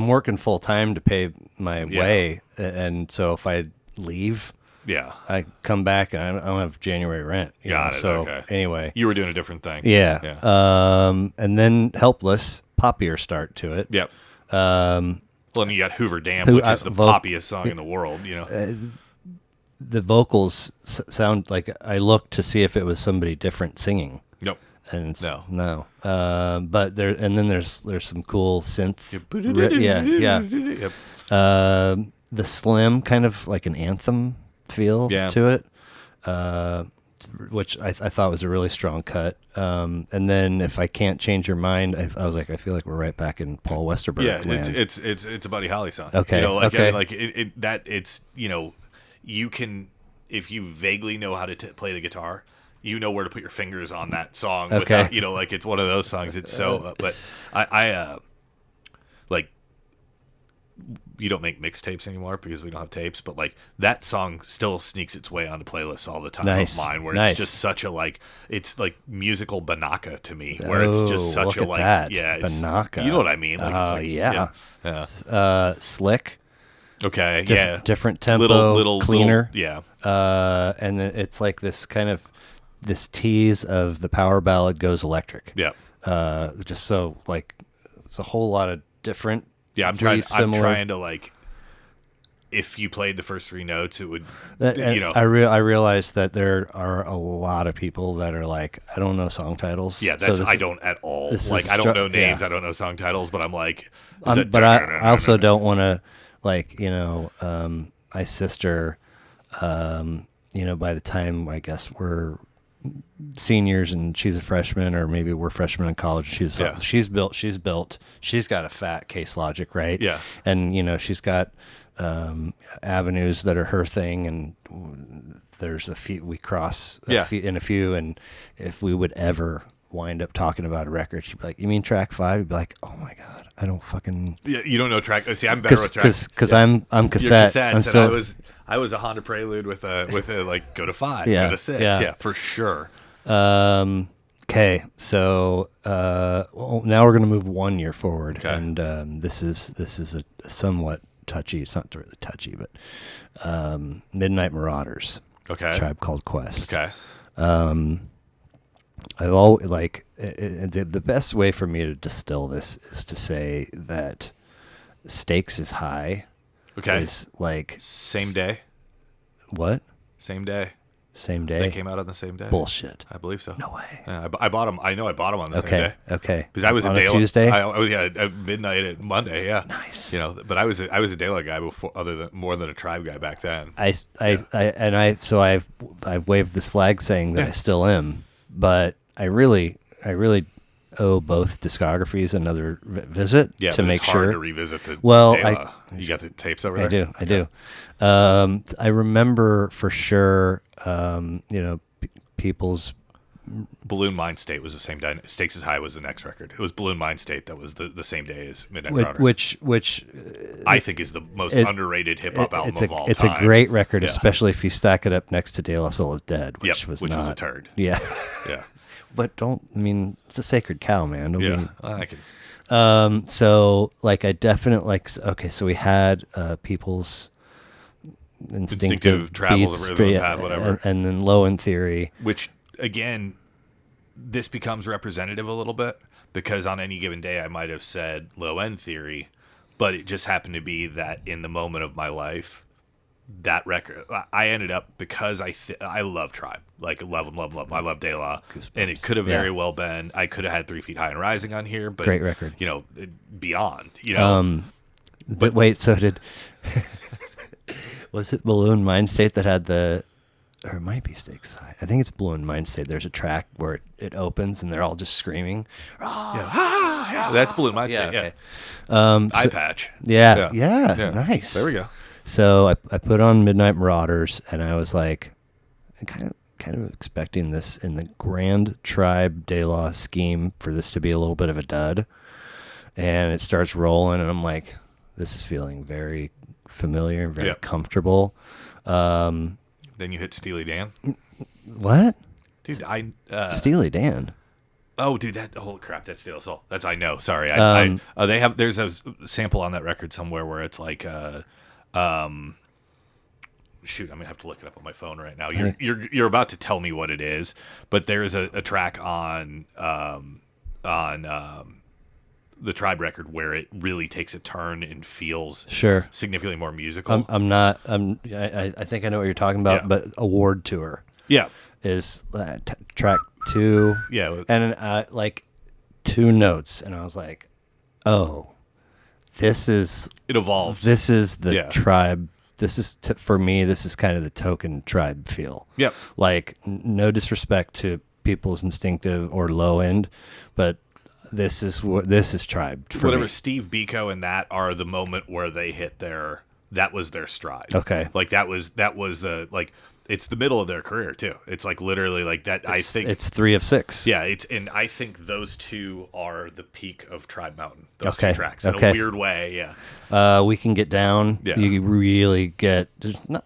working full time to pay my way, and so if I leave, I come back and I don't have January rent. Got it. So okay. Anyway, you were doing a different thing. Yeah. And then Helpless, poppier start to it. Yep. Well, and you got Hoover Dam, which is the poppiest song in the world. The vocals sound like I looked to see if it was somebody different singing. Nope. And it's, no. But there's some cool synth. Yep. The Slim, kind of like an anthem feel to it, which I thought was a really strong cut. And then If I Can't Change Your Mind, I was like, I feel like we're right back in Paul Westerberg land. It's a Buddy Holly song. Okay. You can, if you vaguely know how to play the guitar, you know where to put your fingers on that song Okay. without, like it's one of those songs. It's so, but I like, you don't make mixtapes anymore because we don't have tapes, but like that song still sneaks its way onto playlists all the time Nice. of mine, where Nice. it's just such a it's like musical banaka to me, where it's just such look a at that. it's Banaka. you know what I mean? Like, it's Oh, like, yeah. Slick. Okay, Different tempo, little cleaner. yeah. And then it's like this kind of this tease of the power ballad goes electric. Yeah. Just so like it's a whole lot of different. Yeah, I'm pretty trying similar. to like, if you played the first 3 notes, it would, I realized that there are a lot of people that are like, I don't know song titles. Yeah, so I don't at all. this Like, is I don't know names, yeah. I don't know song titles, but I'm like, but I also don't want to, like, my sister, by the time I guess we're seniors and she's a freshman, or maybe we're freshmen in college, she's got a fat Case Logic, right? Yeah. And she's got avenues that are her thing, and there's a few we cross in a few, and if we would ever wind up talking about a record, she'd be like, "You mean track 5?" You'd be like, "Oh my god, I don't fucking." Yeah, you don't know track. See, I'm better with tracks because I'm cassette. I'm still, I was a Honda Prelude with a like go to 5, go to 6. Yeah, for sure. Okay, so well, now we're gonna move 1 year forward, okay. And this is a somewhat touchy. It's not really touchy, but Midnight Marauders. Okay. Tribe Called Quest. Okay. I've always the best way for me to distill this is to say that stakes is high. Okay. Is like same day. What? Same day. Same day. They came out on the same day. Bullshit. I believe so. No way. Yeah, I bought them. I know I bought them on the same day. Okay. Because I was on a Tuesday. at midnight at Monday. Yeah. Nice. But I was a De La guy before, more than a Tribe guy back then. I've waved this flag saying that I still am, but I really owe both discographies another visit to make sure. Hard to revisit the. Well, De La. You got the tapes over there. I do. I remember for sure. People's Balloon Mind State was the same day. Stakes is High was the next record. It was Balloon Mind State that was the same day as Midnight Marauders. Which I think is the most underrated hip hop album of all time. It's a great record, especially if you stack it up next to De La Soul Is Dead, which was a turd. Yeah. Yeah. But it's a sacred cow, man. I can. So like I definitely so we had People's Instinctive Travels, Beats, Rhythm Path, whatever. And then Low End Theory. Which, again, this becomes representative a little bit, because on any given day I might have said Low End Theory, but it just happened to be that in the moment of my life, that record, I ended up, because I love Tribe. Like, love them. I love De La. Goosebumps. And it could have very well been, I could have had 3 Feet High and Rising on here, but, great record. Beyond, Wait, so did... Was it Balloon Mind State that had or it might be Stakes High. I think it's Balloon Mind State. There's a track where it opens and they're all just screaming. That's Balloon Mind State, okay. Eye Patch. Yeah, nice. There we go. So I put on Midnight Marauders, and I was like, kind of expecting this in the grand Tribe De La scheme for this to be a little bit of a dud. And it starts rolling, and I'm like, this is feeling very familiar, very comfortable. Then you hit Steely Dan. What? Dude, Steely Dan. Oh, dude, holy crap, that's Steely Soul. That's I know. Sorry, there's a sample on that record somewhere where it's like, shoot, I'm gonna have to look it up on my phone right now. You're about to tell me what it is, but there's a track on the Tribe record where it really takes a turn and feels significantly more musical. I think I know what you're talking about, but Award Tour. Yeah. Is track 2. Yeah. And like 2 notes, and I was like, oh, it evolved. This is the Tribe. This is, for me, this is kind of the token Tribe feel. Yep. Like, no disrespect to People's Instinctive or Low End, but this is Tribe for whatever me. Steve Biko and that are the moment where they hit that was their stride. Okay. Like that was the, like, it's the middle of their career too. It's like literally like that. I think it's 3 of 6. yeah, and I think those two are the peak of Tribe Mountain. Those Okay. two tracks in Okay. a weird way. Yeah. We Can Get Down. Yeah. You really get, there's not,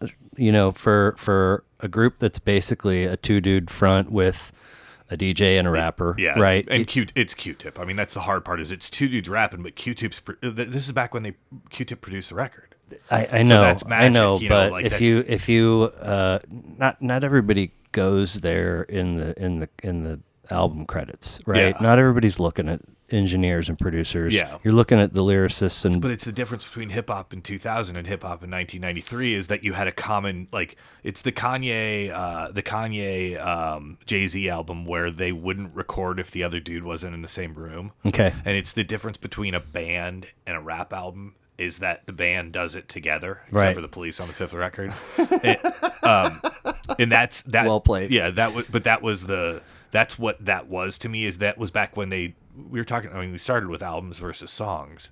for a group that's basically a 2-dude front with a DJ and a rapper. Yeah, Right. And it's Q-Tip. I mean, that's the hard part. Is it's 2 dudes rapping, but Q-Tip's. This is back when Q-Tip produced the record. I So know, that's magic, I know, you know, but like if you not everybody goes there in the album credits, right? Yeah. Not everybody's looking at engineers and producers. Yeah. You're looking at the lyricists and But it's the difference between hip hop in 2000 and hip hop in 1993 is that you had a common like it's the Kanye Jay-Z album where they wouldn't record if the other dude wasn't in the same room. okay, And it's the difference between a band and a rap album is that the band does it together, except Right. for the Police on the fifth record. And that's that. Well played. Yeah, that's what that was to me. Is that was back when we were talking. I mean, we started with albums versus songs.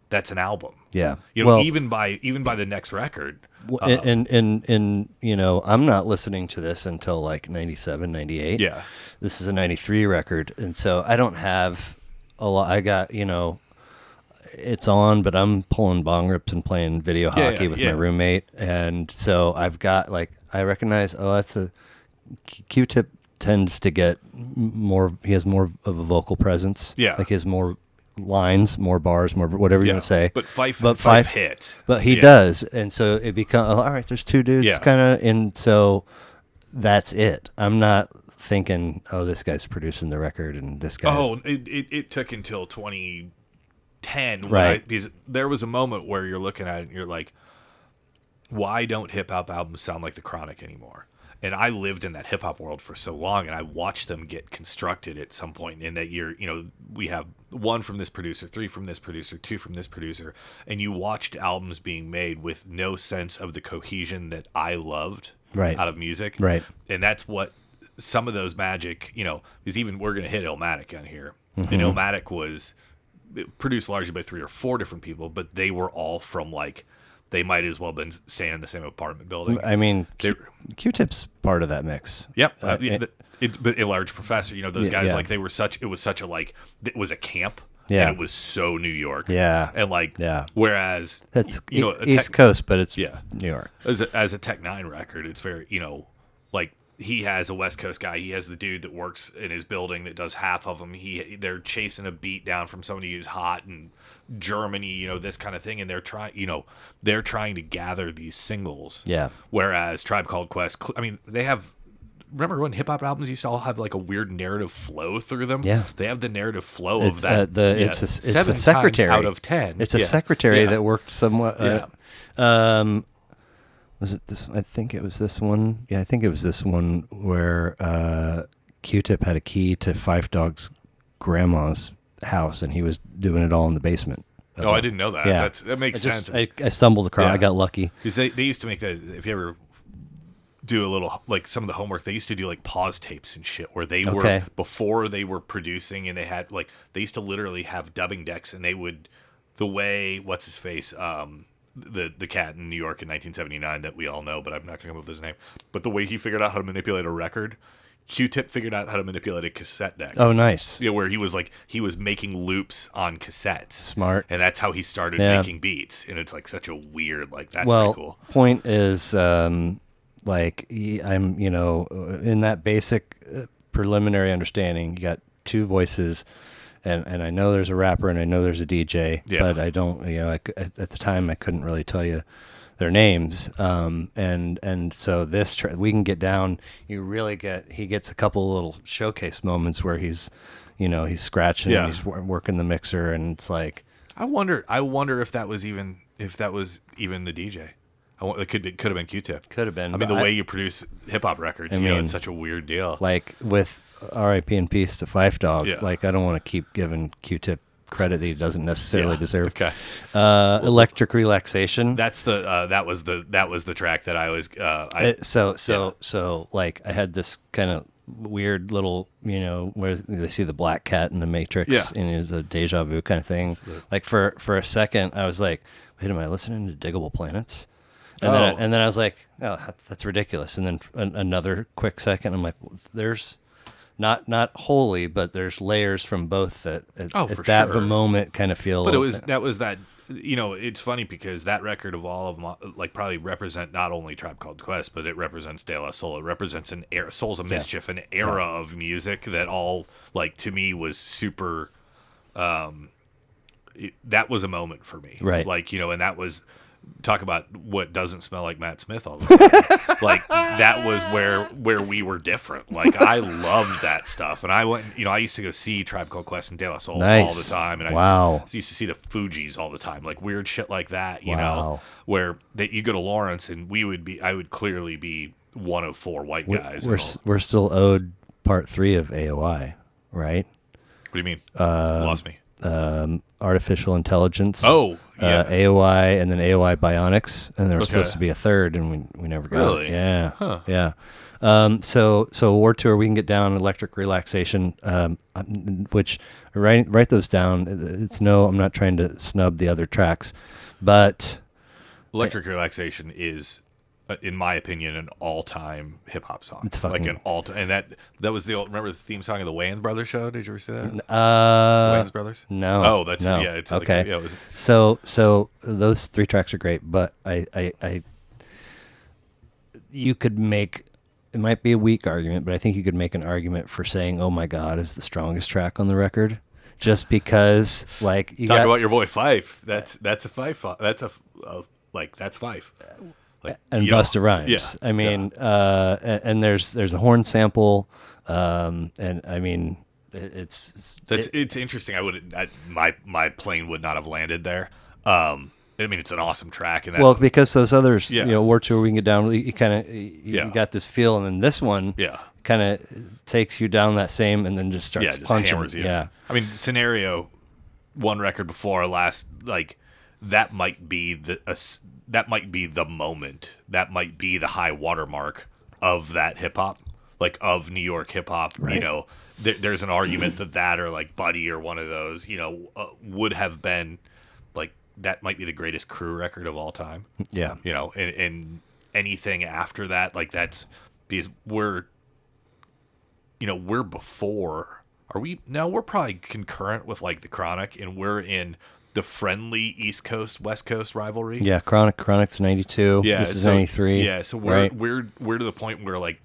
That's an album. yeah. You know, well, even by the next record. and I'm not listening to this until like 97, 98. Yeah. This is a 93 record, and so I don't have a lot. I got it's on, but I'm pulling bong rips and playing video hockey with my roommate, and so I've got I recognize that's a Q-Tip tends to get more. He has more of a vocal presence. Yeah. like he has more lines, more bars, more whatever you want to say. But Fife hit. But he does, and so it becomes all right. There's 2 dudes, Yeah. kind of, and so that's it. I'm not thinking, oh, this guy's producing the record, and this guy's. Oh, it took until 2010, Right? Because there was a moment where you're looking at it and you're like, why don't hip hop albums sound like The Chronic anymore? And I lived in that hip hop world for so long, and I watched them get constructed at some point. In that we have 1 from this producer, 3 from this producer, 2 from this producer, and you watched albums being made with no sense of the cohesion that I loved Right. out of music. Right. And that's what some of those magic, because even we're going to hit Illmatic on here. Mm-hmm. And Illmatic was produced largely by 3 or 4 different people, but they were all from they might as well have been staying in the same apartment building. I mean, They- Q-Tip's part of that mix. Yep. But a large professor, those guys, yeah. it was a camp. Yeah. And it was so New York. Yeah. And Yeah. whereas, That's a East Coast, but it's Yeah. New York. as a Tech 9 record, it's very, he has a West Coast guy. He has the dude that works in his building that does half of them. They're chasing a beat down from somebody who's hot in Germany, this kind of thing, and they're trying to gather these singles. Yeah. Whereas Tribe Called Quest, they have. Remember when hip hop albums used to all have a weird narrative flow through them? Yeah. They have the narrative flow It's of that. it's a 7 secretary times out of 10. It's a Yeah. secretary Yeah. that worked somewhat. Was it this? I think it was this one. Yeah, I think it was this one where Q-Tip had a key to Fife Dog's grandma's house, and he was doing it all in the basement. Oh, I didn't know that. Yeah. That makes sense. I stumbled across. Yeah. I got lucky. Because they used to make that. If you ever do a little some of the homework, they used to do pause tapes and shit where they Okay. were before they were producing, and they had they used to literally have dubbing decks, and they would the way what's his face the cat in New York in 1979 that we all know, but I'm not gonna come up with his name. But the way he figured out how to manipulate a record, Q-Tip figured out how to manipulate a cassette deck. Oh, nice. Yeah, where he was making loops on cassettes. Smart. And that's how he started Yeah. making beats. And it's such a weird, that's Well, pretty cool. point is, I'm, in that basic preliminary understanding, you got 2 voices, and I know there's a rapper and I know there's a DJ, Yeah. but I don't, at the time I couldn't really tell you their names. And so this, We Can Get Down, he gets a couple little showcase moments where he's scratching Yeah. and he's working the mixer, and it's like, I wonder if that was even the DJ. It could have been Q-Tip. could have been. I mean, but the way you produce hip hop records, it's such a weird deal. like with R.I.P. and peace to Fife Dog. Yeah. I don't want to keep giving Q-Tip credit that he doesn't necessarily Yeah. deserve. Okay. Electric Relaxation. That's that was the track that I was I had this kind of weird little, where they see the black cat in the Matrix, Yeah. and it was a deja vu kind of thing. For a second, I was like, wait, am I listening to Diggable Planets? And then I was like, oh, that's ridiculous. And then another quick second, I'm like, there's not wholly, but there's layers from both that For that sure. the moment kind of feel. But that was that. It's funny because that record of all of them, like, probably represent not only Tribe Called Quest, but it represents De La Soul. It represents an era, Souls of Mischief, an era of music that all, like, to me was super. That was a moment for me, Right? Like, and that was talk about what doesn't smell like Matt Smith all the time. Like, that was where we were different. Like, I loved that stuff, and I went. I used to go see Tribe Called Quest and De La Soul all the time, and I used to see the Fugees all the time, like weird shit like that. You know, where that you go to Lawrence, and I would clearly be one of four white guys. We're still owed part 3 of AOI, right? What do you mean? Lost me. Artificial intelligence. Oh, yeah. AOI, and then AOI Bionics, and there was supposed to be a third, and we never got Really? it. Yeah, Huh. yeah. So War Tour, we can get down Electric Relaxation, which write those down. I'm not trying to snub the other tracks, but Electric Relaxation is, in my opinion, an all-time hip-hop song. It's fucking... like an all-time, and that was remember the theme song of the Wayans Brothers show? Did you ever see that? Wayans Brothers? No. Oh, that's no. yeah. It's okay. Like, yeah, it was... So those 3 tracks are great, but I you could make, it might be a weak argument, but I think you could make an argument for saying "Oh My God" is the strongest track on the record, just because, like, you talk about your boy Fife. That's a Fife. That's that's Fife. Like, and Busta Rhymes. Yeah, I mean, and there's a horn sample, and I mean, it's interesting. My plane would not have landed there. I mean, it's an awesome track, and because those others, War Tour, we can get down. You kind of you got this feel, and then this one, kind of takes you down that same, and then just starts punching. Hammers you. Yeah, I mean, Scenario, one record before our last, like, that might be the moment. That might be the high watermark of that hip hop, like, of New York hip hop. Right. There's an argument that or like Buddy or one of those, would have been, like, that might be the greatest Crew record of all time. Yeah. And anything after that, like, that's because we're before. Are we? No, we're probably concurrent with, like, the Chronic, and we're in the friendly East Coast West Coast rivalry. Yeah, Chronic's 92. Yeah, this is 93. Yeah, so we're to the point where, like,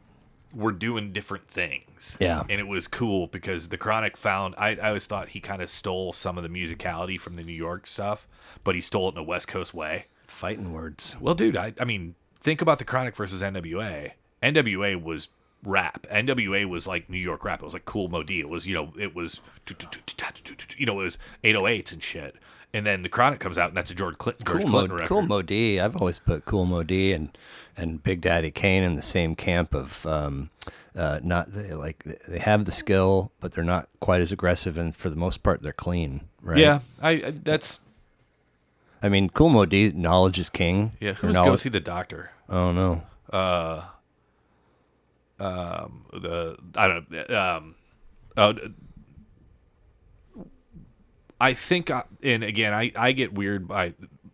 we're doing different things. Yeah, and it was cool because the Chronic found. I always thought he kind of stole some of the musicality from the New York stuff, but he stole it in a West Coast way. Fighting words. Well, dude, I mean, think about the Chronic versus NWA. NWA was rap. NWA was like New York rap. It was like Cool Mo D. It was it was 808s and shit. And then the Chronic comes out, and that's a George Clinton record. Cool Mo D. I've always put Cool Mo D and Big Daddy Kane in the same camp of they have the skill, but they're not quite as aggressive, and for the most part, they're clean. Right? Yeah, I mean, Cool Mo D, knowledge is king. Yeah, who's Go See the Doctor? Oh no. I think, and again, I get weird by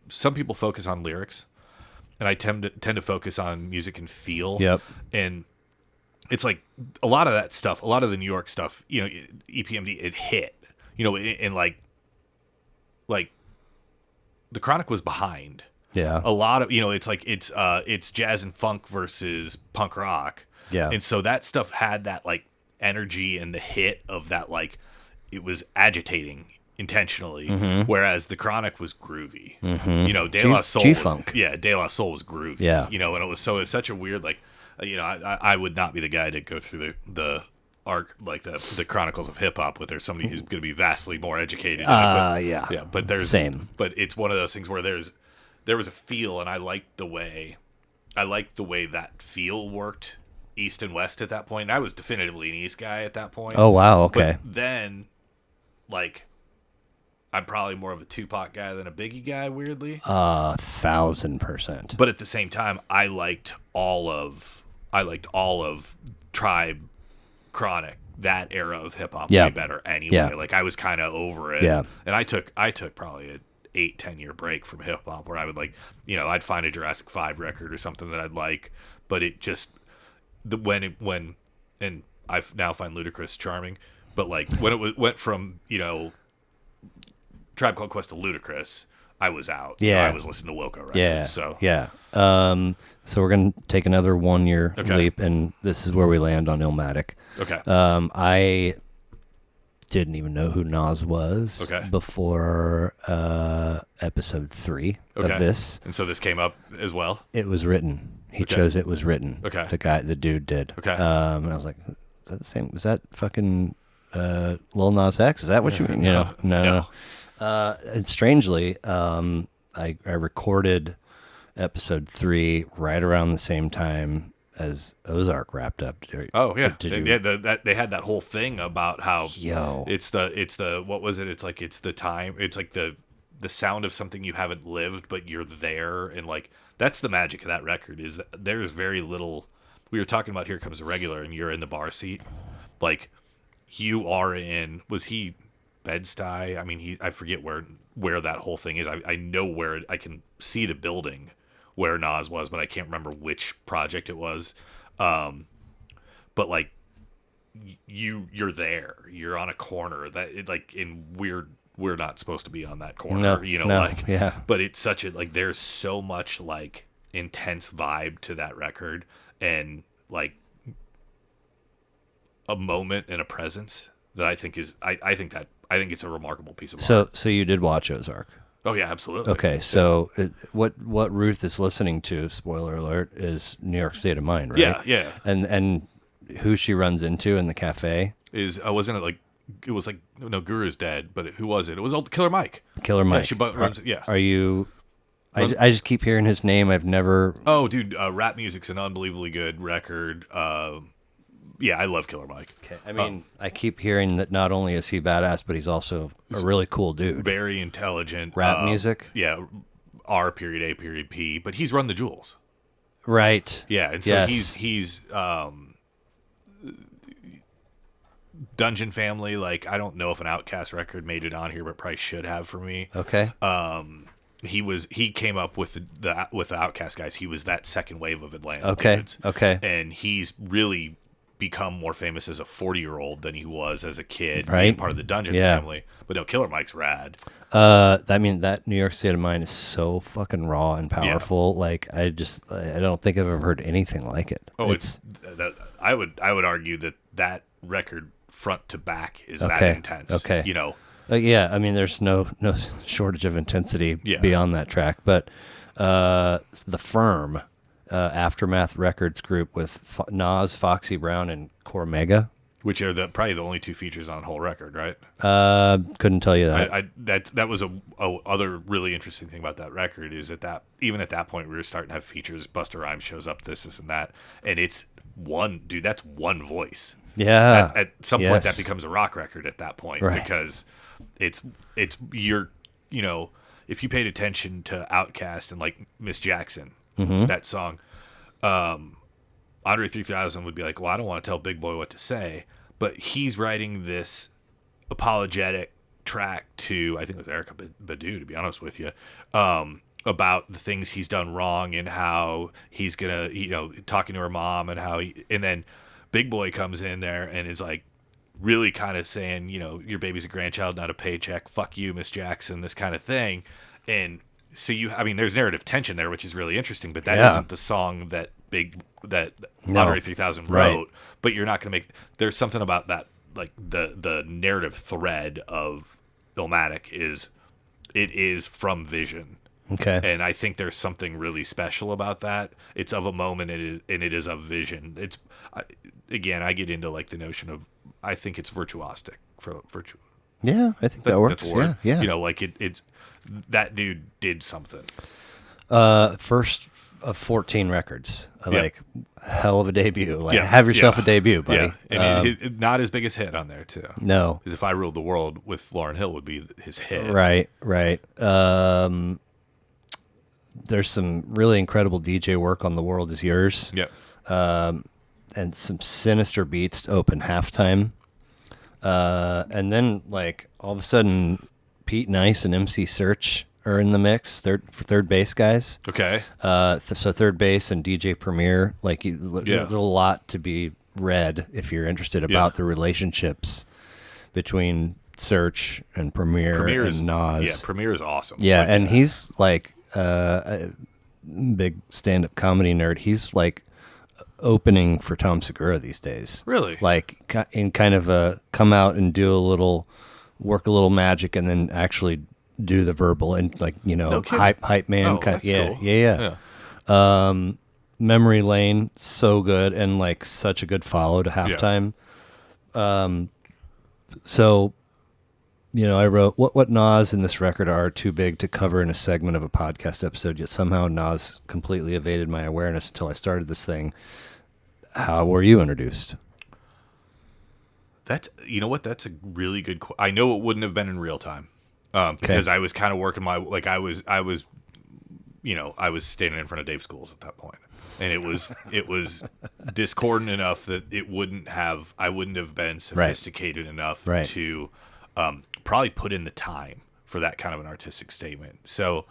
some people focus on lyrics, and I tend to focus on music and feel. Yep. And it's like a lot of that stuff, a lot of the New York stuff, EPMD, it hit, and like the Chronic was behind. Yeah. A lot of, it's like it's jazz and funk versus punk rock. Yeah. And so that stuff had that, like, energy and the hit of that, like, it was agitating intentionally, whereas the Chronic was groovy. De La Soul G-funk. De La Soul was groovy. Yeah. And it was such a weird, like, I would not be the guy to go through the arc, like the Chronicles of Hip Hop, with there's somebody who's going to be vastly more educated. Yeah. But there's same. But it's one of those things where there was a feel, and I liked the way that feel worked East and West at that point. And I was definitively an East guy at that point. Oh wow, okay. But then, like, I'm probably more of a Tupac guy than a Biggie guy, weirdly. 1,000%. But at the same time, I liked all of Tribe, Chronic, that era of hip hop way better anyway. Yeah. Like, I was kind of over it. Yeah. And I took probably 8-10 year break from hip hop where I would like, I'd find a Jurassic 5 record or something that I'd like, but it just when and I now find Ludacris charming, but like when went from Tribe Called Quest to Ludacris, I was out. Yeah. I was listening to Wilco records. Yeah. So yeah. So we're gonna take another 1 year leap, and this is where we land on Illmatic. Okay. I didn't even know who Nas was before episode 3 of this. And so this came up as well? It was written. He chose It Was Written. Okay. The dude did. Okay. And I was like, is that the same? Was that fucking Lil Nas X? Is that what you mean? No. And strangely, I recorded episode 3 right around the same time as Ozark wrapped up. Oh yeah, they had that whole thing about how it's the what was it? It's like it's the time. It's like the sound of something you haven't lived, but you're there, and like that's the magic of that record. Is that there's very little. We were talking about Here Comes the Regular, and you're in the bar seat, like you are in. Was he Bed-Stuy? I mean, I forget where that whole thing is. I know where I can see the building where Nas was, but I can't remember which project it was. But like you're there. You're on a corner we're not supposed to be on that corner, but it's such a like there's so much like intense vibe to that record and like a moment and a presence that I think is I think it's a remarkable piece of art. So you did watch Ozark? Oh yeah, absolutely. Okay, so what Ruth is listening to, spoiler alert, is New York State of Mind, right? Yeah. And who she runs into in the cafe is wasn't it like it was like no Guru's dead, but who was it? It was old Killer Mike. Killer Mike. Yeah, she runs. Yeah. Are you? I just keep hearing his name. I've never. Oh, dude, Rap Music's an unbelievably good record. Yeah, I love Killer Mike. Okay. I mean, I keep hearing that not only is he badass, but he's also a really cool dude. Very intelligent. Rap music? Yeah. R.A.P. But he's run the Jewels. Right. Yeah, and so he's Dungeon Family. Like, I don't know if an Outkast record made it on here, but probably should have for me. Okay. He came up with the Outkast guys. He was that second wave of Atlanta. Okay. Dudes. Okay. And he's really become more famous as a 40-year-old than he was as a kid, right? Being part of the Dungeon family. But no, Killer Mike's rad. I mean, that New York State of Mind is so fucking raw and powerful. Yeah. Like, I don't think I've ever heard anything like it. Oh, I would argue that record front to back is that intense. Okay. Yeah, I mean, there's no shortage of intensity beyond that track. But The Firm, Aftermath Records group with Nas, Foxy Brown, and Cormega. Which are probably the only two features on the whole record, right? Couldn't tell you that. That was a other really interesting thing about that record is that even at that point we were starting to have features. Busta Rhymes shows up, this and that, and it's that's one voice. Yeah. At some point that becomes a rock record at that point, right? Because it's if you paid attention to Outkast and like Miss Jackson, that song, Andre 3000 would be like, well, I don't want to tell Big Boy what to say, but he's writing this apologetic track to, I think it was Erykah Badu, to be honest with you, about the things he's done wrong and how he's gonna, talking to her mom and and then Big Boy comes in there and is like really kind of saying, your baby's a grandchild, not a paycheck. Fuck you, Miss Jackson, this kind of thing. And so there's narrative tension there, which is really interesting, but that isn't the song that Andre 3000 wrote, right. But you're not going to there's something about that, like the narrative thread of Illmatic is from Vision. Okay. And I think there's something really special about that. It's of a moment and it is of Vision. Again, I get into like the notion of, I think it's virtuosic for virtue. Yeah, I think that works. Yeah. Like it's that dude did something. First of 14 records. Like, hell of a debut. Like, have yourself a debut, buddy. Yeah. And not his biggest hit on there, too. No. Because If I Ruled the World with Lauryn Hill would be his hit. Right. There's some really incredible DJ work on The World Is Yours. Yep. And some sinister beats to open Halftime. And then, like, all of a sudden, Pete Nice and MC Search are in the mix. Third base guys. Okay. So third base and DJ Premier, like Yeah. there's a lot to be read if you're interested about the relationships between Search and Premier and Nas. Yeah, Premier is awesome. Yeah, and he's like a big stand-up comedy nerd. He's like opening for Tom Segura these days. Really? Like in kind of a come out and work a little magic and then actually do the verbal and like, hype man. That's cool. Yeah. Memory Lane, so good and like such a good follow to halftime. So, I wrote what Nas and this record are too big to cover in a segment of a podcast episode, yet somehow Nas completely evaded my awareness until I started this thing. How were you introduced? That's a really good I know it wouldn't have been in real time. Because I was kind of working I was standing in front of Dave Schools at that point. And it was discordant enough that I wouldn't have been sophisticated enough to probably put in the time for that kind of an artistic statement. So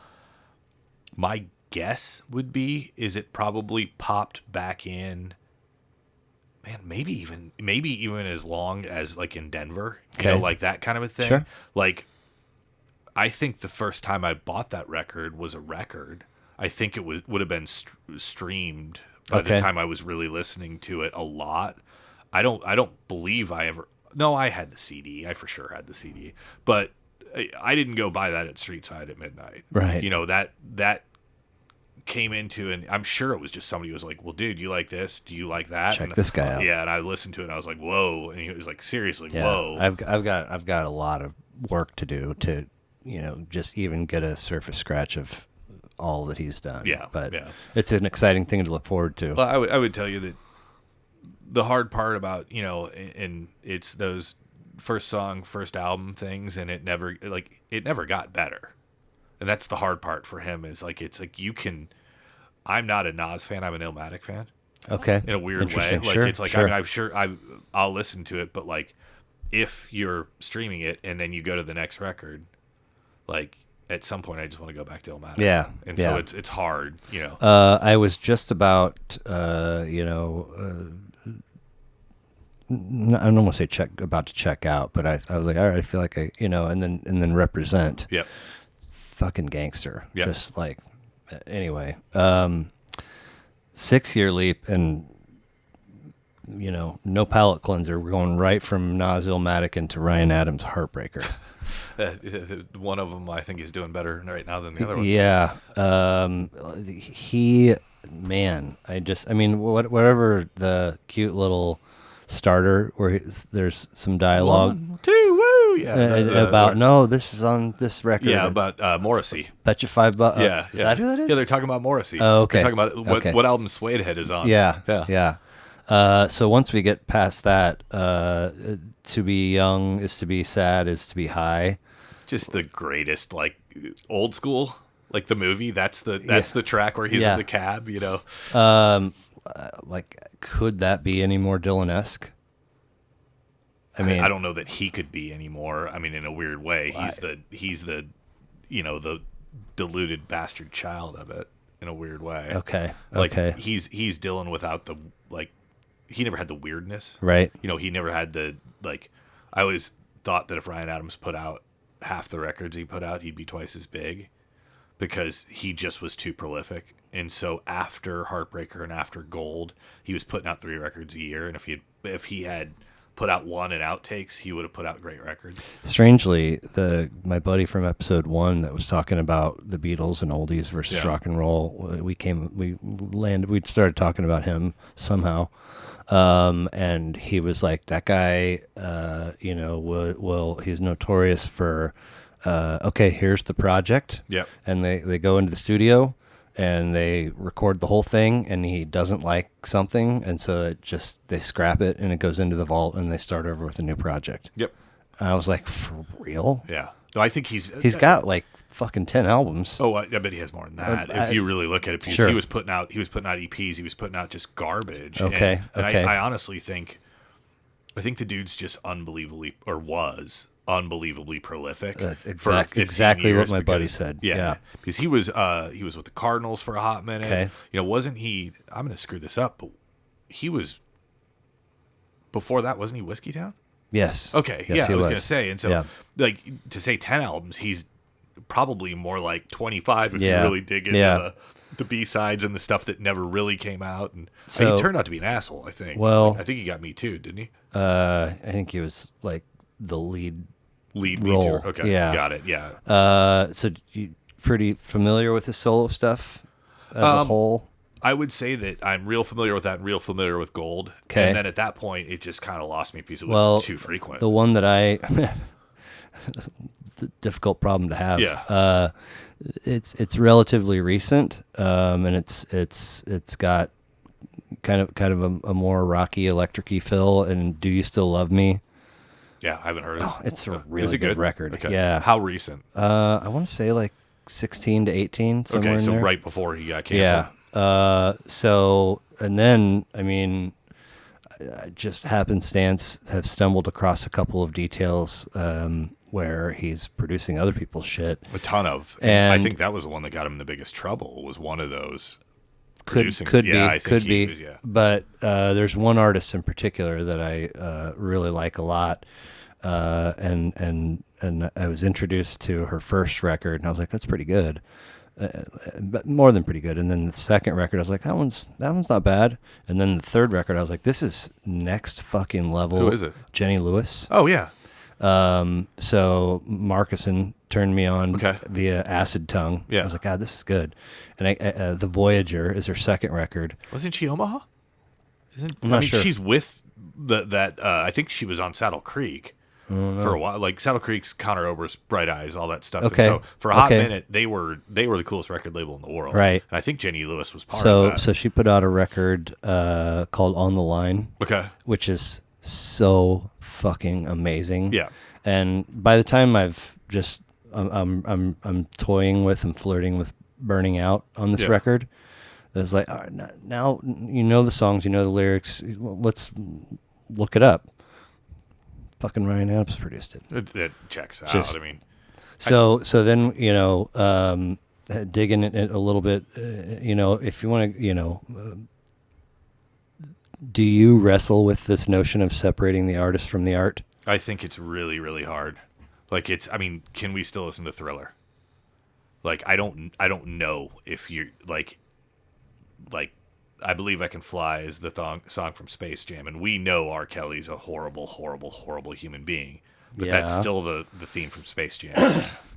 my guess would be is it probably popped back in, man, maybe even as long as like in Denver, like that kind of a thing. Sure. Like I think the first time I bought that record was a record. I think it would have been streamed by the time I was really listening to it a lot. I don't believe I ever. No, I had the CD. I for sure had the CD, but I didn't go buy that at Street Side at midnight. Right. That came into, and I'm sure it was just somebody who was like, "Well, dude, you like this? Do you like that? Check this guy out." Yeah, and I listened to it, and I was like, "Whoa!" And he was like, "Seriously, yeah, whoa!" I've got a lot of work to do to just even get a surface scratch of all that he's done. Yeah, but it's an exciting thing to look forward to. Well, I would tell you that the hard part about and it's those first song, first album things, and it never got better, and that's the hard part for him. Is like it's like you can. I'm not a Nas fan. I'm an Illmatic fan. Okay. In a weird way, like sure, it's like sure. I'm sure I'll listen to it, but like if you're streaming it and then you go to the next record, like. At some point, I just want to go back to Illmatic. Yeah, so it's hard, I was just about, I don't want to say about to check out, but I was like, all right, I feel like and then Represent. Yep. Fucking gangster. Yep. Just like, anyway, 6-year leap and. No palate cleanser. We're going right from Nas Illmatic into Ryan Adams' Heartbreaker. One of them, I think, is doing better right now than the other one. Yeah. Whatever the cute little starter where there's some dialogue. 1, 2, woo! Yeah. About, this is on this record. Yeah, about Morrissey. Bet you $5. Yeah. Is that who that is? Yeah, they're talking about Morrissey. Oh, okay. They're talking about what album Suede Head is on. Yeah. So once we get past that, to be young is to be sad is to be high. Just the greatest, like old school, like the movie. That's the track where he's in the cab. Could that be any more Dylan-esque? I mean, I don't know that he could be anymore. I mean, in a weird way, he's the the deluded bastard child of it in a weird way. Okay. He's Dylan without the he never had the weirdness. Right. He never had the I always thought that if Ryan Adams put out half the records he put out, he'd be twice as big because he just was too prolific. And so after Heartbreaker and after Gold, he was putting out 3 records a year. And if he had put out one in outtakes, he would have put out great records. Strangely, my buddy from episode 1 that was talking about the Beatles and oldies versus rock and roll, we started talking about him somehow. And he was like, that guy, he's notorious for, here's the project. Yep. And they go into the studio and they record the whole thing and he doesn't like something. And so they scrap it and it goes into the vault and they start over with a new project. Yep. And I was like, for real? Yeah. No, I think he's got like fucking 10 albums. Oh, I bet he has more than that. If you really look at it, because he was putting out EPs, he was putting out just garbage. Okay. And I honestly think the dude's just unbelievably, or was unbelievably prolific. That's for 15 exactly what years my buddy because- said. Yeah, Yeah. because he was with the Cardinals for a hot minute. Okay. Wasn't he? I'm going to screw this up, but he was before that. Wasn't he Whiskey Town? Yes. Okay. Yes, yeah, he I was was. going to say, and so Yeah. like to say 10 albums, he's probably more like 25 if Yeah. you really dig into Yeah. the B-sides and the stuff that never really came out. And So- he turned out to be an asshole, I think. Well- Like, I think he got Me Too, didn't he? I think he was like the lead. Lead Me Role. Too. Okay, Yeah. got it. Yeah. So you pretty familiar with his solo stuff as a whole? I would say that I'm real familiar with that and real familiar with Gold. Okay. And then at that point, it just kind of lost me because it was Well, too frequent. the one that the difficult problem to have. Yeah. It's relatively recent, and it's got kind of a more rocky, electric-y feel. And Do You Still Love Me? Yeah, I haven't heard of it. It's a Is really it good record. Okay. Yeah. How recent? I want to say like 16 to 18, somewhere Okay, in so there. right before he got canceled. Yeah. So, and then, I mean, I just happenstance have stumbled across a couple of details where he's producing other people's shit. A ton of. And- I think that was the one that got him in the biggest trouble, was one of those. Could producing- be, yeah, I think could he be. was, yeah. But there's one artist in particular that I really like a lot, and I was introduced to her first record, and I was like, that's pretty good. But more than pretty good. And then the second record, I was like, that one's not bad. And then the third record, I was like, this is next fucking level. Who is it? Jenny Lewis. Oh, yeah. So Markuson turned me on Okay. via Acid Tongue. Yeah. I was like, God, this is good. And The Voyager is her second record. Wasn't she Omaha? I'm not sure. She's with I think she was on Saddle Creek for a while. Like Saddle Creek's Connor Oberst, Bright Eyes, all that stuff. Okay. And so for a hot Okay. minute, they were the coolest record label in the world. Right. And I think Jenny Lewis was part So of that. so she put out a record called On the Line, Okay. which is so fucking amazing. Yeah. And by the time I'm toying with and flirting with burning out on this Yeah. record, it's like, all right, now you know the songs, you know the lyrics. Let's look it up. Fucking Ryan Adams produced it. It checks out. Just- I mean, So then digging it a little bit, if you want to, do you wrestle with this notion of separating the artist from the art? I think it's really, really hard. Like can we still listen to Thriller? Like, I don't know if you're like, I Believe I Can Fly is the song from Space Jam, and we know R. Kelly's a horrible, horrible, horrible human being. But that's Yeah. still the theme from Space Jam.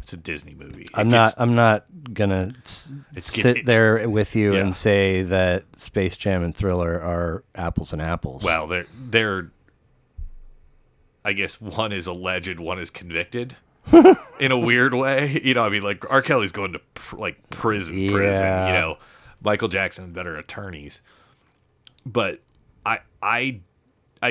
It's a Disney movie. I'm not gonna sit there with you Yeah. and say that Space Jam and Thriller are apples and apples. Well, they're. I guess one is alleged, one is convicted. In a weird way, I mean, like R. Kelly's going to prison. Yeah. Michael Jackson had better attorneys, but I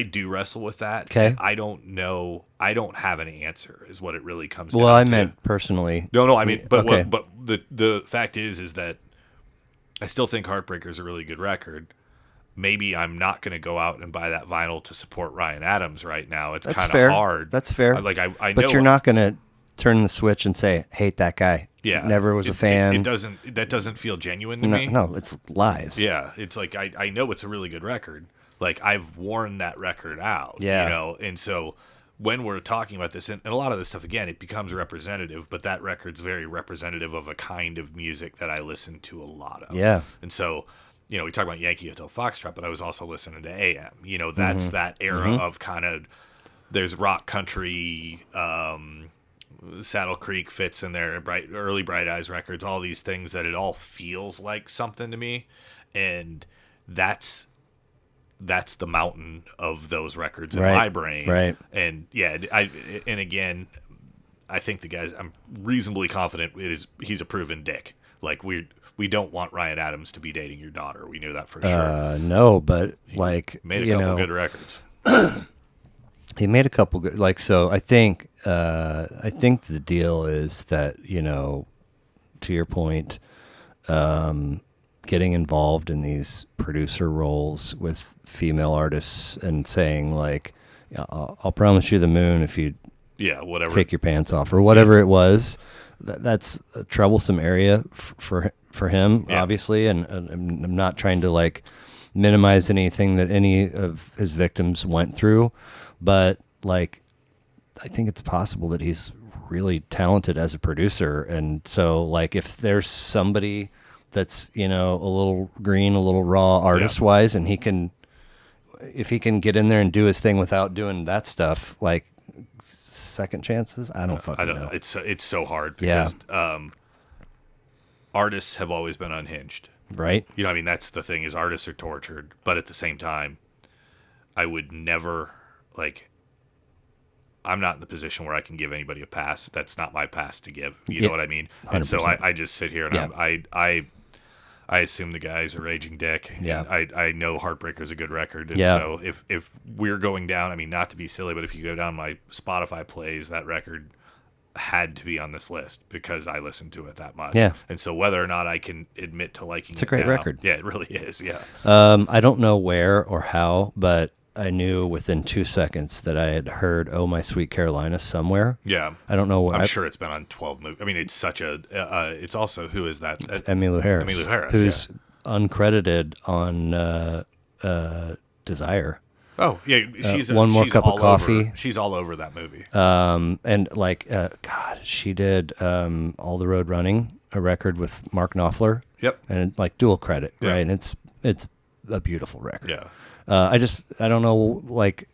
do wrestle with that. 'Kay. I don't know. I don't have an answer. Is what it really comes down well, I to. meant personally. No. I mean, but Okay. but the fact is that I still think Heartbreaker's a really good record. Maybe I'm not going to go out and buy that vinyl to support Ryan Adams right now. It's That's kind fair. of hard. That's fair. I know. But you're not gonna turn the switch and say, "Hate that guy." Yeah. Never was a fan. That doesn't feel genuine to me. No, it's lies. Yeah. It's like, I know it's a really good record. Like, I've worn that record out. Yeah. And so when we're talking about this, and a lot of this stuff, again, it becomes representative, but that record's very representative of a kind of music that I listen to a lot of. Yeah. And so, we talk about Yankee Hotel Foxtrot, but I was also listening to AM. That's that era of kind of, there's rock country, Saddle Creek fits in there, early Bright Eyes records, all these things that it all feels like something to me. And that's the mountain of those records in my brain. Right. And yeah, and again, I think the guys, I'm reasonably confident he's a proven dick. Like, we don't want Ryan Adams to be dating your daughter. We knew that for sure. No, but Made a couple good records. he made a couple good. Like, so I think the deal is that, to your point, getting involved in these producer roles with female artists and saying like, I'll promise you the moon if you Yeah, whatever. take your pants off or whatever it was. That's a troublesome area for him, Yeah. obviously, and I'm not trying to like minimize anything that any of his victims went through, but like I think it's possible that he's really talented as a producer, and so like if there's somebody that's a little green, a little raw artist wise, and if he can get in there and do his thing without doing that stuff, like second chances, I don't fucking know. It's so hard because artists have always been unhinged. Right? You know, I mean, that's the thing is artists are tortured, but at the same time, I would never I'm not in the position where I can give anybody a pass. That's not my pass to give. You know what I mean? 100%. And so I just sit here and I assume the guy's a raging dick. Yeah. I know Heartbreaker's a good record. And so if we're going down, I mean, not to be silly, but if you go down my Spotify plays, that record had to be on this list because I listened to it that much. Yeah. And so whether or not I can admit to liking it's a great record. Yeah, it really is. Yeah. I don't know where or how, but I knew within 2 seconds that I had heard "Oh My Sweet Carolina" somewhere. Yeah. I don't know. I'm sure it's been on 12 movies. I mean, it's such a. It's also who is that? It's Emmylou Harris. Emmylou Harris, who's uncredited on Desire. Oh yeah, she's One More she's Cup of all Coffee. She's all over that movie. And like God, she did All the Road Running, a record with Mark Knopfler. Yep. And like dual credit, Yeah. right? And it's a beautiful record. Yeah. I don't know, like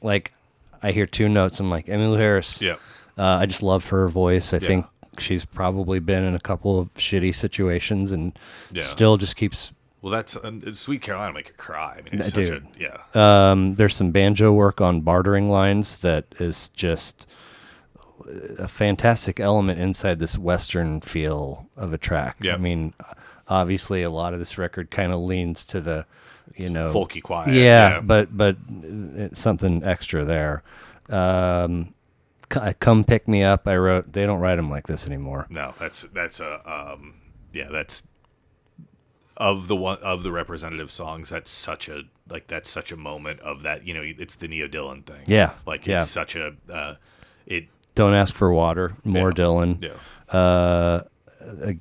I hear two notes. I'm like, Emmylou Harris. Yeah. I just love her voice. I think she's probably been in a couple of shitty situations and still just keeps. Well, that's Sweet Carolina make you cry. I mean, it's such Dude. There's some banjo work on Bartering Lines that is just a fantastic element inside this Western feel of a track. Yeah. I mean, obviously a lot of this record kind of leans to the, folky quiet. Yeah, but it's something extra there. Come Pick Me Up. I wrote. They don't write them like this anymore. No, that's of the representative songs. That's such a moment of that. It's the Neo Dylan thing. Yeah, it's such a Don't Ask for Water. More Dylan. Yeah.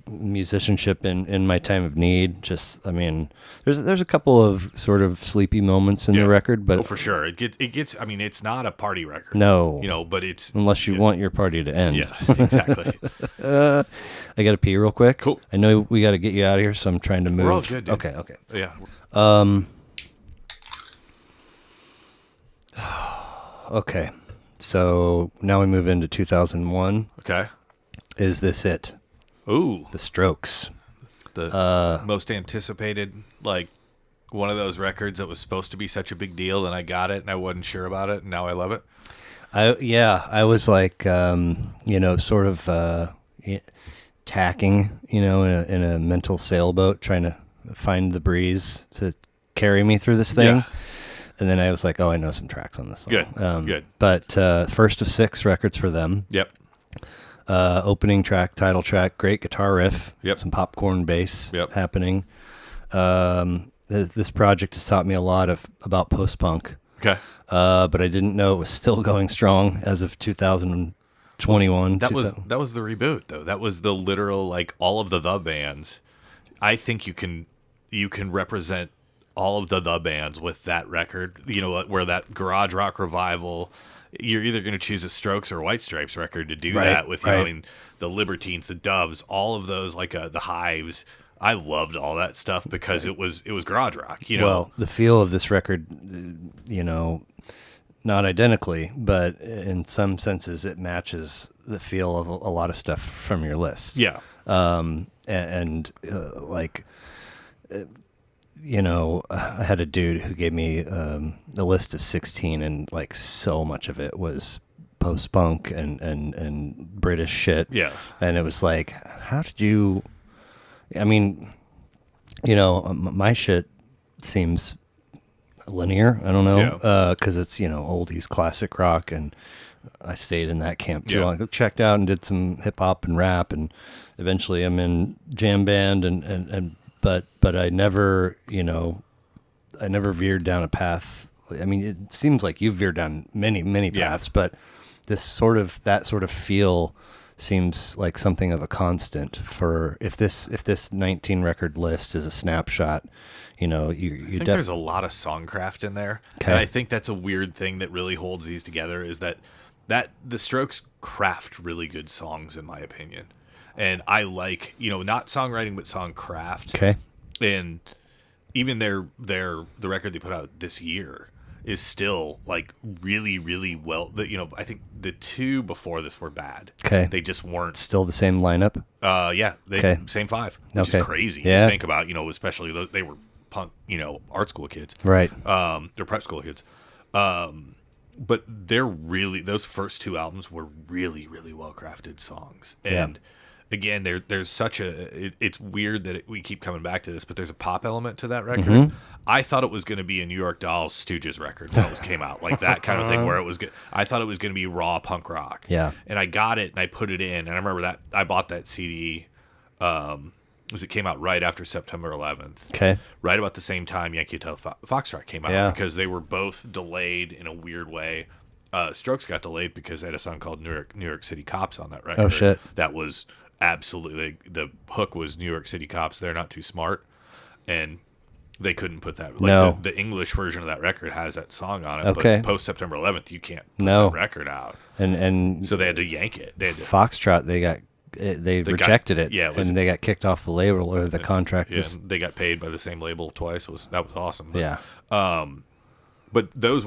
Musicianship in My Time of Need. Just, I mean, there's a couple of sort of sleepy moments in the record, but for sure it gets. I mean, it's not a party record. No, but it's unless you want your party to end. Yeah, exactly. I got to pee real quick. Cool. I know we got to get you out of here, so I'm trying to move. We're all good, dude. Okay. Yeah. Okay. So now we move into 2001. Okay. Is this it? Ooh. The Strokes. The most anticipated, like one of those records that was supposed to be such a big deal, and I got it, and I wasn't sure about it, and now I love it. I was like, sort of tacking, in a mental sailboat, trying to find the breeze to carry me through this thing. Yeah. And then I was like, oh, I know some tracks on this song. Good. Good. But first of 6 records for them. Yep. Opening track, title track, great guitar riff. Yep. Some popcorn bass Yep. happening. This project has taught me a lot about post-punk. Okay. But I didn't know it was still going strong as of 2021. That was the reboot, though. That was the literal, like, all of the bands. I think you can represent all of the bands with that record. Where that garage rock revival. You're either going to choose a Strokes or White Stripes record to do that with. I mean, the Libertines, the Doves, all of those, like the Hives. I loved all that stuff because it was garage rock. Well, the feel of this record, not identically, but in some senses, it matches the feel of a lot of stuff from your list. Yeah. I had a dude who gave me a list of 16, and like so much of it was post-punk and British shit. Yeah. And it was like, how did you? I mean, my shit seems linear. I don't know, because it's oldies classic rock, and I stayed in that camp too long. Checked out and did some hip hop and rap, and eventually I'm in jam band but I never veered down a path. I mean, it seems like you've veered down many paths, but that sort of feel seems like something of a constant for if this 19 record list is a snapshot, you think there's a lot of songcraft in there. Okay. And I think that's a weird thing that really holds these together is that the Strokes craft really good songs, in my opinion. And I like, not songwriting, but songcraft. Okay. And even the record they put out this year is still like really, really well. I think the two before this were bad. Okay. They just weren't. Still the same lineup? Yeah. Okay. Same five, which is crazy. Yeah. To think about, especially they were punk, art school kids. Right. They're prep school kids. But those first two albums were really, really well crafted songs. And again, there's such it's weird that we keep coming back to this, but there's a pop element to that record. Mm-hmm. I thought it was going to be a New York Dolls Stooges record when it came out, like that kind of thing, where it was I thought it was going to be raw punk rock. Yeah. And I got it and I put it in, and I remember that I bought that CD. It came out right after September 11th. Okay. Right about the same time Yankee Hotel Foxtrot came out, because they were both delayed in a weird way. Strokes got delayed because they had a song called New York City Cops on that record. Oh, shit. That was absolutely, the hook was New York City Cops, They're Not Too Smart, and they couldn't put that. No. The English version of that record has that song on it, Okay. but post September 11th you can't put No. that record out. And So they had to yank it. They had to, Foxtrot, they rejected it. yeah, it was- and they got kicked off the label, or the contract. yeah, was, they got paid by the same label twice. That was awesome. But, yeah. But those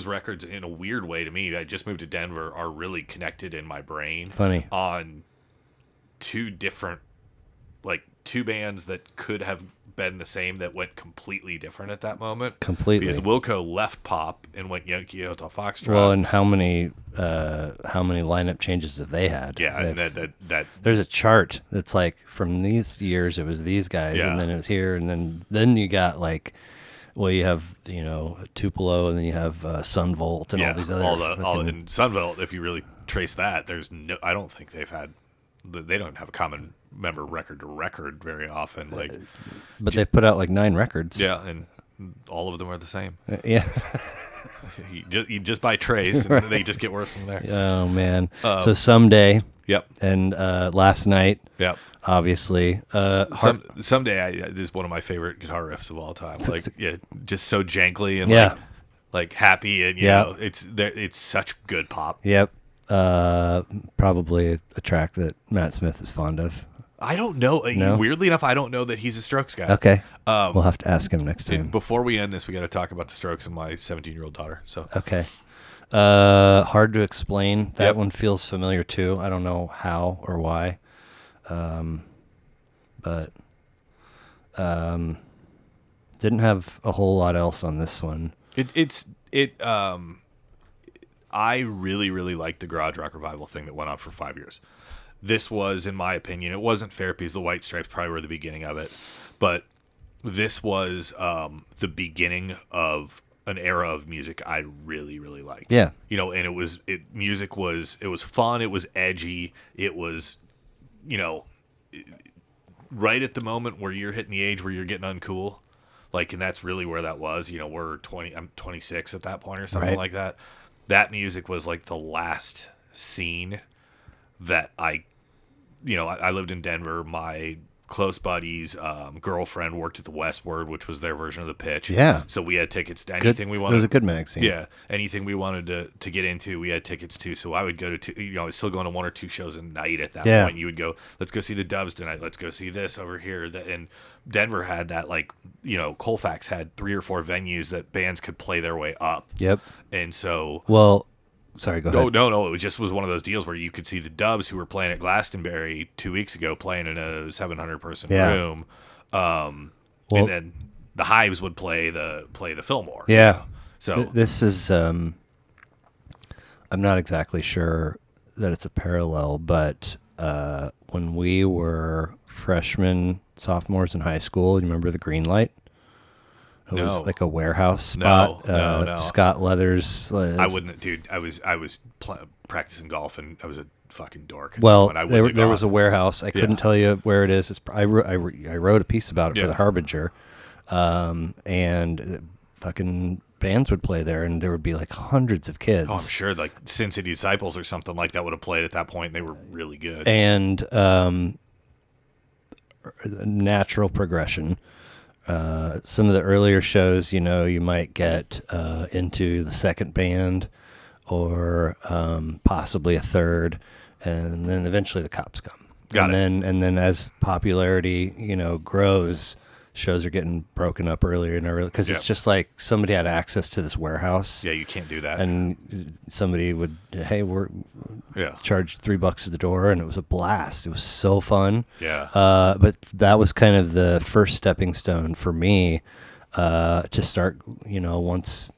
records, in a weird way to me, I just moved to Denver, are really connected in my brain. Funny. On two different, two bands that could have been the same that went completely different at that moment. Completely. Because Wilco left pop and went Yankee Hotel Foxtrot. Well, and how many lineup changes have they had? Yeah, and that there's a chart that's like from these years it was these guys, Yeah. and then it was here, and then you got you have Tupelo, and then you have Sunvolt and all these other and Sunbelt. If you really trace that, I don't think they don't have a common member record to record very often. but they've put out 9 records. Yeah, and all of them are the same. Yeah. you just buy trace, and they just get worse from there. Oh man. So someday. Yep. And last night. Yep. Obviously. Someday this is one of my favorite guitar riffs of all time. Just so jankly and happy, and it's such good pop. Yep. Probably a track that Matt Smith is fond of. I don't know. No? Weirdly enough, I don't know that he's a Strokes guy. Okay. We'll have to ask him next time. Before we end this, we got to talk about the Strokes and my 17-year-old daughter. So okay. Hard to explain. That Yep. one feels familiar too. I don't know how or why. But didn't have a whole lot else on this one. I really, really liked the garage rock revival thing that went on for 5 years. This was, in my opinion, it wasn't fair because the White Stripes probably were the beginning of it, but this was the beginning of an era of music I really, really liked. Yeah. And music was fun, it was edgy, it was, right at the moment where you're hitting the age where you're getting uncool. And that's really where that was. I'm 26 at that point or something like that. That music was the last scene that I lived in Denver. My close buddy's girlfriend worked at the Westward, which was their version of the Pitch. Yeah. So we had tickets to anything we wanted. It was a good magazine. Yeah. Anything we wanted to get into, we had tickets to. So I would go to I was still going to 1 or 2 shows a night at that point. You would go, let's go see the Doves tonight. Let's go see this over here. And Denver had that, Colfax had 3 or 4 venues that bands could play their way up. Yep. And so. Well, sorry, go ahead. No. It was one of those deals where you could see the Doves, who were playing at Glastonbury 2 weeks ago, playing in a 700-person room. And then the Hives would play the Fillmore. Yeah. So this is I'm not exactly sure that it's a parallel, but when we were freshmen, sophomores in high school, you remember the Green Light? It was like a warehouse spot. No. Scott Leathers. I wouldn't, dude. I was practicing golf, and I was a fucking dork. Well, and there was a warehouse. I couldn't tell you where it is. I wrote a piece about it for the Harbinger, and fucking bands would play there, and there would be like hundreds of kids. Oh, I'm sure like Sin City Disciples or something like that would have played at that point. And they were really good. And natural progression. Some of the earlier shows, you might get into the second band or possibly a third, and then eventually the cops come. Got it. And then as popularity, grows, shows are getting broken up earlier and earlier because it's just like somebody had access to this warehouse. Yeah, you can't do that. And somebody would, hey, we're charge $3 at the door, and it was a blast. It was so fun. Yeah. But that was kind of the first stepping stone for me to start. Once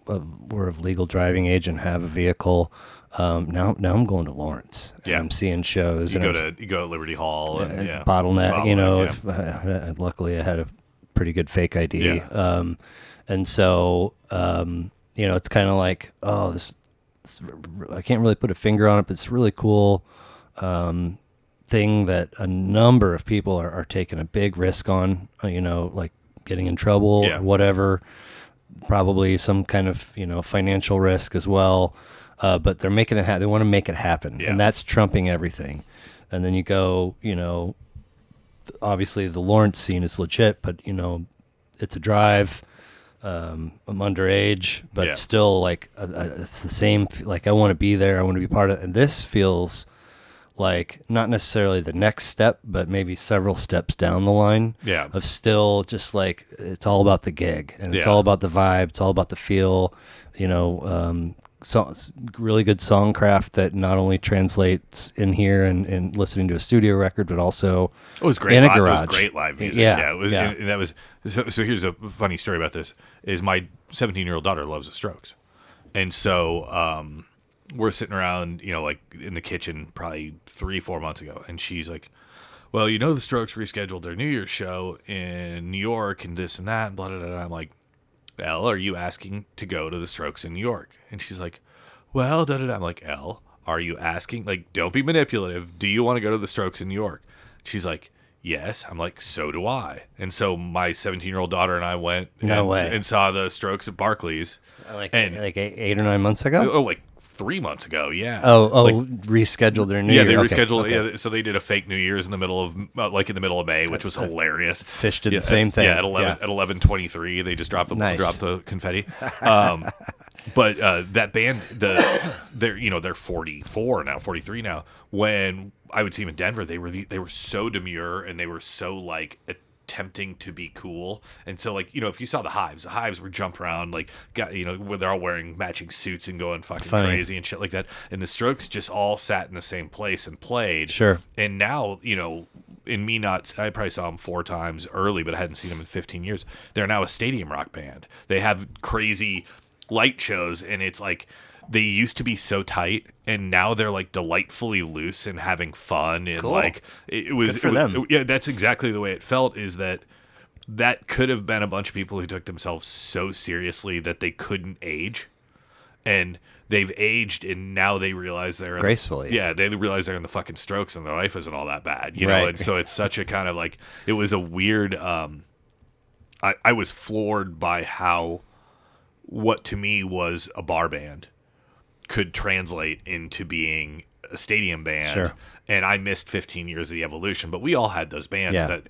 we're of legal driving age and have a vehicle. Now I'm going to Lawrence. And I'm seeing shows. You go to Liberty Hall and Bottleneck. Luckily I had a pretty good fake ID. Yeah. And so it's kind of like, this I can't really put a finger on it, but it's really cool thing that a number of people are taking a big risk on. Like getting in trouble or whatever. Probably some kind of financial risk as well. But they're making it happen. They want to make it happen, and that's trumping everything. And then you go, obviously the Lawrence scene is legit, but it's a drive. I'm underage, but still, like it's the same. Like I want to be there. I want to be part of it. And this feels like not necessarily the next step, but maybe several steps down the line. Yeah. Of still just like it's all about the gig, and it's all about the vibe. It's all about the feel. Really good songcraft that not only translates in here and listening to a studio record, but also it was great. In a garage. It was great live music. Yeah, it was. Yeah. And that was so. Here's a funny story about this: is my 17-year-old daughter loves the Strokes, and so we're sitting around, like in the kitchen, probably 3-4 months ago, and she's like, "Well, the Strokes rescheduled their New Year's show in New York, and this and that, and blah blah blah." I'm like, Elle, are you asking to go to the Strokes in New York? And she's like, well, da da da. I'm like, Elle, are you asking? Like, don't be manipulative. Do you want to go to the Strokes in New York? She's like, yes. I'm like, so do I. And so my 17-year-old daughter and I went and saw the Strokes at Barclays. Like 8 or 9 months ago? Oh, like 3 months ago, yeah. Rescheduled their New Year. Yeah, they rescheduled. Okay. Yeah, so they did a fake New Year's in the middle of May, which was hilarious. Fish did the same thing. Yeah, at 11:23, they just dropped the confetti. But that band, they're 44 now, 43 now. When I would see them in Denver, they were so demure and they were so like attempting to be cool. And so like if you saw the Hives were jumping around like where they're all wearing matching suits and going fucking crazy and shit like that, and the Strokes just all sat in the same place and played. Sure. And now I probably saw them 4 times early, but I hadn't seen them in 15 years. They're now a stadium rock band. They have crazy light shows, and it's like they used to be so tight, and now they're like delightfully loose and having fun. And cool. Like it was good for them. Yeah, that's exactly the way it felt. Is that could have been a bunch of people who took themselves so seriously that they couldn't age, and they've aged, and now they realize they're gracefully. They realize they're in the fucking Strokes, and their life isn't all that bad, right. know. And so it's such a kind of like it was a weird. I was floored by how what to me was a bar band could translate into being a stadium band. Sure. And I missed 15 years of the evolution, but we all had those bands that,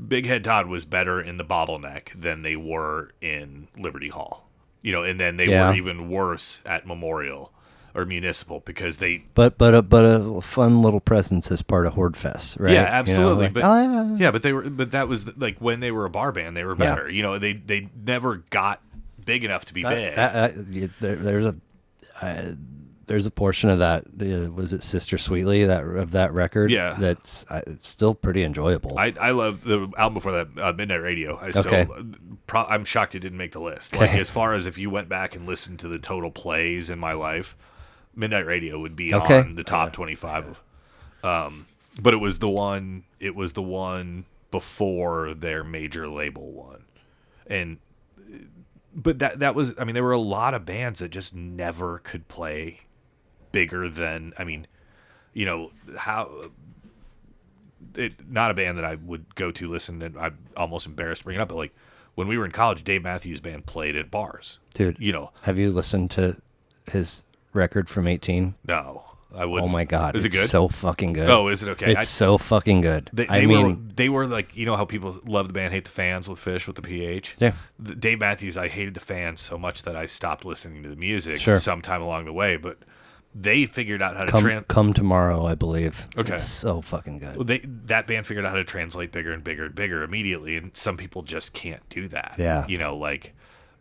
Big Head Todd was better in the Bottleneck than they were in Liberty Hall, and then they were even worse at Memorial or Municipal because they. But a fun little presence as part of Horde Fest, right? Yeah, absolutely. But but that was like when they were a bar band, they were better. They never got big enough to be big. There's a portion of that. Was it Sister Sweetly of that record? Yeah, that's still pretty enjoyable. I love the album before that, Midnight Radio. I'm shocked it didn't make the list. Okay. Like as far as if you went back and listened to the total plays in my life, Midnight Radio would be on the top 25. But it was the one. It was the one before their major label one, but that was. I mean, there were a lot of bands that just never could play bigger than. I mean, not a band that I would go to listen, and I'm almost embarrassed to bring it up, but like when we were in college, Dave Matthews Band played at bars. Dude, You know, have you listened to his record from 18? no, I wouldn't. Oh my God. Is it it's good? so fucking good. Oh, is it okay? It's so fucking good. They were like, you know how people love the band, hate the fans with Fish, with the PH? Yeah. Dave Matthews, I hated the fans so much that I stopped listening to the music Sure. sometime along the way, but they figured out how to Come Tomorrow, I believe. Okay. It's so fucking good. that band figured out how to translate bigger and bigger and bigger immediately, and some people just can't do that. Yeah. You know, like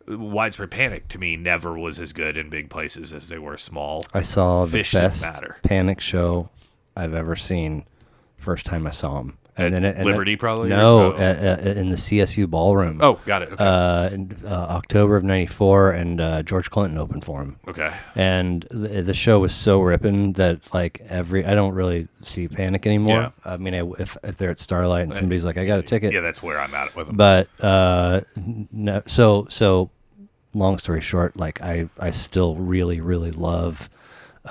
Widespread Panic to me never was as good in big places as they were small. I saw the Fish didn't best matter. Panic show I've ever seen first time I saw him. And At Liberty, probably? No, Or- in the CSU ballroom. Oh, got it. Okay. In October of '94, and George Clinton opened for him. Okay. And the show was so ripping that like I don't really see Panic anymore. Yeah. I mean, if they're at Starlight and somebody's like, I got a ticket. Yeah, that's where I'm at with them. But no, so long story short, like I still really love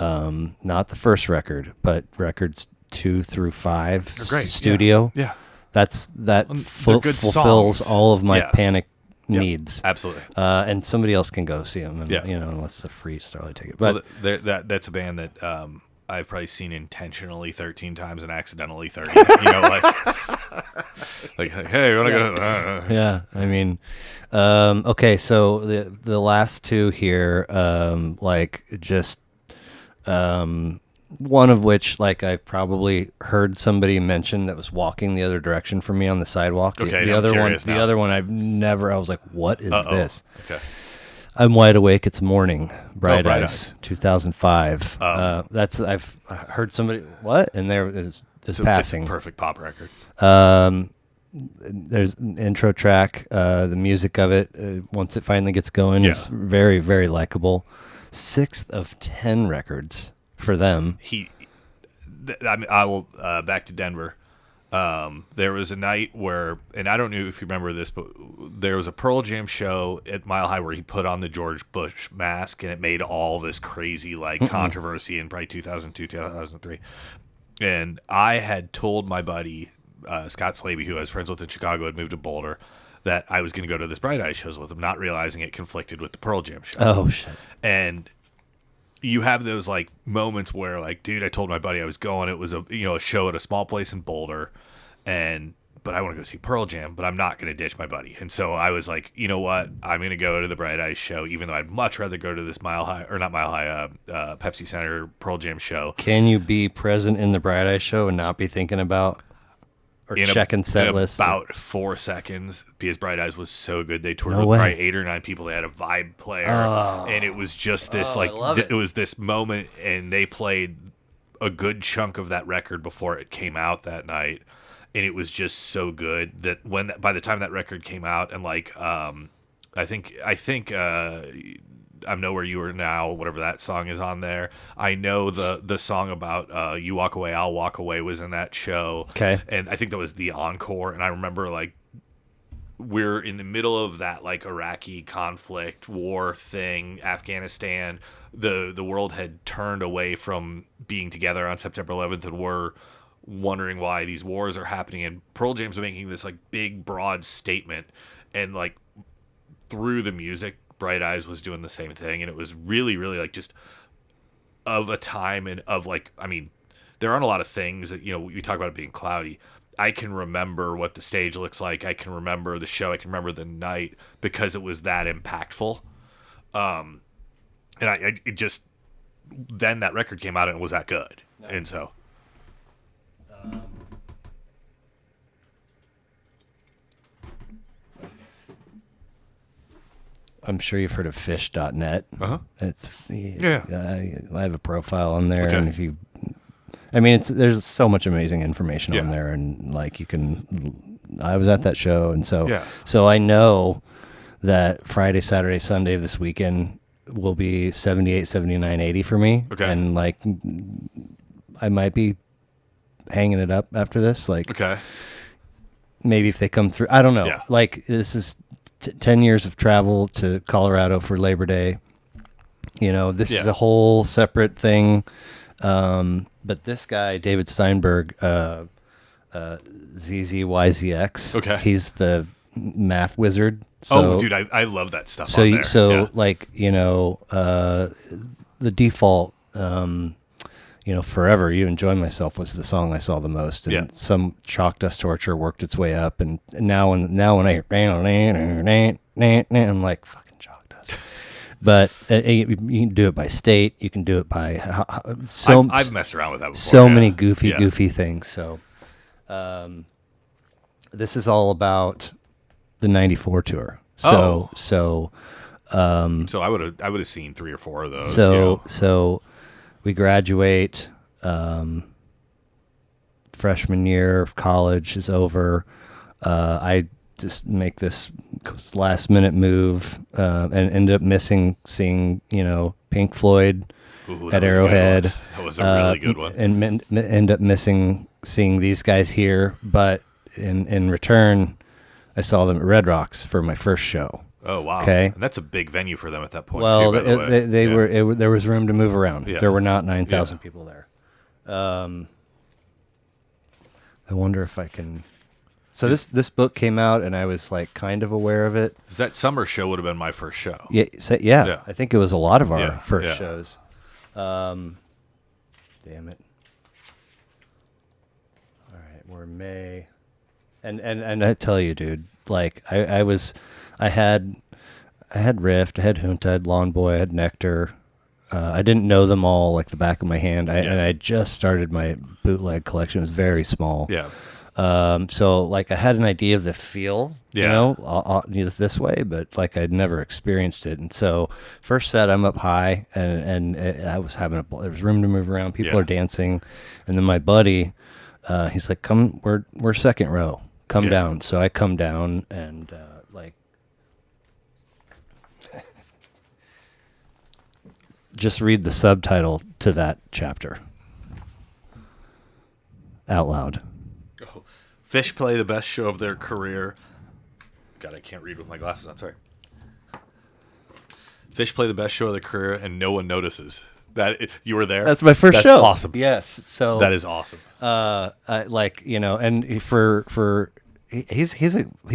not the first record, but records 2 through 5 They're great. studio. Yeah. That They're good fulfills songs. all of my Yeah. Panic needs. Absolutely. And somebody else can go see them, and, Yeah. you know, unless it's a free Starlight ticket. But That's a band that I've probably seen intentionally 13 times and accidentally 30. You know, like hey, you want to go? yeah, I mean, okay, so the last two here, like just one of which, like, I've probably heard somebody mention that was walking the other direction from me on the sidewalk. Okay, the I'm other one, curious now. the other one, I was like, what is this? Okay. I'm Wide Awake. It's Morning. Bright Bright Eyes, 2005. I've heard somebody what, and there is this passing. It's a perfect pop record. There's an intro track. The music of it, once it finally gets going, is very, very likable. 6th of 10 records for them. I will back to Denver. There was a night where, and I don't know if you remember this, but there was a Pearl Jam show at Mile High where he put on the George Bush mask, and it made all this crazy controversy in probably 2002, 2003. And I had told my buddy Scott Slaby, who I was friends with in Chicago, had moved to Boulder, that I was going to go to this Bright Eyes shows with him, not realizing it conflicted with the Pearl Jam show. Oh shit! And you have those like moments where like, dude, I told my buddy I was going. It was a show at a small place in Boulder, but I want to go see Pearl Jam, but I'm not going to ditch my buddy. And so I was like, you know what? I'm going to go to the Bright Eyes show, even though I'd much rather go to this Pepsi Center Pearl Jam show. Can you be present in the Bright Eyes show and not be thinking about or checking set lists? About 4 seconds, because Bright Eyes was so good. They toured No with way. probably 8 or 9 people. They had a vibe player, and it was just this I love it. it was this moment, and they played a good chunk of that record before it came out that night, and it was just so good that by the time that record came out, and like I think I'm Know Where You Are Now, whatever that song is on there. I know the song about You Walk Away, I'll Walk Away was in that show. Okay. And I think that was the encore. And I remember like we're in the middle of that like Iraqi conflict war thing, Afghanistan. The world had turned away from being together on September 11th, and we're wondering why these wars are happening. And Pearl Jam's making this like big, broad statement, and like through the music, Bright Eyes was doing the same thing, and it was really, really like just of a time and of like, I mean, there aren't a lot of things that, we talk about it being cloudy. I can remember what the stage looks like. I can remember the show. I can remember the night because it was that impactful. And it just, then that record came out and it was that good. Nice. And so. I'm sure you've heard of fish.net. Uh-huh. It's Yeah. I have a profile on there, Okay. and there's so much amazing information on Yeah. there, and like I was at that show, and so I know that Friday, Saturday, Sunday of this weekend will be 78, 79, 80 for me. Okay. And like I might be hanging it up after this, like Okay. maybe if they come through, I don't know. Yeah. Like this is 10 years of travel to Colorado for Labor Day. This is a whole separate thing. But this guy, David Steinberg, ZZYZX, Okay. he's the math wizard. So, dude, I love that stuff. So on there. like the default. Forever You Enjoy Myself was the song I saw the most, and some Chalk Dust Torture worked its way up, and now when I hear I'm like, fucking Chalk Dust. But you can do it by state, you can do it by I've messed around with that before. So many goofy things. So this is all about the '94 tour. So I would have seen 3 or 4 of those. So we graduate. Freshman year of college is over. I just make this last minute move and end up seeing Pink Floyd at Arrowhead. That was a really good one. And end up seeing these guys here, but in return, I saw them at Red Rocks for my first show. Oh wow! Okay, and that's a big venue for them at that point. Well, too, by the way. there was room to move around. Yeah. There were not 9,000 people there. I wonder if I can. So this book came out, and I was like kind of aware of it. That summer show would have been my first show. Yeah. I think it was a lot of our first Yeah. shows. Damn it! All right, we're May, and I tell you, dude, like I had Rift, I had Junta, I had Lawn Boy, I had Nectar. I didn't know them all like the back of my hand. And I just started my bootleg collection. It was very small. Yeah. So like I had an idea of the feel, this way, but like I'd never experienced it. And so first set, I'm up high, and I was having there was room to move around. People are dancing, and then my buddy, he's like, "Come, we're second row. Come down." So I come down and just read the subtitle to that chapter out loud. Oh. Fish play the best show of their career. God, I can't read with my glasses on. Sorry. Fish play the best show of their career, and no one notices. You were there. That's my first That's show. Awesome. Yes. So that is awesome. And for he's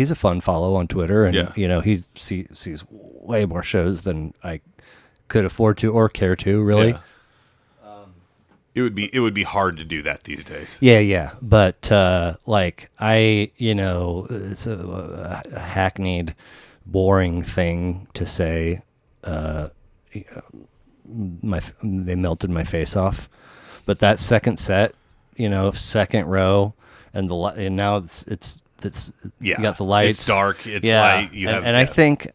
a fun follow on Twitter, and he sees way more shows than I could afford to or care to, really. Yeah. It would be hard to do that these days. Yeah. But it's a hackneyed, boring thing to say. They melted my face off, but that second set, second row, and now it's you got the lights. It's dark. It's light. I think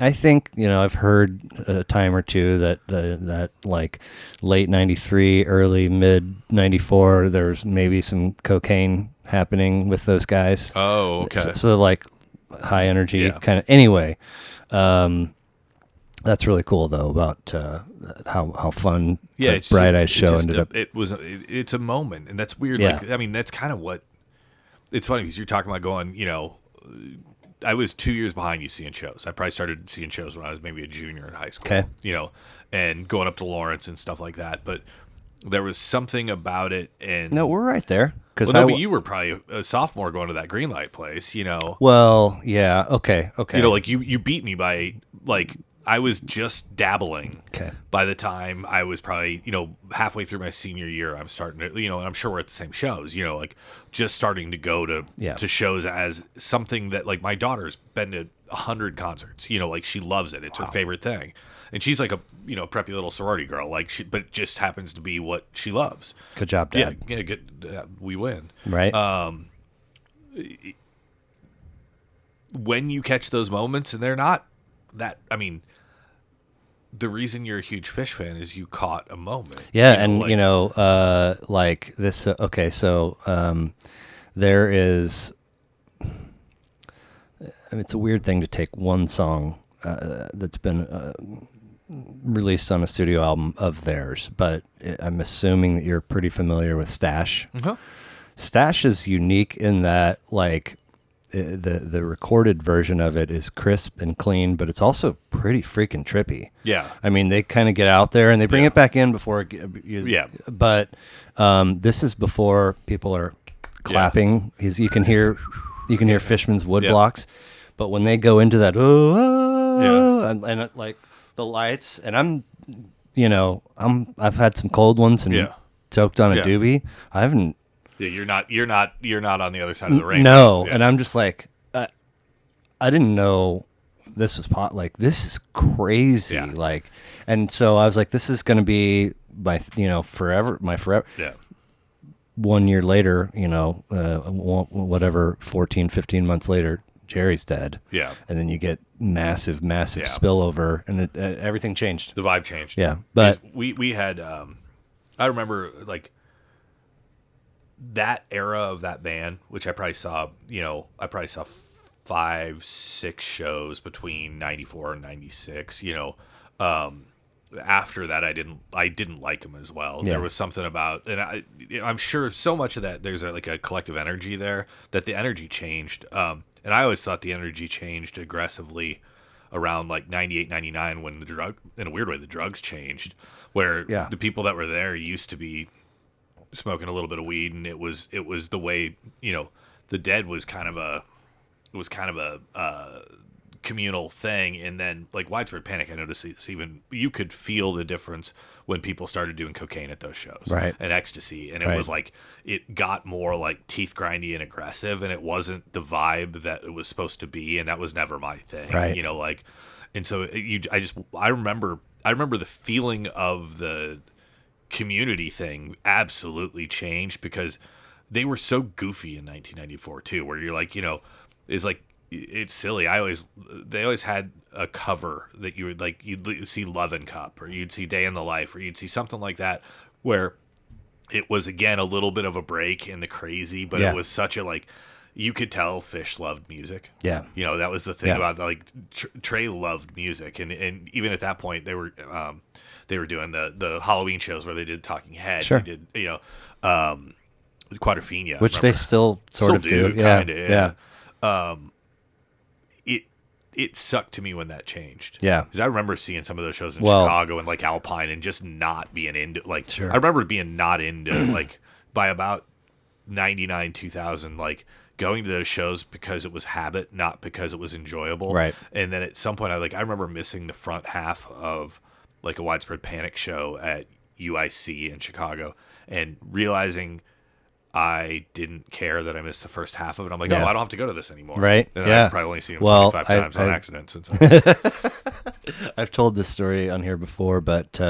I've heard a time or two that like late '93, early mid '94, there's maybe some cocaine happening with those guys. Oh, okay. So like high energy kind of. Anyway, that's really cool though about how fun Bright Eyes show ended up. It's a moment, and that's weird. Yeah. Like, I mean, that's kind of what. It's funny because you're talking about going, I was 2 years behind you seeing shows. I probably started seeing shows when I was maybe a junior in high school, and going up to Lawrence and stuff like that. But there was something about it. And no, we're right there. But you were probably a sophomore going to that Greenlight place, Well, yeah. Okay. Like you beat me by like, I was just dabbling. Okay. By the time I was probably, halfway through my senior year, I'm starting to, and I'm sure we're at the same shows, like just starting to go to shows as something that like my daughter's been to 100 concerts, like she loves it. It's her favorite thing. And she's like a, preppy little sorority girl, but it just happens to be what she loves. Good job, Dad. Yeah, good. We win. Right. When you catch those moments, and they're not that, the reason you're a huge Fish fan is you caught a moment. Yeah, like this. Okay, so there is. It's a weird thing to take one song that's been released on a studio album of theirs, but I'm assuming that you're pretty familiar with Stash. Uh-huh. Stash is unique in that, like, the recorded version of it is crisp and clean, but it's also pretty freaking trippy. Yeah. I mean, they kind of get out there and they bring it back in before. But this is before people are clapping. You can hear Fishman's wood blocks, But when they go into that, and it, like the lights, and I've had some cold ones and choked on a doobie. I haven't. Yeah, you're not on the other side of the rainbow. No, and I'm just like, I didn't know this was like this is crazy. Yeah. Like, and so I was like, this is going to be my forever. Yeah. 1 year later, whatever, 14, 15 months later, Jerry's dead. Yeah. And then you get massive spillover, and everything changed. The vibe changed. Yeah. But we had, I remember like that era of that band, which I probably saw 5-6 shows between 94 and 96, after that I didn't like him as well. Yeah. There was something about, and I'm sure so much of that there's a collective energy there that the energy changed. And I always thought the energy changed aggressively around like 98, 99 when in a weird way, the drugs changed, where the people that were there used to be smoking a little bit of weed, and it was the way, the Dead was kind of a communal thing. And then like Widespread Panic, I noticed it's even, you could feel the difference when people started doing cocaine at those shows, right, and ecstasy, and it was like it got more like teeth grindy and aggressive, and it wasn't the vibe that it was supposed to be, and that was never my thing, right. And so I remember the feeling of the community thing absolutely changed, because they were so goofy in 1994 too, where you're like, is like, it's silly. They always had a cover that you would like, you'd see Love and Cup, or you'd see Day in the Life, or you'd see something like that, where it was again a little bit of a break in the crazy, but it was such a like, you could tell Fish loved music. Yeah. That was the thing about like Trey loved music, and even at that point they were doing the Halloween shows where they did Talking Heads. Sure. They did Quadrophenia, which they still sort of do. Kinda, yeah. It sucked to me when that changed. Yeah. Because I remember seeing some of those shows in Chicago and like Alpine, and just not being into like. Sure. I remember being not into like by about 99, 2000, like going to those shows because it was habit, not because it was enjoyable. Right. And then at some point, I remember missing the front half of like a Widespread Panic show at UIC in Chicago, and realizing I didn't care that I missed the first half of it. I'm like, I don't have to go to this anymore. Right. And I've probably only seen him 25 times on accident since I've told this story on here before, but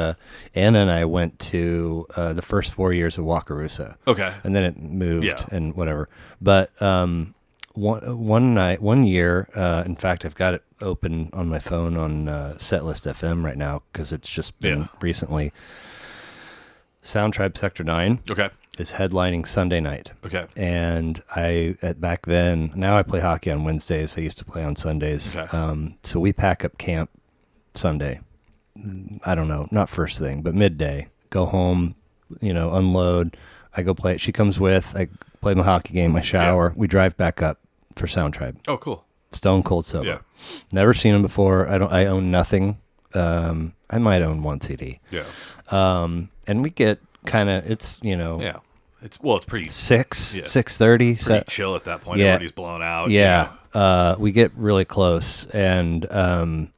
Anna and I went to the first 4 years of Wakarusa. Okay. And then it moved and whatever. But one year, in fact, I've got it open on my phone on Setlist FM right now, because it's just been recently. Sound Tribe Sector 9. Okay. Is headlining Sunday night. Okay. And back then, now I play hockey on Wednesdays. I used to play on Sundays. Okay. So we pack up camp Sunday. I don't know, not first thing, but midday. Go home, unload. I go play. She comes with. I play my hockey game. I shower. Yeah. We drive back up for Sound Tribe. Oh, cool. Stone cold sober. Yeah. Never seen them before. I own nothing. I might own one CD. Yeah. And we get kind of, it's, yeah. It's pretty 6:30. Pretty chill at that point. Yeah. Everybody's blown out. Yeah. We get really close, and I'm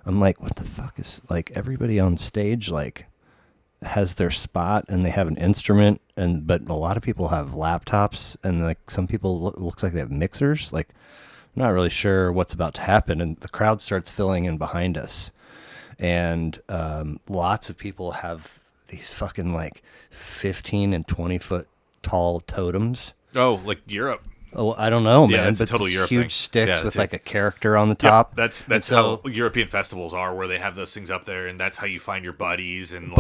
like, what the fuck is, like, everybody on stage like has their spot and they have an instrument, but a lot of people have laptops, and like some people looks like they have mixers. Like, I'm not really sure what's about to happen, and the crowd starts filling in behind us, and lots of people have these fucking like 15 and 20 foot tall totems. Oh, like Europe. Oh, I don't know, man. It's but a total Europe huge thing. sticks with like a character on the top. Yeah, that's how European festivals are, where they have those things up there, and that's how you find your buddies. And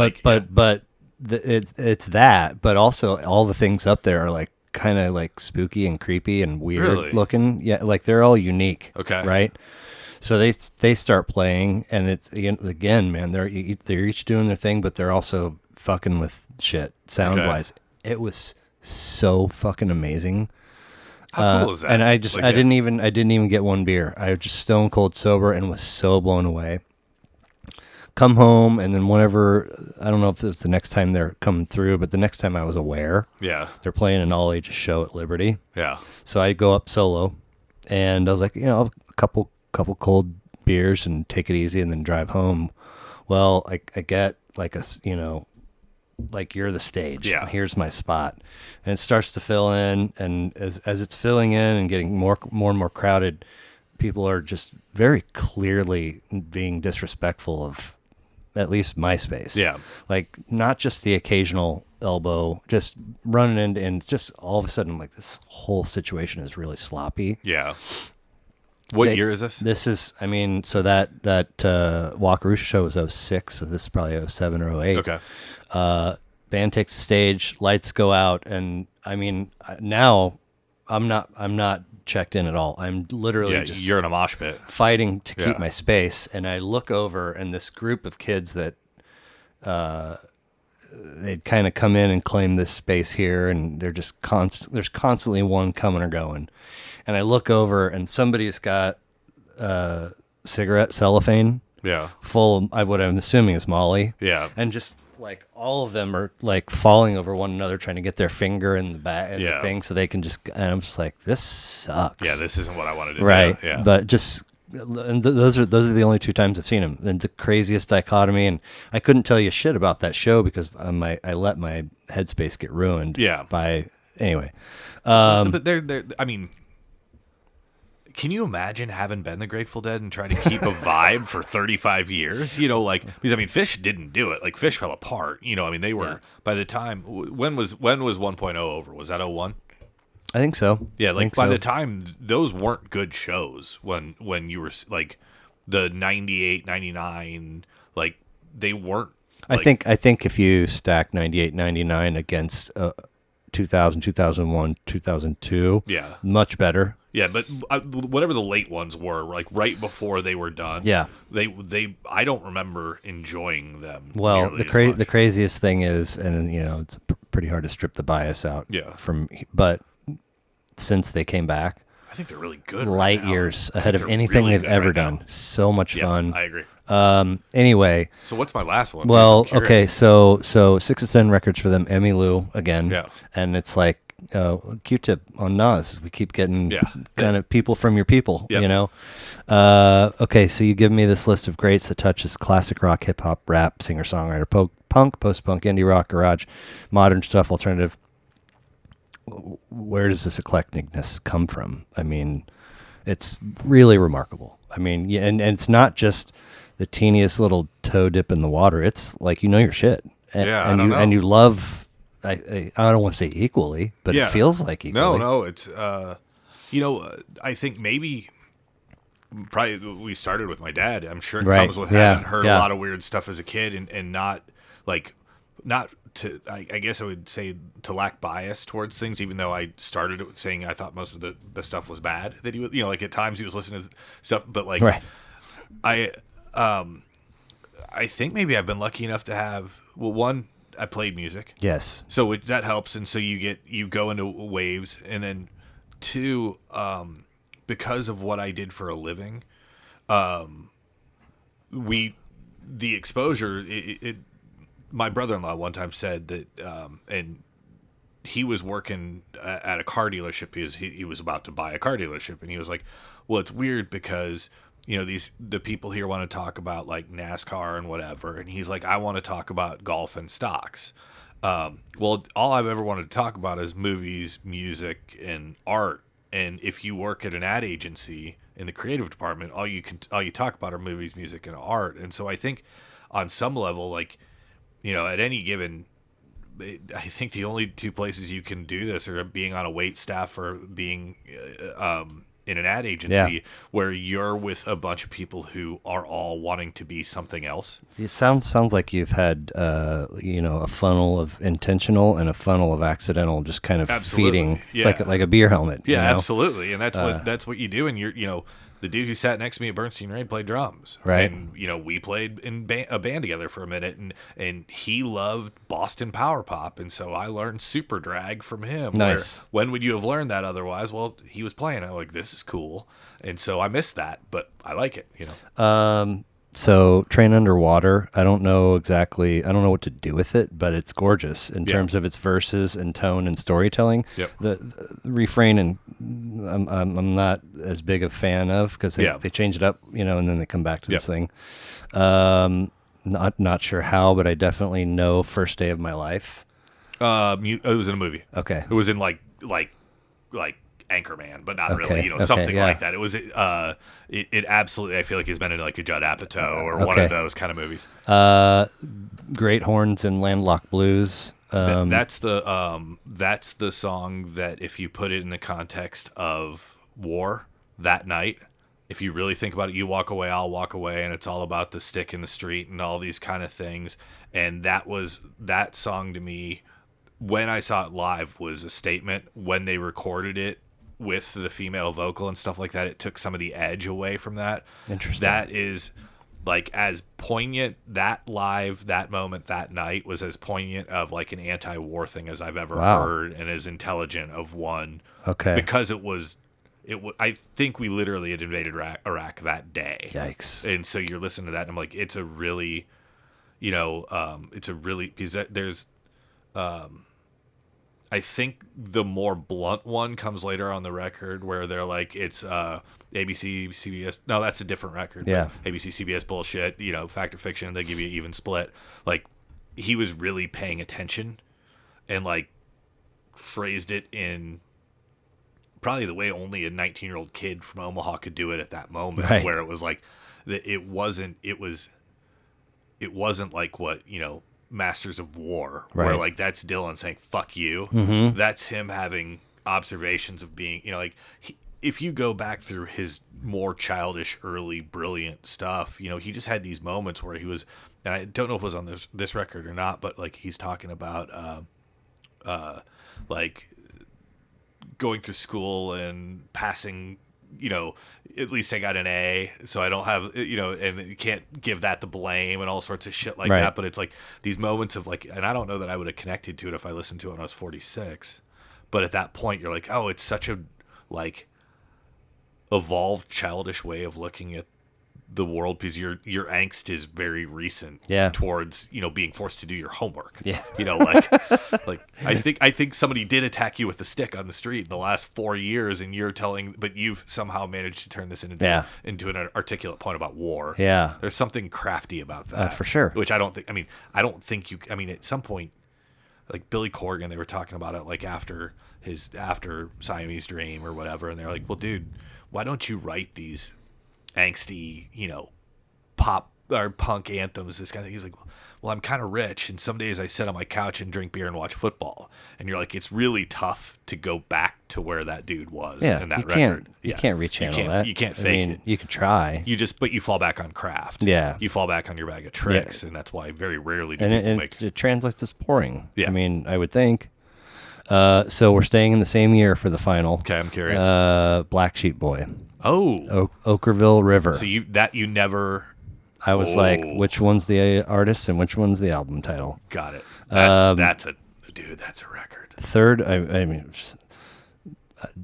it's that, but also all the things up there are like kind of like spooky and creepy and weird looking. Yeah, like they're all unique. Okay, right. So they start playing, and it's again, man. They're each doing their thing, but they're also fucking with shit sound wise. It was so fucking amazing. How cool is that? And I didn't even get one beer. I was just stone cold sober and was so blown away. Come home, and then whenever, I don't know if it was the next time they're coming through, but the next time I was aware, they're playing an all ages show at Liberty. Yeah. So I go up solo. And I was like, a couple cold beers and take it easy and then drive home. Well, I get like like you're the stage. Yeah. And here's my spot. And it starts to fill in, and as it's filling in and getting more and more crowded, people are just very clearly being disrespectful of at least my space. Yeah. Like not just the occasional elbow, just running into, and just all of a sudden like this whole situation is really sloppy. Yeah. What year is this? This is, I mean, so that Wakarusa show was 06, so this is probably 07 or 08. Okay. Band takes the stage, lights go out, and I mean, now I'm not checked in at all. I'm literally just you're in a mosh pit fighting to keep my space, and I look over, and this group of kids that they'd kind of come in and claim this space here, and they're just there's constantly one coming or going. And I look over, and somebody's got cigarette cellophane full of what I'm assuming is Molly. Yeah. And just like all of them are like falling over one another, trying to get their finger in the back and the thing so they can just. And I'm just like, this sucks. Yeah, this isn't what I wanted to do. Right. Yeah. But just. And those are the only two times I've seen him. And the craziest dichotomy, and I couldn't tell you shit about that show because I let my headspace get ruined. Yeah. By anyway. But they're. I mean. Can you imagine having been the Grateful Dead and trying to keep a vibe for 35 years? Like, because I mean, Fish didn't do it. Like, Fish fell apart. I mean, they were by the time. When was 1.0 over? Was that 01? I think so. Yeah, like by the time those weren't good shows when you were like the 98, 99, like they weren't. Like, I think if you stack 98, 99 against 2000, 2001, 2002, much better. Yeah, but whatever the late ones were, like right before they were done. Yeah, they I don't remember enjoying them. Well, the craziest thing is, and it's pretty hard to strip the bias out. Yeah. But since they came back, I think they're really good. Light years ahead of anything they've ever done. So much fun. I agree. Anyway. So what's my last one? Well, okay, so 6 to 10 records for them. Emmylou again. Yeah. And it's like Q-Tip on Nas. We keep getting kind of people from your people. Yep. Okay, so you give me this list of greats that touches classic rock, hip hop, rap, singer songwriter, punk, post punk, indie rock, garage, modern stuff, alternative. Where does this eclecticness come from? I mean, it's really remarkable. I mean, and it's not just the teeniest little toe dip in the water. It's like your shit, and you love. I don't want to say equally, but it feels like equally. No, it's I think maybe probably we started with my dad. I'm sure it comes with having heard a lot of weird stuff as a kid and not to, I guess I would say to lack bias towards things, even though I started it with saying I thought most of the stuff was bad that he was, like at times he was listening to stuff, but like I think maybe I've been lucky enough to have, one, I played music. Yes. So that helps. And so you go into waves, and then two, because of what I did for a living, the exposure, my brother-in-law one time said that, and he was working at a car dealership because he was about to buy a car dealership, and he was like, well, it's weird because the people here want to talk about like NASCAR and whatever, and he's like, I want to talk about golf and stocks. Well, all I've ever wanted to talk about is movies, music, and art. And if you work at an ad agency in the creative department, all you talk about are movies, music, and art. And so I think on some level, like, at any given, I think the only two places you can do this are being on a wait staff or being in an ad agency where you're with a bunch of people who are all wanting to be something else. It sounds like you've had a funnel of intentional and a funnel of accidental, just kind of feeding like a beer helmet. Yeah, absolutely. And that's what you do. And you're the dude who sat next to me at Bernstein Raid played drums. Right. And, we played in a band together for a minute, and he loved Boston power pop. And so I learned super drag from him. Nice. When would you have learned that otherwise? Well, he was playing. I'm like, this is cool. And so I missed that, but I like it, So Train Underwater, I don't know what to do with it, but it's gorgeous in terms of its verses and tone and storytelling. Yep. The refrain and I'm not as big a fan of because they change it up, and then they come back to this thing. Not sure how, but I definitely know First Day of My Life. It was in a movie. Okay. It was in like Anchorman, but not really, something like that. It was it absolutely, I feel like he's been in like a Judd Apatow or one of those kind of movies. Great Horns and Landlocked Blues. That's the song that if you put it in the context of war that night, if you really think about it, You Walk Away, I'll Walk Away, and it's all about the stick in the street and all these kind of things. And that song to me, when I saw it live, was a statement. When they recorded it with the female vocal and stuff like that, it took some of the edge away from that. Interesting. That is like as poignant, that moment, that night was as poignant of like an anti-war thing as I've ever heard, and as intelligent of one. Okay. Because I think we literally had invaded Iraq that day. Yikes. And so you're listening to that, and I'm like, it's a really, because there's, I think the more blunt one comes later on the record where they're like, it's ABC, CBS. No, that's a different record. Yeah. ABC, CBS bullshit, fact or fiction, they give you an even split. Like, he was really paying attention and like phrased it in probably the way only a 19-year-old kid from Omaha could do it at that moment, right. where it was like it wasn't like what Masters of War, right. where like that's Dylan saying "fuck you." Mm-hmm. That's him having observations of being, if you go back through his more childish, early, brilliant stuff, he just had these moments where he was, and I don't know if it was on this record or not, but like he's talking about like going through school and passing, at least I got an A, so I don't have, and you can't give that the blame and all sorts of shit like right. that. But it's like these moments of like, and I don't know that I would have connected to it if I listened to it when I was 46. But at that point, you're like, oh, it's such a like evolved, childish way of looking at the world, because your angst is very recent towards being forced to do your homework. Like I think somebody did attack you with a stick on the street in the last 4 years, and but you've somehow managed to turn this into an articulate point about war. There's something crafty about that for sure, which I don't think at some point, like Billy Corgan, they were talking about it like after Siamese Dream or whatever, and they're like, well dude, why don't you write these angsty, pop or punk anthems, this kind of thing. He's like, well, I'm kind of rich, and some days I sit on my couch and drink beer and watch football. And you're like, it's really tough to go back to where that dude was in that record. You can't rechannel that. You can't fake it. You can try. But you fall back on craft. Yeah. You fall back on your bag of tricks, and that's why very rarely do people make it translates to sporing. Yeah. I would think. So we're staying in the same year for the final. Okay, I'm curious. Black Sheep Boy. Oh. Okkerville River. So you never... I was like, which one's the artist and which one's the album title? Got it. That's a record. Third,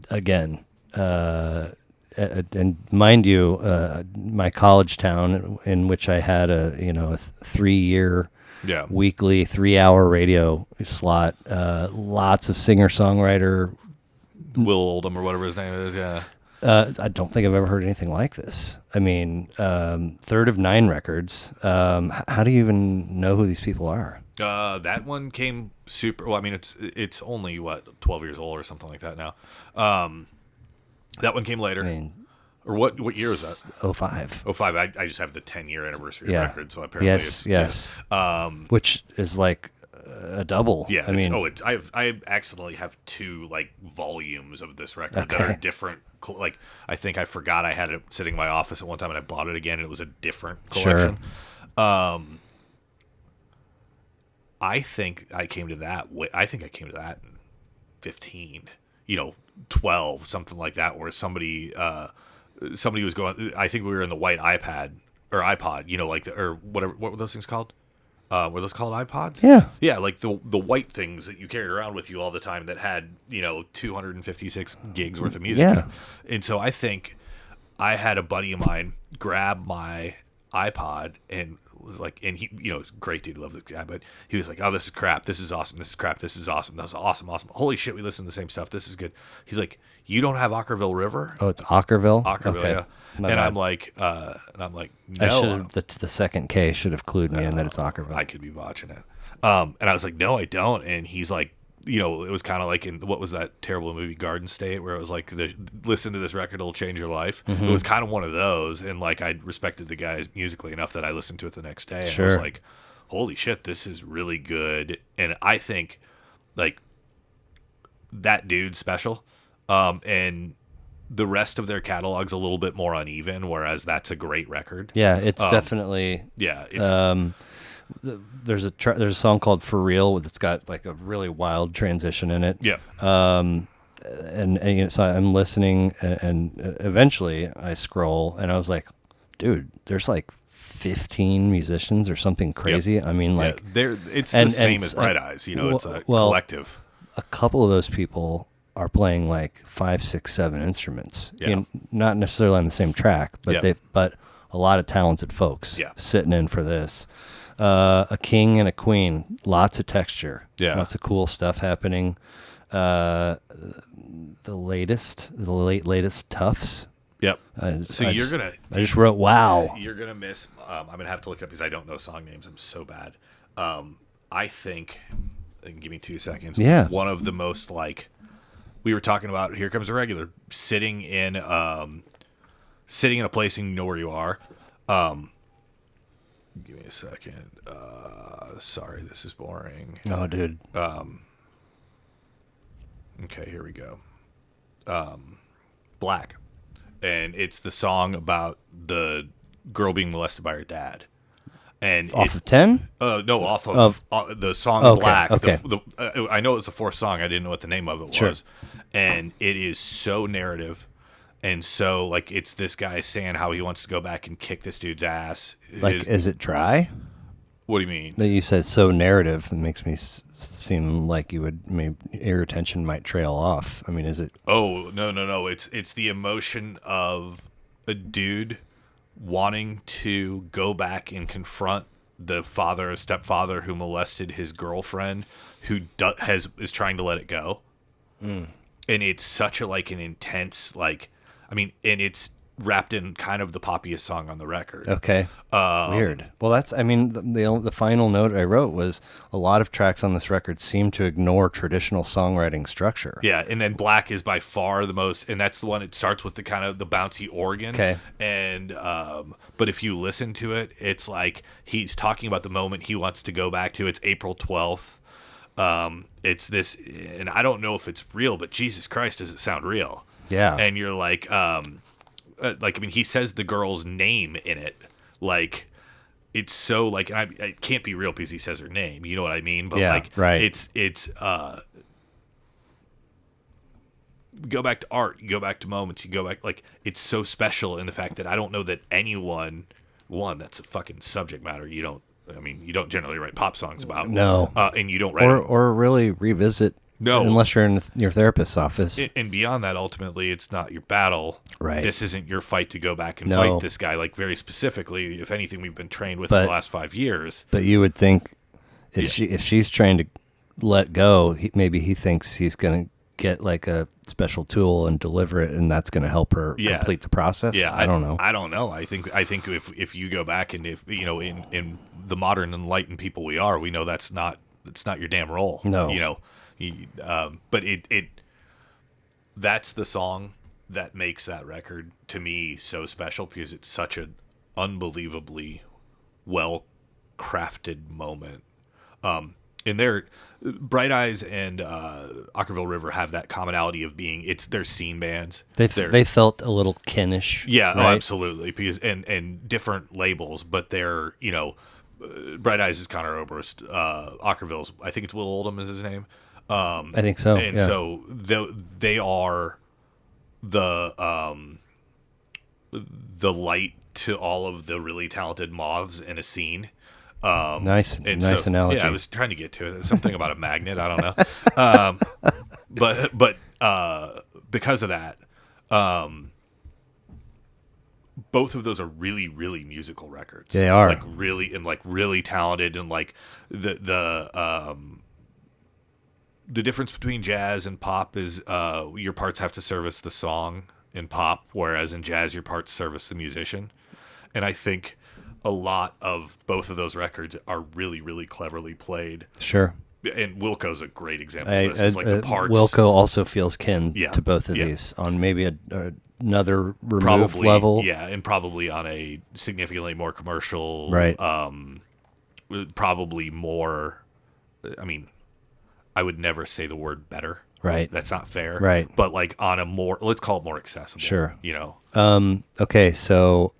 again, and mind you, my college town in which I had a 3-year weekly 3-hour radio slot, lots of singer-songwriter. Will Oldham or whatever his name is, yeah. I don't think I've ever heard anything like this. Third of 9 records. How do you even know who these people are? That one came super. Well, it's only 12 years old or something like that now. That one came later. Or what year is that? 05. 05. I just have the 10-year anniversary record, so apparently yes. Which is like a double. Yeah. I accidentally have 2 like volumes of this record that are different. Like I think I forgot I had it sitting in my office at one time, and I bought it again, and it was a different collection. Sure. I think I came to that. In 15. 12, something like that, where somebody was going. I think we were in the white iPad or iPod. Or whatever. What were those things called? Were those called iPods? Yeah. Yeah, like the white things that you carried around with you all the time that had, 256 gigs worth of music. Yeah. And so I think I had a buddy of mine grab my iPod and was like, and he, great dude, love this guy, but he was like, oh, this is crap, this is awesome, this is crap, this is awesome, that's awesome, holy shit, we listen to the same stuff, this is good. He's like, you don't have Ockerville River? Oh, it's Ockerville. Ockerville, okay. yeah. My And bad. I'm like, no. I should have the second K should have clued me in that it's Ockerville. I could be botching it. And I was like, no, I don't. And he's like, it was kind of like in what was that terrible movie Garden State, where it was like, listen to this record, it'll change your life. It was kind of one of those. And like, I respected the guys musically enough that I listened to it the next day. And I was like, holy shit, this is really good. And I think like that dude's special. And the rest of their catalog's a little bit more uneven, whereas that's a great record. Yeah, it's definitely. Yeah, it's There's a song called For Real that's got like a really wild transition in it. yeah. And so I'm listening, and eventually I scroll, and I was like, dude, there's like 15 musicians or something crazy. I mean, like, it's the same as Bright Eyes. It's a collective. A couple of those people are playing like 5, 6, 7 instruments. Yeah. Not necessarily on the same track, but but a lot of talented folks Yeah. sitting in for this. A king and a queen, lots of texture, lots of cool stuff happening. The latest Tufts. Yep. I just wrote wow. You're gonna miss. I'm gonna have to look up because I don't know song names. I'm so bad. I think. Give me 2 seconds. Yeah. One of the most like we were talking about. Here comes a regular sitting in a place and you know where you are. Give me a second. Sorry, this is boring. Oh, dude. Okay, here we go. Black. And it's the song about the girl being molested by her dad. And Off of 10? No, off of the song Black. Okay. I know it was the fourth song. I didn't know what the name of it was. And it is so narrative. And so, like, it's this guy saying how he wants to go back and kick this dude's ass. Like, is it dry? What do you mean? That you said so narrative. It makes me seem like your attention might trail off. I mean, is it? Oh, no. It's the emotion of a dude wanting to go back and confront the stepfather who molested his girlfriend, who is trying to let it go. And it's such an intense, and it's wrapped in kind of the poppiest song on the record. Okay. Weird. Well, the final note I wrote was a lot of tracks on this record seem to ignore traditional songwriting structure. Yeah, and then Black is by far the most, and that's the one. It starts with the kind of the bouncy organ. Okay. And but if you listen to it, it's like he's talking about the moment he wants to go back to. It's April 12th. It's this, and I don't know if it's real, but Jesus Christ, does it sound real? Yeah. And you're like, he says the girl's name in it, like. It's so it can't be real because he says her name. You know what I mean? But right. It's go back to art, you go back to moments, you go back it's so special in the fact that I don't know that anyone that's a fucking subject matter you don't generally write pop songs about. No. And you don't write or really revisit. No. Unless you're in your therapist's office. And beyond that, ultimately, it's not your battle. Right. This isn't your fight to go back and fight this guy. Like, very specifically, if anything, we've been trained with in the last 5 years. But you would think if she's trying to let go, maybe he thinks he's going to get like a special tool and deliver it, and that's going to help her complete the process. Yeah, I don't know. I don't know. I think if you go back and if in the modern enlightened people we are, we know that's not your damn role. No. But it that's the song that makes that record to me so special because it's such an unbelievably well crafted moment. In their Bright Eyes and Ockerville River have that commonality of being they're scene bands. They felt a little kinnish. Yeah, right? Absolutely. Because and different labels, but they're Bright Eyes is Conor Oberst. Ockerville's I think it's Will Oldham is his name. I think so. And so they are the light to all of the really talented moths in a scene. Nice analogy. Yeah, I was trying to get to it. There's something about a magnet. I don't know. But because of that, both of those are really, really musical records. They are. like really talented, and like the difference between jazz and pop is your parts have to service the song in pop, whereas in jazz your parts service the musician. And I think a lot of both of those records are really, really cleverly played. Sure. And Wilco's a great example of this. It's like the parts. Wilco also feels kin Yeah, to both of yeah. these on maybe another removed Probably level. Yeah, and probably on a significantly more commercial, Right. Probably more. I mean, I would never say the word better. Right. That's not fair. Right. But like on a more, let's call it more accessible. Sure. You know. Okay, so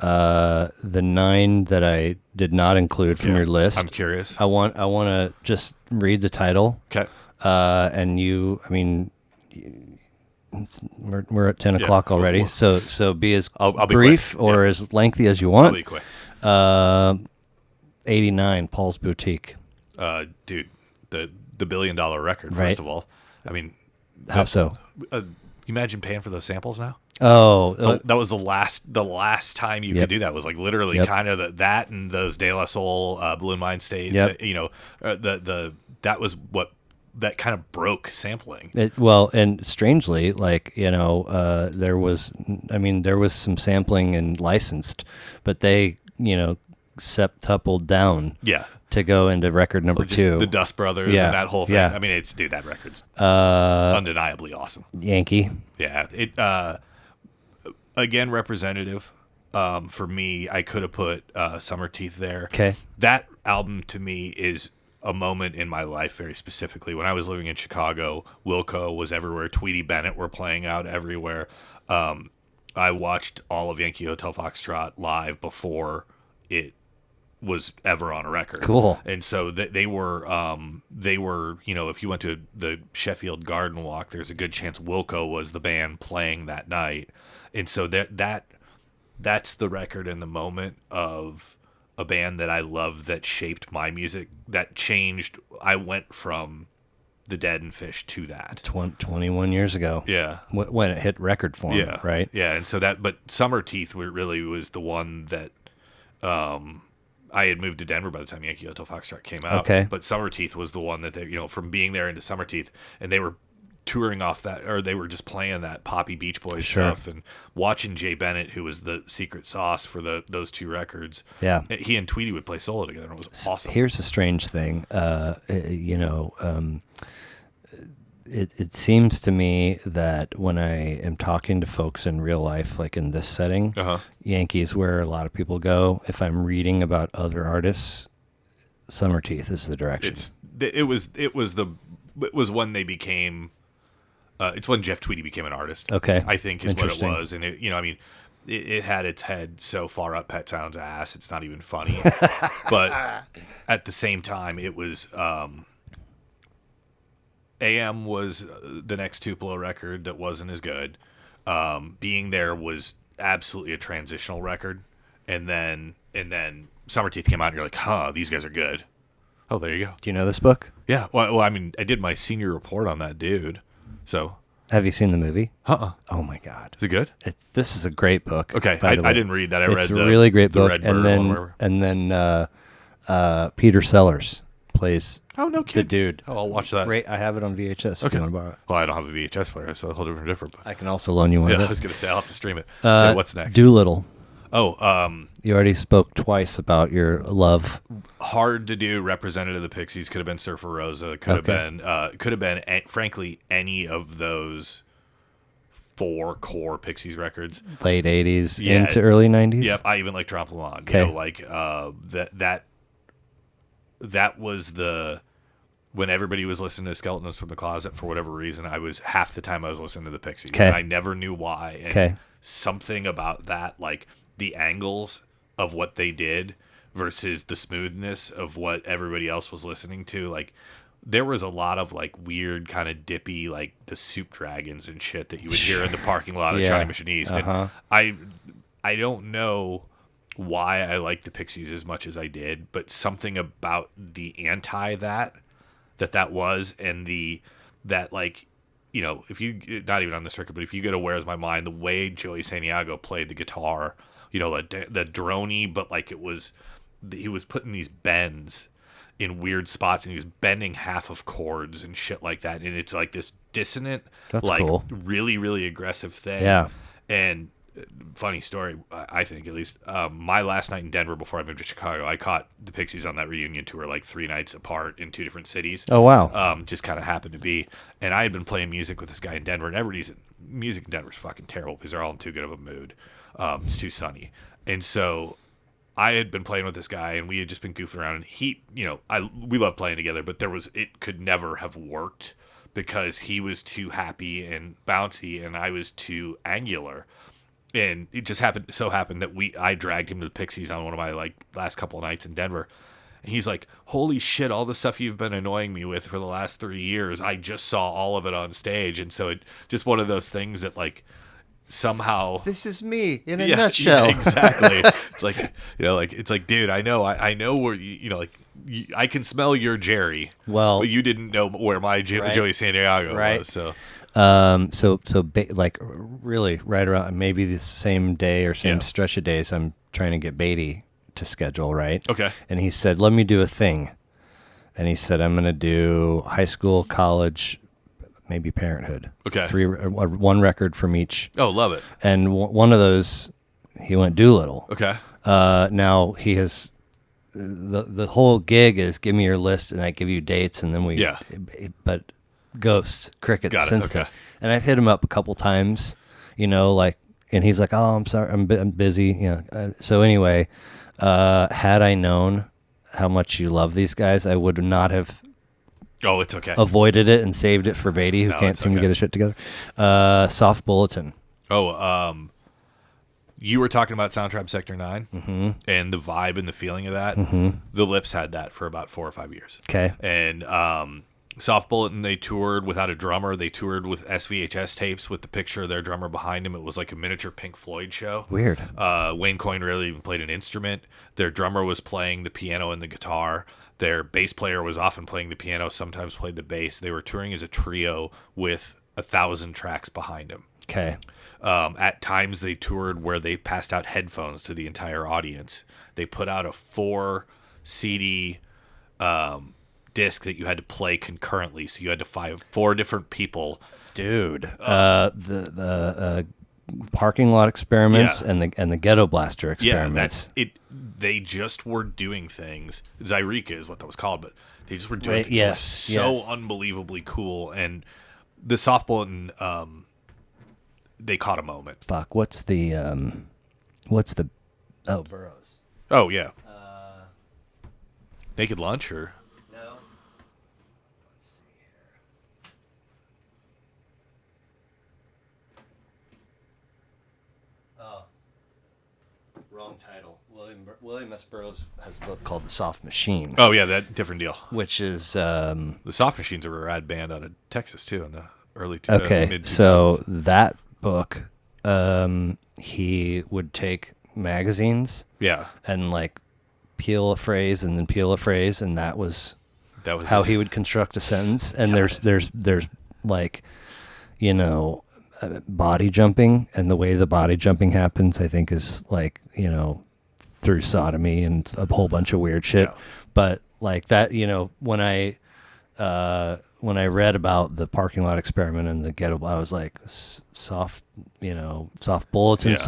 the 9 that I did not include from Yeah, your list. I'm curious. I want to just read the title. Okay. And we're at 10 o'clock already. Well, so be as I'll be brief quick. or Yeah. as lengthy as you I'll want. be quick. 89, Paul's Boutique. Dude, the $1 billion record. Right. First of all, I mean, How so? you imagine paying for those samples now? Oh, That was the last time you Yep. could do that. Was like literally Yep. kind of that and those De La Soul, Blue Mind State. Yep. You know, that was what that kind of broke sampling. and strangely, like, there was some sampling and licensed, but they, septupled down Yeah, to go into record number just 2. the Dust Brothers Yeah, and that whole thing. yeah. I mean, that record's undeniably awesome. Yankee. Yeah, it again representative. For me, I could have put Summer Teeth there. Okay. That album to me is a moment in my life very specifically. When I was living in Chicago, Wilco was everywhere. Tweety Bennett were playing out everywhere. I watched all of Yankee Hotel Foxtrot live before it was ever on a record. Cool. And so they were, if you went to the Sheffield Garden Walk, there's a good chance Wilco was the band playing that night. And so that's the record and the moment of a band that I love that shaped my music, that changed. I went from the Dead and Fish to that. 21 years ago. Yeah. When it hit record form. Yeah. Right. Yeah. And so but Summer Teeth really was the one that, I had moved to Denver by the time Yankee Hotel Foxtrot came out. Okay. But Summer Teeth was the one that they, from being there into Summer Teeth, and they were touring off that, or they were just playing that poppy Beach Boys Sure. stuff, and watching Jay Bennett, who was the secret sauce for those 2 records. Yeah. He and Tweety would play solo together, and it was awesome. Here's the strange thing. It seems to me that when I am talking to folks in real life, like in this setting, Yankee is where a lot of people go. If I'm reading about other artists, Summer Teeth is the direction. It was when they became. It's when Jeff Tweedy became an artist. Okay. I think is what it Interesting. was, and it had its head so far up Pet Sound's ass, it's not even funny. But at the same time, it was. AM was the next Tupelo record that wasn't as good. Being There was absolutely a transitional record, and then Summer Teeth came out, and you're like, these guys are good. Oh, there you go. Do you know this book? Yeah. Well, I mean, I did my senior report on that dude. So. Have you seen the movie? Oh my God. Is it good? This is a great book. Okay, by the way. I didn't read that. I It's read a really great the book. Red Bird one, whatever. And then Peter Sellers plays Oh, no the kidding. dude. Oh, I'll watch that. Great. I have it on VHS if Okay. you want to borrow it. Well, I don't have a VHS player, so a whole different. But I can also loan you one yeah, I of was those. gonna say I'll have to stream it. Okay, what's next? Doolittle. Oh, You already spoke twice about your love. hard to do. Representative of the Pixies could have been Surfer Rosa. Could have been, frankly, any of those 4 core Pixies records. Late 80s Yeah. into early 90s? Yep, I even like Trompe l'Oeil. Okay. That was when everybody was listening to Skeletons from the Closet, for whatever reason, half the time I was listening to the Pixies. Okay. And I never knew why. And Okay. something about that, like the angles of what they did versus the smoothness of what everybody else was listening to, like there was a lot of like weird kind of dippy, like the Soup Dragons and shit that you would hear in the parking lot of Yeah. Shawnee Mission East. Uh-huh. And I don't know why I liked the Pixies as much as I did, but something about the anti that was, and that like, if you not even on the circuit, but if you go to Where's My Mind, the way Joey Santiago played the guitar, the droney, but like he was putting these bends in weird spots, and he was bending half of chords and shit like that, and it's like this dissonant, That's like cool. really really aggressive thing. Yeah. And funny story, I think at least, my last night in Denver before I moved to Chicago, I caught the Pixies on that reunion tour like 3 nights apart in 2 different cities. Oh, wow. Just kind of happened to be, and I had been playing music with this guy in Denver, and music in Denver is fucking terrible because they're all in too good of a mood. It's too sunny, and so I had been playing with this guy, and we had just been goofing around, and he, we love playing together, but it could never have worked because he was too happy and bouncy, and I was too angular. And it just happened that I dragged him to the Pixies on one of my like last couple of nights in Denver. And he's like, "Holy shit, all the stuff you've been annoying me with for the last 3 years, I just saw all of it on stage." And so it just one of those things that like somehow This is me in a nutshell. Yeah, exactly. It's like, it's like, dude, I know where I can smell your Jerry. Well, but you didn't know where my right. Joey Santiago was. So like really right around maybe the same day or same stretch of days, I'm trying to get Beatty to schedule, right? Okay. And he said, let me do a thing. And he said, I'm going to do high school, college, maybe parenthood. Okay. 1 record from each. Oh, love it. And one of those, he went Doolittle. Okay. Now he has, the whole gig is give me your list and I give you dates and then but ghosts, crickets since then. And I've hit him up a couple times, and he's like, "Oh, I'm sorry, I'm busy." So anyway, had I known how much you love these guys, I would not have. Oh, it's okay. Avoided it and saved it for Beatty, who can't seem to get his shit together. Soft Bulletin. Oh, you were talking about Soundtrap Sector 9 and the vibe and the feeling of that. The Lips had that for about 4 or 5 years. Okay. And Soft Bulletin, they toured without a drummer. They toured with SVHS tapes with the picture of their drummer behind him. It was like a miniature Pink Floyd show. Weird. Wayne Coyne rarely even played an instrument. Their drummer was playing the piano and the guitar. Their bass player was often playing the piano, sometimes played the bass. They were touring as a trio with 1,000 tracks behind them. Okay. At times they toured where they passed out headphones to the entire audience. They put out a 4 CD disc that you had to play concurrently, so you had to find 4 different people. Dude, the parking lot experiments and the ghetto blaster experiments. Yeah, they just were doing things. Yyyikes is what that was called, but they just were doing things that were so unbelievably cool. And the Soft Bulletin, they caught a moment. Fuck, what's the Burroughs. Oh yeah. Naked Lunch or no? Let's see here. Oh, wrong title. William S. Burroughs has a book called The Soft Machine. Oh yeah, that different deal. Which is the Soft Machines are a rad band out of Texas too in the early mid-2000s. So that book, he would take magazines, and like peel a phrase and then peel a phrase, and that was how he would construct a sentence. And there's like, body jumping, and the way the body jumping happens, I think, is like, through sodomy and a whole bunch of weird shit. But like that, when I read about the parking lot experiment and the ghetto, I was like, soft bulletin, a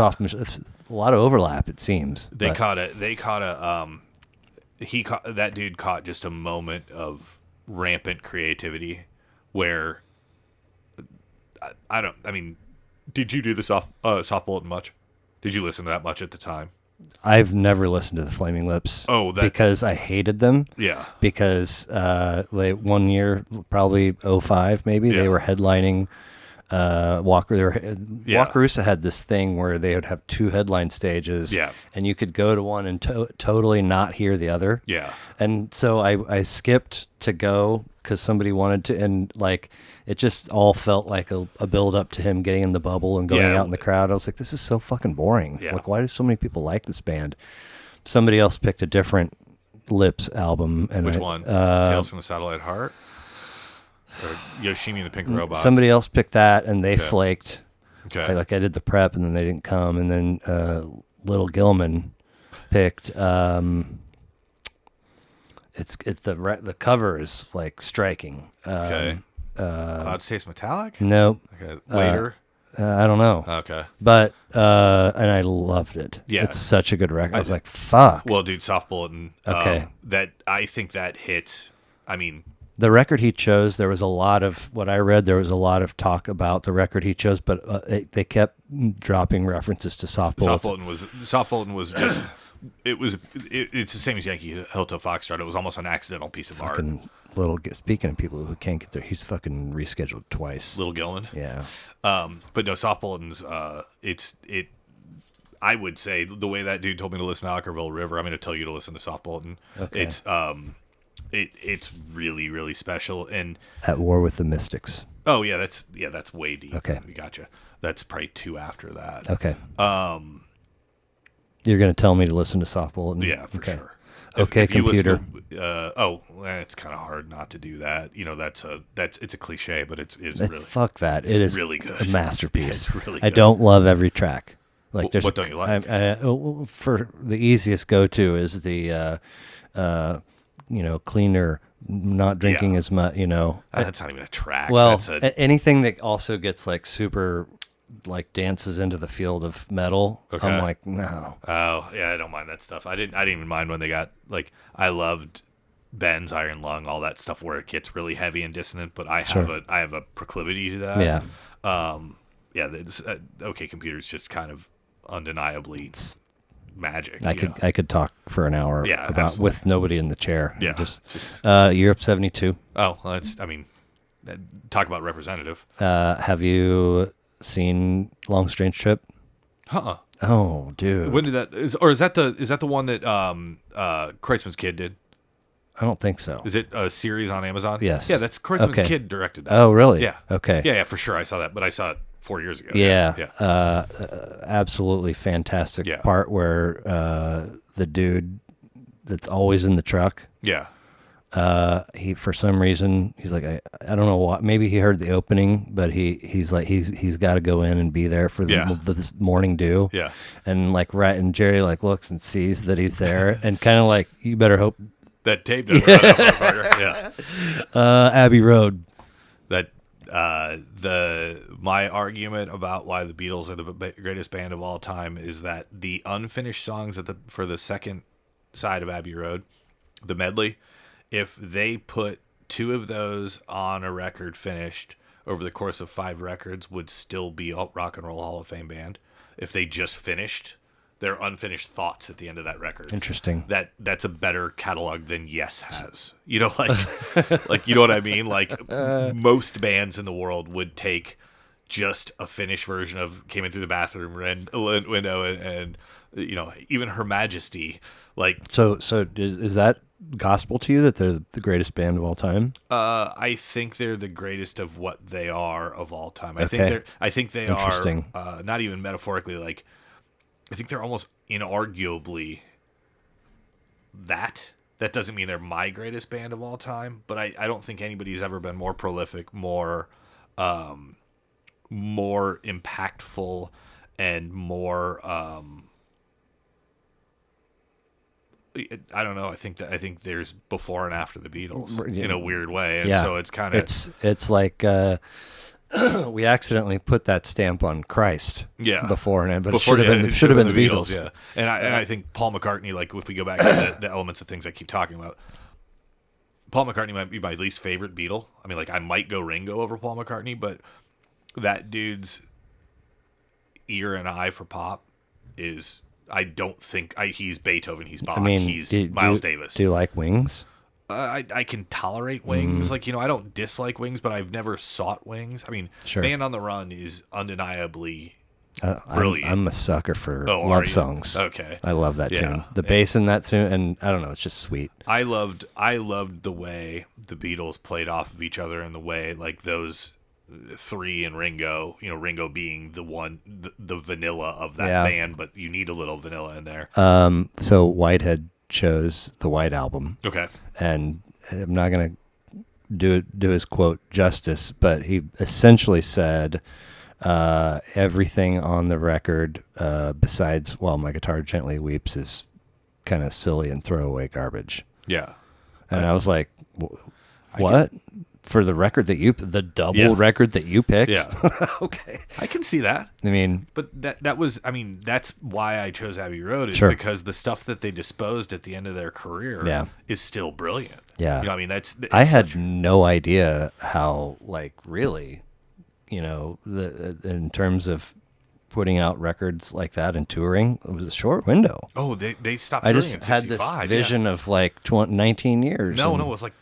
lot of overlap, it seems. That dude caught just a moment of rampant creativity where did you do the soft bulletin much? Did you listen to that much at the time? I've never listened to the Flaming Lips. Because I hated them. Yeah. Because one year, probably 2005 maybe, they were headlining Wakarusa had this thing where they would have 2 headline stages, and you could go to one and totally not hear the other. Yeah. And so I skipped to go because somebody wanted to, and like it just all felt like a build up to him getting in the bubble and going out in the crowd. I was like, this is so fucking boring. Yeah. Like, why do so many people like this band? Somebody else picked a different Lips album. And which one? Tales from the Satellite Heart? or Yoshimi and the Pink Robots. Somebody else picked that, and they Okay. flaked. Okay. I did the prep, and then they didn't come, and then Little Gilman picked. It's the cover is like striking. Okay. Clouds Taste Metallic? Nope. Okay. Later? I don't know. Okay. But and I loved it. Yeah. It's such a good record. I was like, fuck. Well, dude, Soft Bulletin. Okay. That I think that hit. I mean, the record he chose, there was a lot of what I read. There was a lot of talk about the record he chose, but they kept dropping references to Soft Bulletin. Soft Bulletin was just. It's the same as Yankee Hotel Foxtrot. It was almost an accidental piece of art. Speaking of people who can't get there, he's fucking rescheduled twice. Little Gilman. Yeah. But no, Soft Bulletin's. I would say the way that dude told me to listen to Ockerville River, I'm going to tell you to listen to Soft Bulletin. Okay. It's really, really special. And At War with the Mystics. oh yeah, that's way deep. Okay. Gotcha. That's probably 2 after that. Okay. You're going to tell me to listen to Soft Bulletin? Yeah, for sure. Okay, if you computer. It's kind of hard not to do that. You know, it's a cliche, but it's really fuck that. It is really good. A masterpiece. It's really I good. don't love every track. Like there's what don't you like? For the easiest go-to is the cleaner, not drinking as much. That's not even a track. Well, That's anything that also gets like super, like dances into the field of metal. Okay. I'm like, no. Oh yeah, I don't mind that stuff. I didn't even mind when they got like I loved Ben's Iron Lung, all that stuff where it gets really heavy and dissonant. But I have a proclivity to that. Yeah. OK Computer's just kind of undeniably magic. I could talk for an hour about absolutely. with nobody in the chair. Yeah, just just Europe 72. oh, well, talk about representative. Have you seen Long Strange Trip? Oh, dude. When did that is that the one that Kreutzmann's kid did? I don't think so. Is it a series on Amazon? Yes. Yeah, that's Kreutzmann's Okay. kid directed that. Oh, really? Yeah. Okay. Yeah, for sure. I saw that, but I saw it 4 years ago. Yeah. Yeah. Absolutely fantastic Yeah. part where the dude that's always in the truck, Yeah. he for some reason he's like I don't know what, maybe he heard the opening, but he's like he's got to go in and be there for this morning dew. Yeah. And and Jerry like looks and sees that he's there and kind of like, you better hope That tape doesn't run up on fire. Yeah. Abbey Road. That my argument about why the Beatles are the greatest band of all time is that the unfinished songs for the second side of Abbey Road, the medley, if they put 2 of those on a record finished over the course of 5 records, would still be a Rock and Roll Hall of Fame band. If they just finished their unfinished thoughts at the end of that record. Interesting. That's a better catalog than Yes has. You know, like you know what I mean? Like most bands in the world would take just a finished version of Came In Through the Bathroom Window and even Her Majesty. Like So is that gospel to you that they're the greatest band of all time? I think they're the greatest of what they are of all time. I think they Interesting. are not even metaphorically, like I think they're almost inarguably that. That doesn't mean they're my greatest band of all time, but I don't think anybody's ever been more prolific, more impactful, and more I don't know. I think there's before and after the Beatles in a weird way, and so it's kind of it's like we accidentally put that stamp on Christ before and but it should have been the Beatles. Yeah, and I think Paul McCartney, like if we go back to the elements of things I keep talking about, Paul McCartney might be my least favorite Beatle. I mean, like I might go Ringo over Paul McCartney, but that dude's ear and eye for pop is. I don't think he's Beethoven. He's Bach. He's Miles Davis. Do you like Wings? I can tolerate Wings. Like, I don't dislike Wings, but I've never sought Wings. I mean, sure. Band on the Run is undeniably brilliant. I'm a sucker for love songs. Okay. I love that tune. The bass in that tune, and I don't know, it's just sweet. I loved the way the Beatles played off of each other and the way, like, those 3 and Ringo, Ringo being the one, the vanilla of that band, but you need a little vanilla in there. So Whitehead chose the White Album. Okay. And I'm not going to do his quote justice, but he essentially said everything on the record besides "While My Guitar Gently Weeps" is kind of silly and throwaway garbage. Yeah. And I was like, what? For the record that the double record that you picked? Yeah. Okay. I can see that. I mean, but that's why I chose Abbey Road, is sure. because the stuff that they disposed at the end of their career is still brilliant. Yeah. You know, I mean, I had no idea how, like, really, you know, in terms of putting out records like that and touring, it was a short window. Oh, they stopped I touring just in had 65, this vision of like 19 years. No, it was like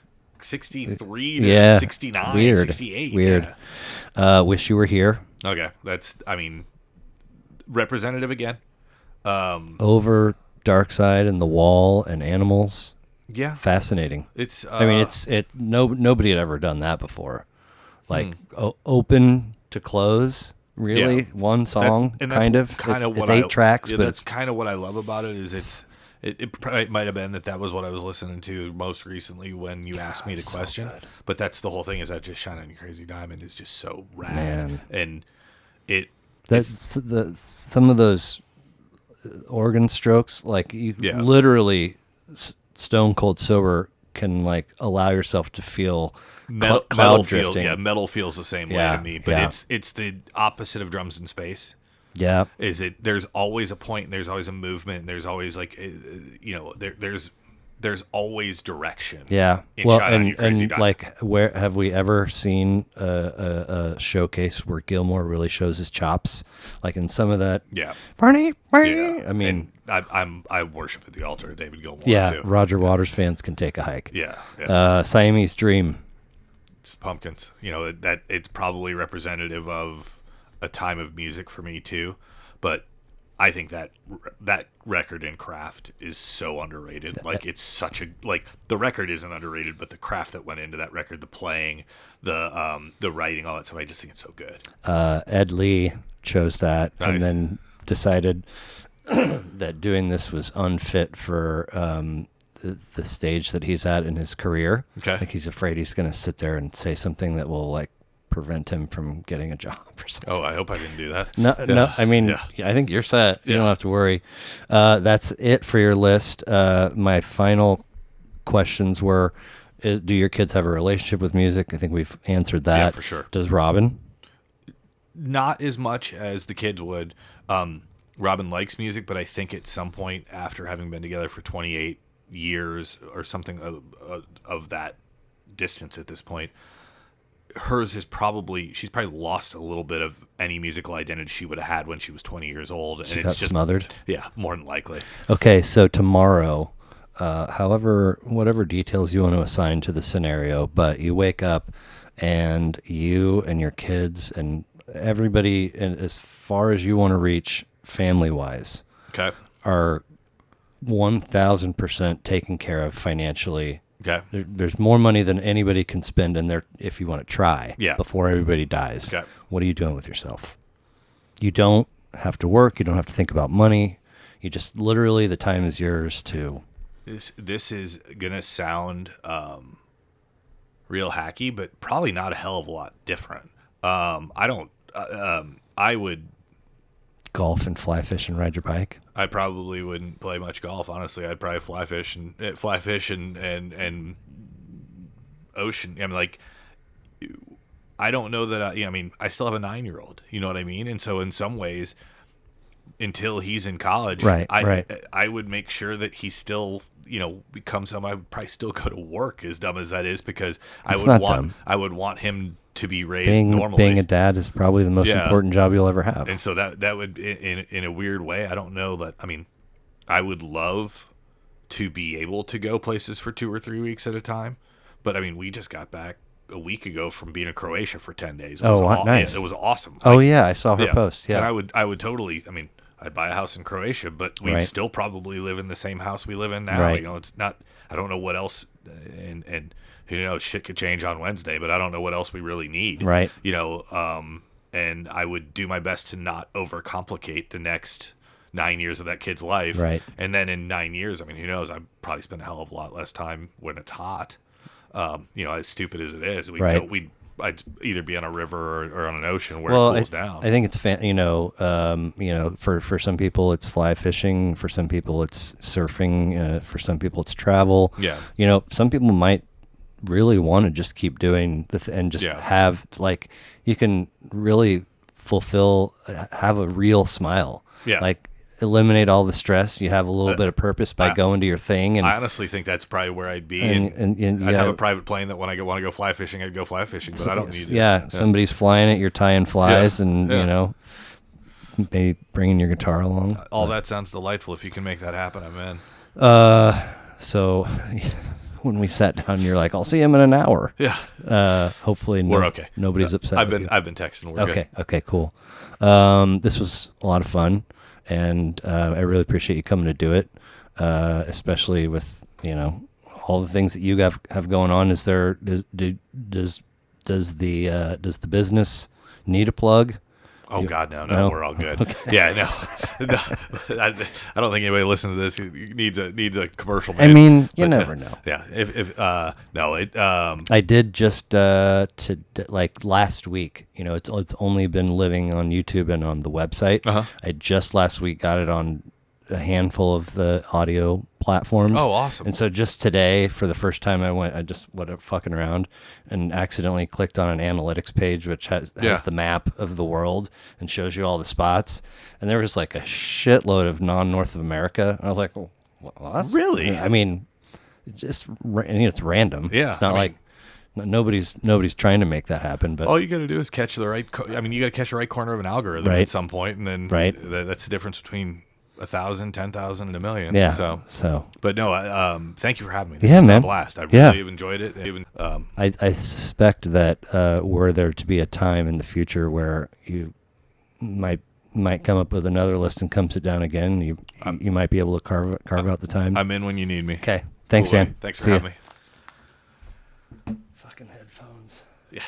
63 to 69, weird, 68. Weird. Yeah. Wish You Were Here. Okay, that's, I mean, representative again. Over Dark Side and The Wall and Animals. Yeah. Fascinating. It's I mean, nobody had ever done that before. Like open to close. Really, one song, kind of. It's 8 tracks, but that's kind of what I love about it. Is it might have been that was what I was listening to most recently when you asked me the question. So but that's the whole thing, is that just Shine On You Crazy Diamond is just so rad, man. And some of those organ strokes, like you literally stone cold sober can like allow yourself to feel. Metal feels the same way to me, but it's the opposite of drums in space. Yeah, there's always a point, and there's always a movement, and there's always like there's always direction. Yeah, and like, where have we ever seen a showcase where Gilmour really shows his chops? Like in some of that. Yeah, Barney. Yeah. I mean, I worship at the altar of David Gilmour. Yeah, too. Roger Waters fans can take a hike. Yeah. Siamese Dream. Pumpkins, you know, that it's probably representative of a time of music for me too, but I think that record in craft is so underrated. Like, it's such a, like, the record isn't underrated, but the craft that went into that record, the playing, the writing, all that stuff, I just think it's so good. Ed Lee chose that. Nice. And then decided that doing this was unfit for the stage that he's at in his career. Okay. Like, he's afraid he's going to sit there and say something that will, like, prevent him from getting a job or something. Oh, I hope I didn't do that. No, I mean, I think you're set. You don't have to worry. That's it for your list. My final questions were, do your kids have a relationship with music? I think we've answered that. Yeah, for sure. Does Robin? Not as much as the kids would. Robin likes music, but I think at some point, after having been together for 28 years or something of that distance at this point, she's probably lost a little bit of any musical identity she would have had when she was 20 years old. And she got smothered? Yeah, more than likely. Okay, so tomorrow, whatever details you want to assign to the scenario, but you wake up and you and your kids and everybody, and as far as you want to reach family-wise, okay, are 1,000% taken care of financially. Okay. There's more money than anybody can spend in there if you want to try. Yeah. Before everybody dies. Okay. What are you doing with yourself? You don't have to work. You don't have to think about money. You just literally, the time is yours to. This is gonna sound real hacky, but probably not a hell of a lot different. I would golf and fly fish and ride your bike. I probably wouldn't play much golf, honestly. I'd probably fly fish and ocean. I mean, like, I don't know that I mean, I still have a 9-year-old, you know what I mean? And so in some ways, until he's in college, I would make sure that he still, becomes something. I would probably still go to work, as dumb as that is, because I would want him to be raised normally. Being a dad is probably the most important job you'll ever have. And so that would, in a weird way, I don't know that. I mean, I would love to be able to go places for 2 or 3 weeks at a time, but I mean, we just got back a week ago from being in Croatia for 10 days. Nice! It was awesome. I saw her post. Yeah, and I would totally. I mean, I'd buy a house in Croatia, but we'd still probably live in the same house we live in now. Right. It's not. I don't know what else, and who knows, shit could change on Wednesday, but I don't know what else we really need. Right. And I would do my best to not overcomplicate the next 9 years of that kid's life. Right. And then in 9 years, I mean, who knows? I probably spend a hell of a lot less time when it's hot. as stupid as it is, Right. I'd either be on a river or on an ocean where Well, it cools down. I think it's for some people it's fly fishing, for some people it's surfing, for some people it's travel. Yeah. Some people might really want to just keep doing and just have like you can really have a real smile. Yeah. Like eliminate all the stress. You have a little bit of purpose by going to your thing. And I honestly think that's probably where I'd be. and I'd have a private plane that when I want to go fly fishing, I'd go fly fishing, but I don't need it. Yeah, somebody's flying it, you're tying flies, and maybe bringing your guitar along. All that sounds delightful. If you can make that happen, I'm in. So when we sat down, you're like, "I'll see him in an hour." Yeah. Hopefully, we're okay. Nobody's upset. I've been texting. We're okay. good. Okay. Cool. This was a lot of fun, and I really appreciate you coming to do it, especially with all the things that you have going on. Does the need a plug? Oh God, no, we're all good. Okay. Yeah, no, I don't think anybody listening to this needs a commercial. Man. I mean, you never know. Yeah, I did just like last week. It's only been living on YouTube and on the website. Uh-huh. I just last week got it on a handful of the audio platforms. Oh, awesome! And so just today, for the first time, I just went fucking around and accidentally clicked on an analytics page, which has the map of the world and shows you all the spots. And there was like a shitload of non-North of America. And I was like, well, that's really? I mean, it's random. Yeah, it's not like nobody's trying to make that happen. But all you got to do is catch the right. You got to catch the right corner of an algorithm at some point, and then that's the difference between 1,000, 10,000, and 1,000,000. Yeah. So, but no, thank you for having me. This has been a blast. I really have enjoyed it. I suspect that were there to be a time in the future where you might come up with another list and come sit down again, you might be able to carve out the time. I'm in when you need me. Okay. Thanks, cool, Dan. Thanks for having me. Fucking headphones. Yeah.